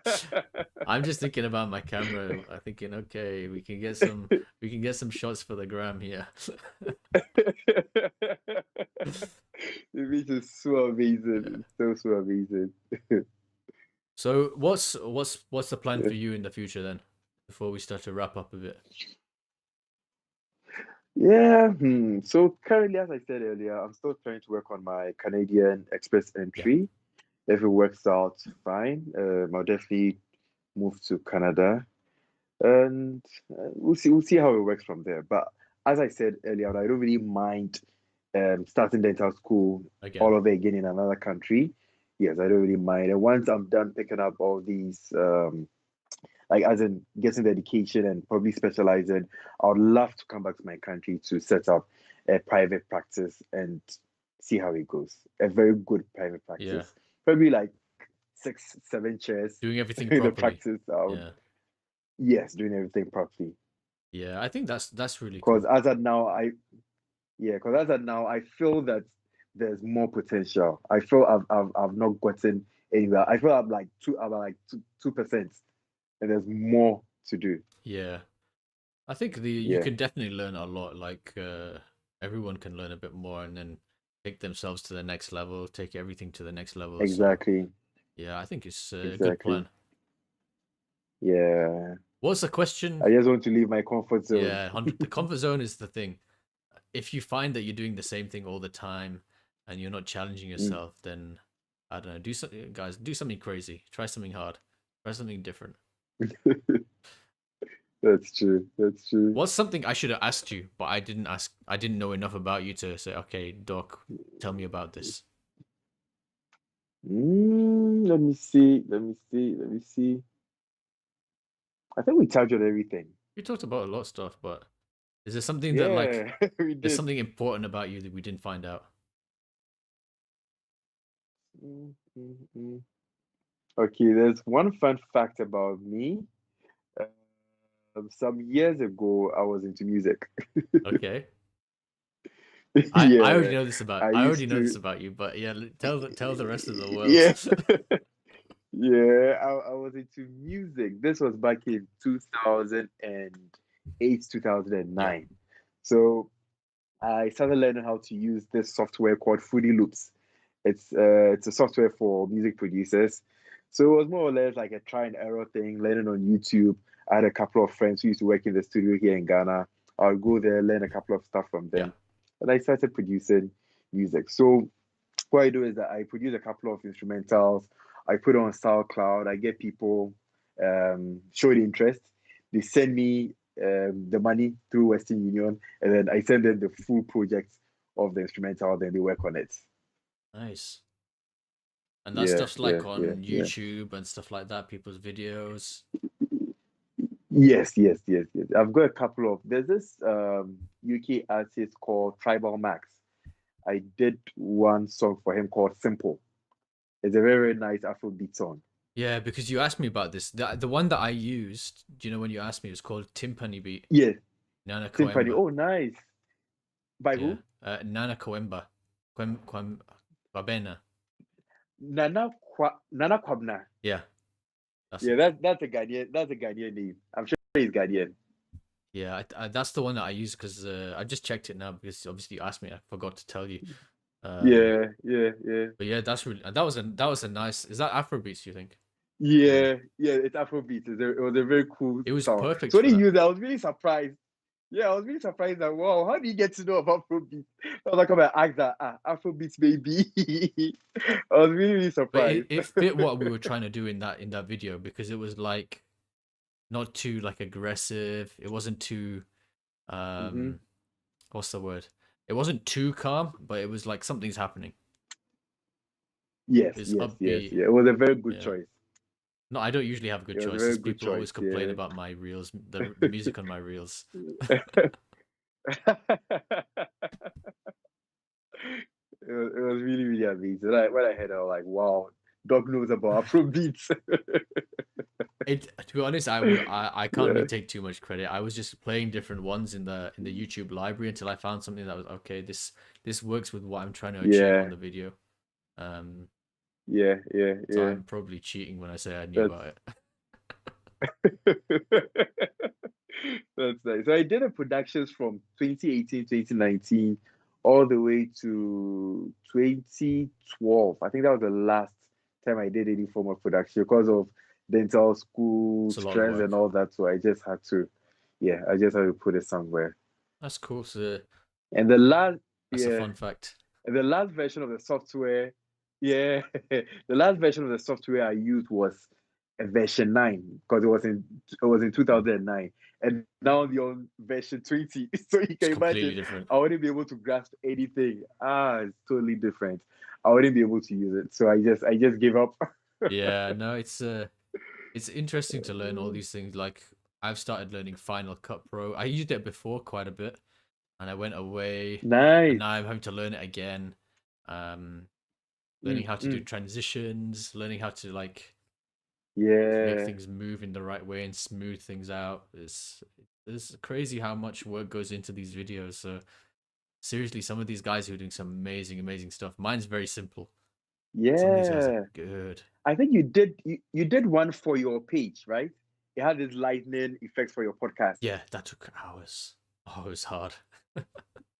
I'm just thinking about my camera. I'm thinking, okay, we can get some shots for the gram here. The beach is so Yeah. amazing. So amazing. So what's the plan for you in the future then? Before we start to wrap up a bit. Yeah. So currently, as I said earlier, I'm still trying to work on my Canadian Express Yeah. entry. If it works out, fine. I'll definitely move to Canada, and we'll see. We'll see how it works from there. But as I said earlier, I don't really mind starting dental school Again. all over again in another country. Yes, I don't really mind. And once I'm done picking up all these, like as in getting the education and probably specializing, I would love to come back to my country to set up a private practice and see how it goes. A very good private Yeah. practice, probably like 6, 7 chairs Doing everything in the properly. practice. I would, Yeah. yes, doing everything properly. Yeah. I think that's really Because cool. as of now, I feel that there's more potential. I feel I've not gotten anywhere. I feel I'm like 2%, and there's more to do. Yeah. I think you Yeah, can definitely learn a lot. Like everyone can learn a bit more and then take themselves to the next level, take everything to the next level. So exactly, yeah, I think it's a good exactly. plan. Yeah, What's the question? I just want to leave my comfort zone. Yeah, 100. The comfort zone is the thing. If you find that you're doing the same thing all the time and you're not challenging Mm. yourself, then I don't know. Do something, guys. Do something crazy. Try something hard. Try something different. That's true. That's true. What's something I should have asked you, but I didn't ask? I didn't know enough about you to say, okay, Doc, tell me about this. Let me see. Let me see. Let me see. I think we touched on everything. We talked about a lot of stuff, but is there something that like Yeah, we there's did. something important about you that we didn't find out? Mm, mm, mm. Okay, there's one fun fact about me. Some years ago, I was into music. Okay. I already Yeah, know this about I I already used know this to. about you, but yeah, tell the rest of the world. Yeah, yeah, I was into music. This was back in 2008, Yeah. 2009. So I started learning how to use this software called Fruity Loops. It's a software for music producers. So it was more or less like a try and error thing, learning on YouTube. I had a couple of friends who used to work in the studio here in Ghana. I'll go there, learn a couple of stuff from Yeah. them. And I started producing music. So what I do is that I produce a couple of instrumentals. I put it on SoundCloud. I get people show the interest. They send me the money through Western Union, and then I send them the full project of the instrumental. Then they work on it. Nice. And that Yeah, stuff's yeah, like yeah, on yeah. YouTube and stuff like that, people's videos. Yes, yes, yes, yes. I've got a couple of. There's this UK artist called Tribal Max. I did one song for him called Simple. It's a very, very nice Afrobeat song. Yeah, because you asked me about this. The one that I used, do you know when you asked me, it was called Timpani Beat. Yes, Nana Symphony. Coemba. Oh, nice. By Yeah. who? Nana Coemba. Kwabena. Nana Kwabna. Yeah, that's Yeah, it. that's a Ghanaian. That's a Ghanaian name. I'm sure he's Ghanaian. Yeah, that's the one that I use because I just checked it now because obviously you asked me. I forgot to tell you. Um, Yeah, yeah, yeah, but yeah, that's really that was a nice. Is that Afrobeats? You think? Or yeah, yeah. It's Afrobeat. It was a very cool it was song. perfect So when for he that. used it, I was really surprised. Yeah, I was really surprised that wow, how do you get to know about Afrobeat? I was like, come and ask that Afrobeat baby. I was really, really But surprised. it fit what we were trying to do in that video because it was like not too like aggressive. It wasn't too Hmm. um what's the word? It wasn't too calm, but it was like something's happening. Yes, It's yes, yes, upbeat. yeah. It was a very good Yeah. choice. No, I don't usually have good It was a very choices. good People choice. always complain Yeah. about my reels, the music on my reels. It was really, really amazing. When I heard it, I was like, wow, dog knows about Afrobeats. To be honest, I can't really Yeah, take too much credit. I was just playing different ones in the YouTube library until I found something that was okay. This works with what I'm trying to achieve on yeah, the video. Um, yeah, yeah, so yeah. I'm probably cheating when I say I knew That's about it. that's nice. So I did a productions from 2018, 2019, all the way to 2012. I think that was the last time I did any form of production because of dental school It's a lot of stress and work. all that. So I just had to, yeah, I just had to put it somewhere. That's cool. So And the last, that's a yeah, fun fact. and the last version of the software, yeah, the last version of the software I used was a version 9 because it was in 2009, and now they're on version 20. So you It's can completely imagine different. I wouldn't be able to grasp anything. It's totally different. I wouldn't be able to use it. So I just gave up. Yeah, no, it's interesting to learn all these things. Like I've started learning Final Cut Pro. I used it before quite a bit, and I went away, and Nice. now I'm having to learn it again. Um, Learning Mm, how to do mm. transitions, learning how to like make Yeah. things move in the right way and smooth things out. It's crazy how much work goes into these videos. So seriously, some of these guys who are doing some amazing stuff. Mine's very simple. Some of these guys are Yeah. good. I think you did one for your page, right? It had this lightning effects for your podcast. Yeah, that took hours. Oh, it was hard.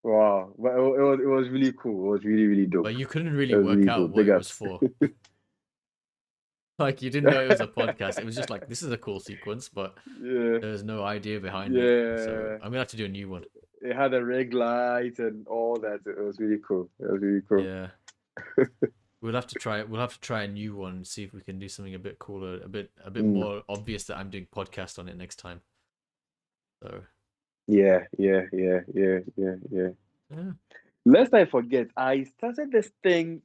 Wow, but it was really cool. It was really, really dope. But you couldn't It really was work really cool. out what Big it was ups. for. Like you didn't know it was a podcast. It was just like this is a cool sequence, but Yeah, there's no idea behind it. So yeah. I'm gonna have to do a new one. It had a rig light and all that. It was really cool. It was really cool. Yeah. We'll have to try it. We'll have to try a new one, see if we can do something a bit cooler, a bit Mm. more obvious that I'm doing podcast on it next time. So Yeah. yeah, Lest I forget, I started this thing,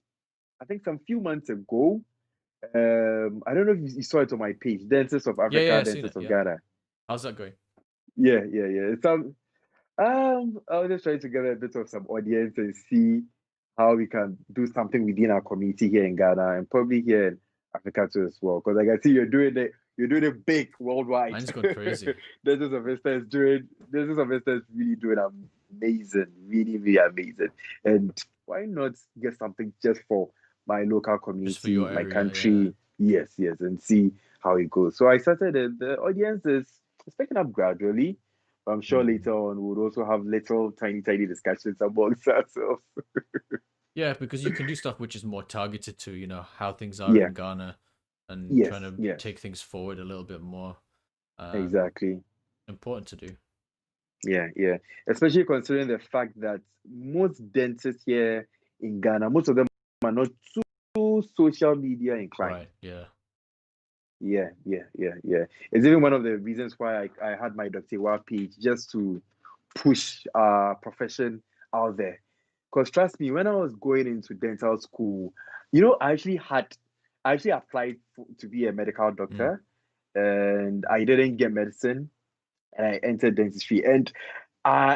I think some few months ago. I don't know if you saw it on my page, Dentists of yeah, Africa, I've seen it. Dentists of Yeah, Ghana. how's that going? Yeah. I was just trying to get a bit of some audience and see how we can do something within our community here in Ghana and probably here in Africa too as well. Because like I see you're doing it big worldwide. Mine's gone crazy. This is of instance really doing amazing, really amazing. And why not get something just for my local Just for community, your my area, yeah. country? Yes, and see how it goes. So I started it. The audience is picking up gradually. I'm sure Mm. later on we'll also have little tiny discussions amongst ourselves. Yeah, because you can do stuff which is more targeted to, how things are Yeah, in Ghana and yes, trying to yes, take things forward a little bit more. Um, exactly. Important to do. Yeah. Especially considering the fact that most dentists here in Ghana, most of them are not too social media inclined. Right, yeah. Yeah. It's even one of the reasons why I had my Dr. Awua page just to push our profession out there. Because trust me, when I was going into dental school, I actually applied to be a medical Mm. doctor and I didn't get medicine and I entered dentistry. And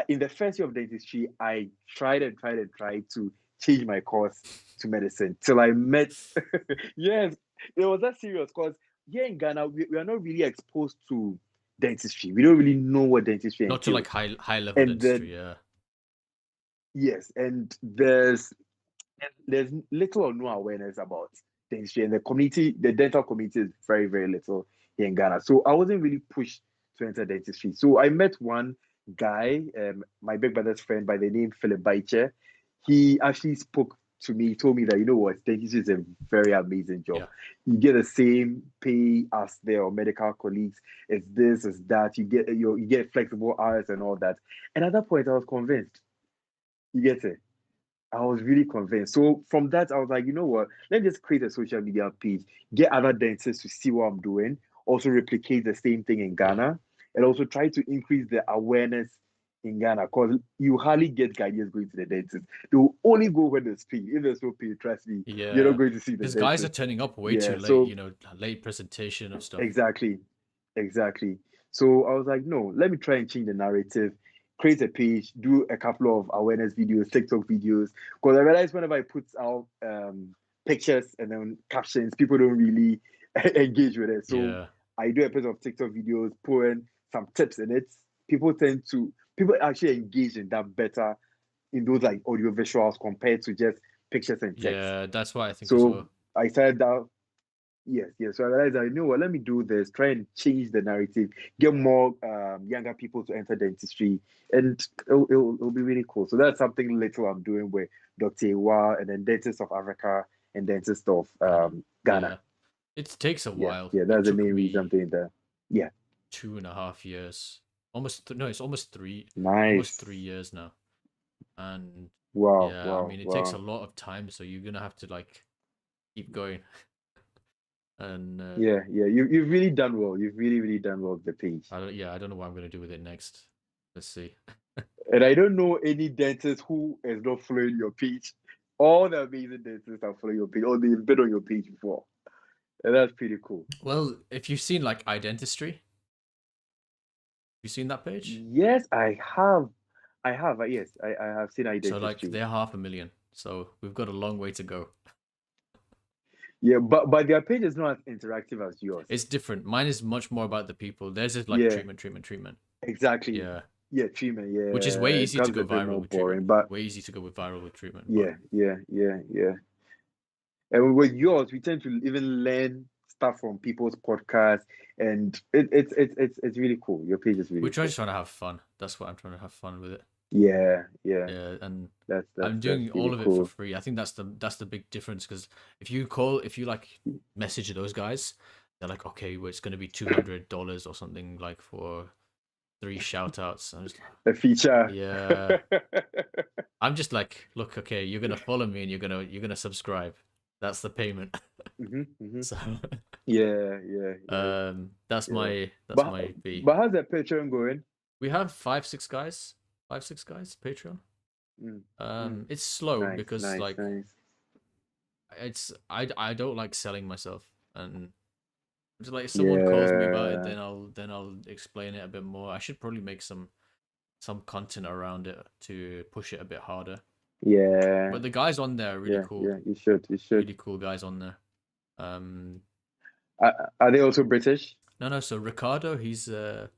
in the first year of dentistry, I tried to change my course to medicine till I met. Yes, it was that serious because here in Ghana, we are not really exposed to dentistry. We don't really know what dentistry Not to like entails. high level And dentistry, then, yeah. yes, and there's little or no awareness about dentistry, and the dental community is very little here in Ghana. So I wasn't really pushed to enter dentistry. So I met one guy, my big brother's friend by the name Philip Baiche. He actually spoke to me, told me that, you know what, dentistry is a very amazing job. Yeah. You get the same pay as their medical colleagues. It's this, it's that. You get flexible hours and all that. And at that point, I was convinced. You get it. I was really convinced. So from that, I was like, you know what? Let me just create a social media page, get other dentists to see what I'm doing, also replicate the same thing in Yeah. Ghana, and also try to increase the awareness in Ghana because you hardly get Ghanaians going to the dentist. They will only go when there's pay. If there's no pay, trust me, you're not Yeah. going to see the Because guys are dentist. turning up way too Yeah. late, So late presentation of stuff. exactly. Exactly. So I was like, no, let me try and change the narrative, create a page, do a couple of awareness videos, TikTok videos. Because I realized whenever I put out pictures and then captions, people don't really engage with it. So Yeah. I do a bit of TikTok videos, put in some tips in it. People actually engage in that better in those like audio visuals compared to just pictures and text. Yeah, that's what I think as So well. I started that. Yes. So I realized that, you know what, let me do this, try and change the narrative, get more younger people to enter dentistry, and it'll be really cool. So that's something little I'm doing with Dr. Awua and then Dentist of Africa and Dentist of Ghana. Ghana. Yeah. It takes a while. Yeah, It that's the took main reason I'm me doing that. Yeah, 2.5 years. No, it's almost almost nice. 3 years now. And Wow, yeah, I wow, mean, it takes a wow. lot of time, so you're gonna have to like keep going. And You've really done well. You've really done well with the page. I don't know what I'm gonna do with it next. Let's see. And I don't know any dentist who is not following your page. All the amazing dentists are following your page, or they've been on your page before. And that's pretty cool. Well, if you've seen like iDentistry, you seen that page? Yes, I have. Yes, I have seen So like iDentistry. they're 500,000. So we've got a long way to go. Yeah, but their page is not as interactive as yours. It's different. Mine is much more about the people. Theirs is like Yeah, treatment. exactly. Yeah. Yeah, treatment. Which is way Yeah, it easy to becomes a go bit viral more with treatment. boring. But Way easy to go with viral with treatment. But yeah. And with yours, we tend to even learn stuff from people's podcasts, and it's really cool. Your page is we're really trying cool. to trying to have fun. That's what I'm trying to have fun with it. Yeah. Yeah, and That's I'm that's doing really all of it for cool. free. I think that's the big difference because if you like message those guys, they're like, okay, well, it's gonna be $200 or something like for 3 shout outs. I'm just like, A feature. yeah. I'm just like, look, okay, you're gonna follow me and you're gonna subscribe. That's the payment. hmm So Yeah. that's Yeah. my But fee. how's that Patreon going? We have 5, 6 guys. 5, 6 guys, Patreon. It's slow Nice, because nice, like nice. I don't like selling myself, and just like if someone calls me about it, Yeah, then I'll explain it a bit more. I should probably make some content around it to push it a bit harder. yeah, But the guys on there are really yeah, cool. yeah. You should. Really cool guys on there. Um, Are they also British? no, so Ricardo, he's an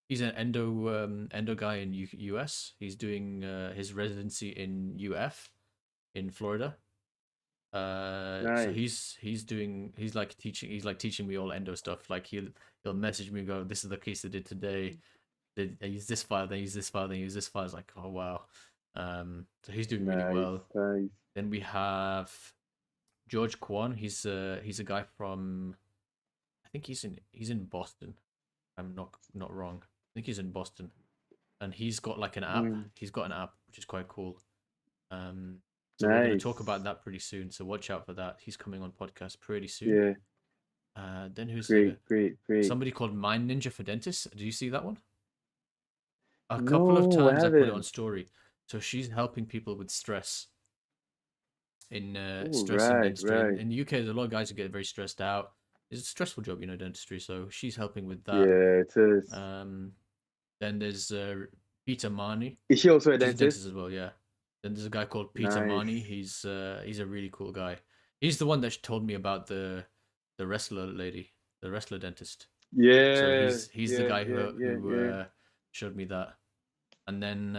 endo guy in US. He's doing his residency in UF in Florida. So Nice. he's like teaching me all endo stuff. Like he'll message me and go, this is the case I did today. They use this file, they use this file, they use this file. It's like, oh wow. So he's doing really Nice, well. nice. Then we have George Kwan. He's a guy from, I think he's in Boston. I'm not wrong. I think he's in Boston, and he's got like an app. Mm, He's got an app which is quite cool. Um, so we're gonna talk nice. about that pretty soon. So watch out for that. He's coming on podcast pretty soon. Yeah, Then who's great, great, great. somebody called Mind Ninja for Dentists? Do you see that one? A couple of No, I times I put it on haven't. story. So she's helping people with stress Oh, stress in right, dentistry. right. In the UK, there's a lot of guys who get very stressed out. It's a stressful job, dentistry. So she's helping with that. Yeah, it is. Um, then there's Peter Marnie, Is she also a which is a dentist dentist? as well. Yeah. Then there's a guy called Peter Nice. Marnie. He's a really cool guy. He's the one that told me about the wrestler lady, the wrestler dentist. So Yeah, he's the yeah, guy yeah, yeah, who yeah. showed me that. And then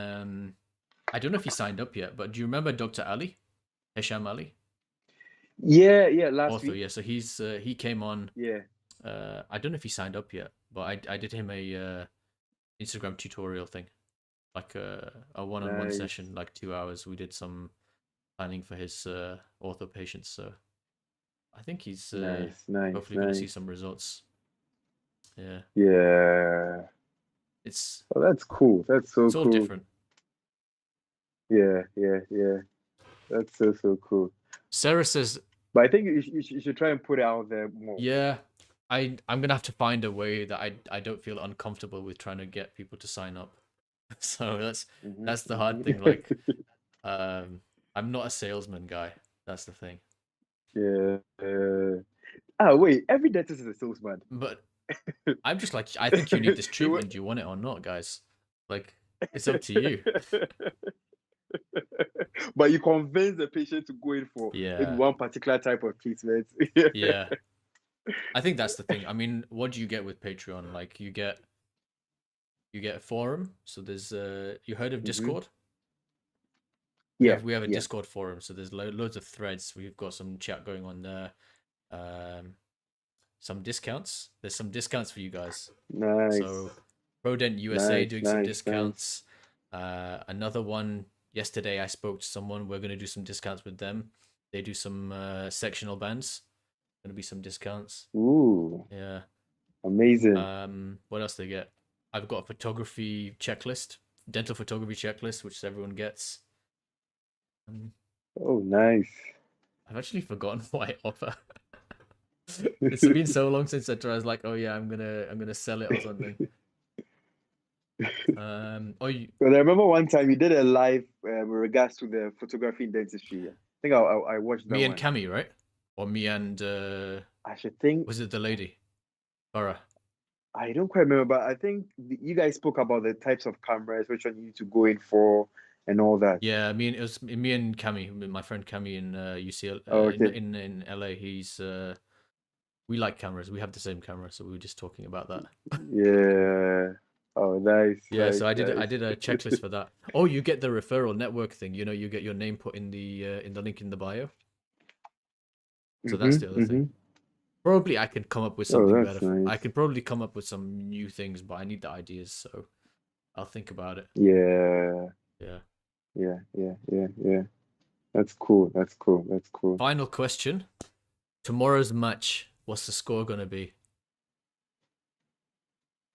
I don't know if he signed up yet, but do you remember Dr. Ali, Hesham Ali, Yeah, yeah, last author? week. Yeah, so he came on. Yeah. I don't know if he signed up yet, but I did him a Instagram tutorial thing, like a one-on-one Nice, session, like 2 hours. We did some planning for his ortho patients, so I think he's nice, nice, hopefully going to see nice. some results. Yeah, Yeah. it's Oh, that's cool. That's so it's all cool. different. Yeah, yeah, yeah. That's so, so cool. Sarah says, But I think you should try and put it out there more. yeah, I'm gonna have to find a way that I don't feel uncomfortable with trying to get people to sign up. So Hmm, that's the hard thing. hmm. Like, I'm not a salesman guy. That's the thing. Yeah. Wait, every dentist is a salesman. But I'm just like, I think you need this treatment. Do you want it or not, guys? Like, it's up to you. But you convince the patient to go in for maybe Yeah, one particular type of treatment. yeah. I think that's the thing. I mean, what do you get with Patreon? Like, you get a forum. So there's you heard of Hmm. Discord? Yeah, We have a yeah. Discord forum. So there's loads of threads. We've got some chat going on there. Some discounts. There's some discounts for you guys. Nice, So ProDent USA nice, doing some nice, nice. discounts. Another one yesterday. I spoke to someone. We're gonna do some discounts with them. They do some sectional bands. Gonna be some discounts. Ooh, Yeah. amazing. What else they get? I've got a photography checklist, dental photography checklist, which everyone gets. Oh, nice. I've actually forgotten what I offer. It's been so long since I tried. I was like, oh yeah, I'm gonna sell it or something. Oh, Because I remember one time you did a live with regards to the photography in dentistry. I think I watched that me and one. Cami, right? Or me and I should think was it the lady? Farah. I don't quite remember, but I think you guys spoke about the types of cameras, which one you need to go in for, and all that. Yeah, it was me and Cami, my friend Cami in UCL Oh, okay. in LA. He's we like cameras. We have the same camera, so we were just talking about that. Yeah. Oh, nice, Yeah, nice, so I nice. did a checklist for that. Oh, you get the referral network thing. You get your name put in the link in the bio. So that's the other thing. Mm-hmm. Probably I can come up with Oh, something that's better. I nice. could probably come up with some new things, but I need the ideas, so I'll think about it. Yeah, Yeah. yeah, yeah, yeah, yeah. That's cool. That's cool. That's cool. Final question. Tomorrow's match, what's the score gonna be?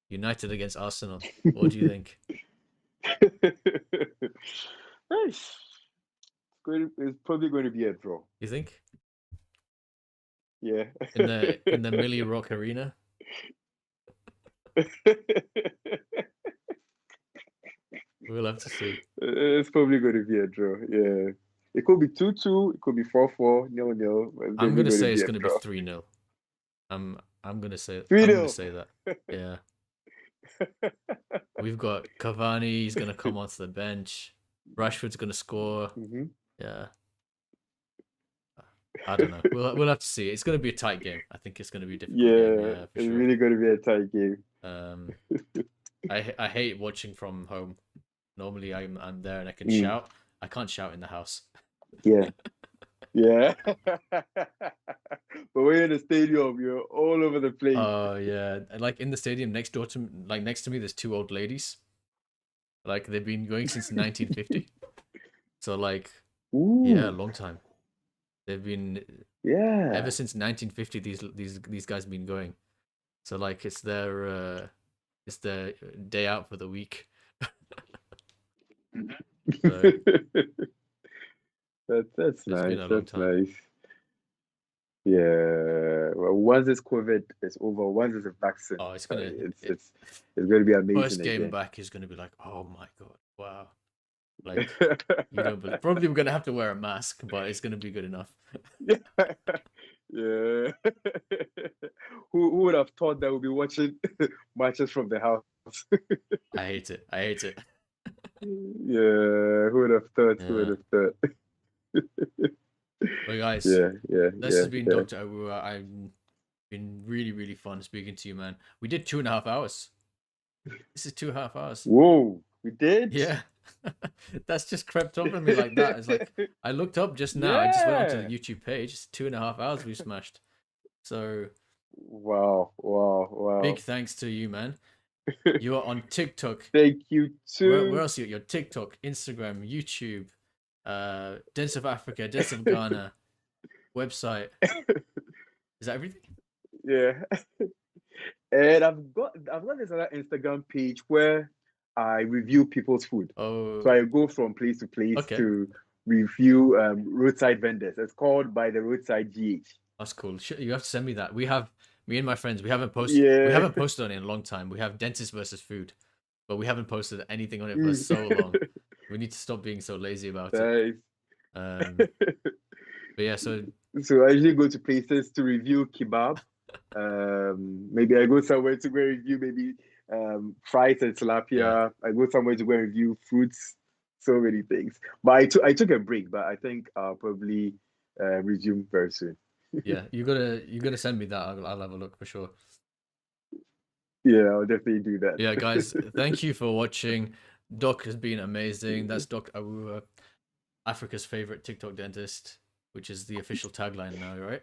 United against Arsenal. What do you think? Nice. It's probably going to be a draw. You think? Yeah. In the Millie Rock Arena? We'll have to see. It's probably going to be a draw. Yeah. It could be 2-2, it could be 4-4, 0-0, but it's I'm definitely gonna going to say be it's a gonna be draw. 3-0. I'm gonna say 3-0. that. Yeah. We've got Cavani, he's gonna come onto the bench. Rashford's gonna score. Mm-hmm. Yeah. I don't know. We'll have to see. It's gonna be a tight game. I think it's gonna be a difficult game, Yeah, yeah, for it's sure. really going to be a tight game. I hate watching from home. Normally I'm there and I can Mm. shout. I can't shout in the house. Yeah. Yeah. But when you're in the stadium, you're all over the place. Oh yeah. And, like in the stadium next to me, there's two old ladies. Like they've been going since 1950. So like yeah, a Ooh, long time. They've been yeah. ever since 1950. These guys been going. So like it's their day out for the week. So That's it's been nice. a long That's time. nice. Yeah. Well, once this COVID is over, once it's a vaccine, Oh, it's gonna it's going to be amazing first game again. back is gonna be like, oh my god, wow. Like you don't believe. Probably we're gonna have to wear a mask, but it's gonna be good enough. Yeah. Who would have thought that we'll be watching matches from the house? I hate it. I hate it. Yeah, who would have thought? Who would Yeah. have thought? Well, guys, Yeah, this has been Dr. Awua. I've been really, really fun speaking to you, man. We did 2.5 hours. This is 2.5 hours. Whoa, we did? Yeah. That's just crept up on me like that. It's like I looked up just now. I just went onto the Yeah. YouTube page. It's 2.5 hours we've smashed. So Wow. big thanks to you, man. You are on TikTok. Thank you Where too. else are you? You're TikTok, Instagram, YouTube, Dents of Africa, Dents of Ghana, website. Is that everything? Yeah. And I've got this other Instagram page where I review people's food. Oh, So I go from place to place okay. to review roadside vendors. It's called By the Roadside GH. That's cool. You have to send me that. Me and my friends, we haven't Yeah. posted on it in a long time. We have dentist versus food, but we haven't posted anything on it for so long. We need to stop being so lazy about it. Nice. But yeah, so So I usually go to places to review kebab. Maybe I go somewhere to go review maybe fries and tilapia. yeah, I go somewhere to go review fruits. So many things. But I took a break, but I think I'll probably resume very soon. yeah, you gotta send me that. I'll have a look for sure. Yeah, I'll definitely do that. Yeah, guys, thank you for watching. Doc has been amazing. That's Doc Awua, Africa's favorite TikTok dentist, which is the official tagline now, right?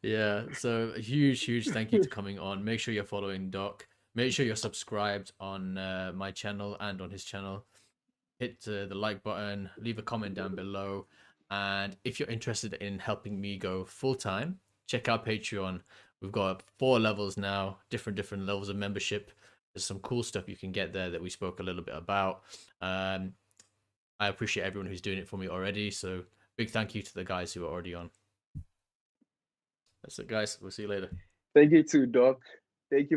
Yeah, so a huge thank you to coming on. Make sure you're following Doc. Make sure you're subscribed on my channel and on his channel. Hit the like button, leave a comment down below, and if you're interested in helping me go full-time, check out Patreon. We've got 4 levels now, different levels of membership. There's some cool stuff you can get there that we spoke a little bit about. I appreciate everyone who's doing it for me already, so big thank you to the guys who are already on. That's it, guys. We'll see you later. Thank you too, Doc. Thank you.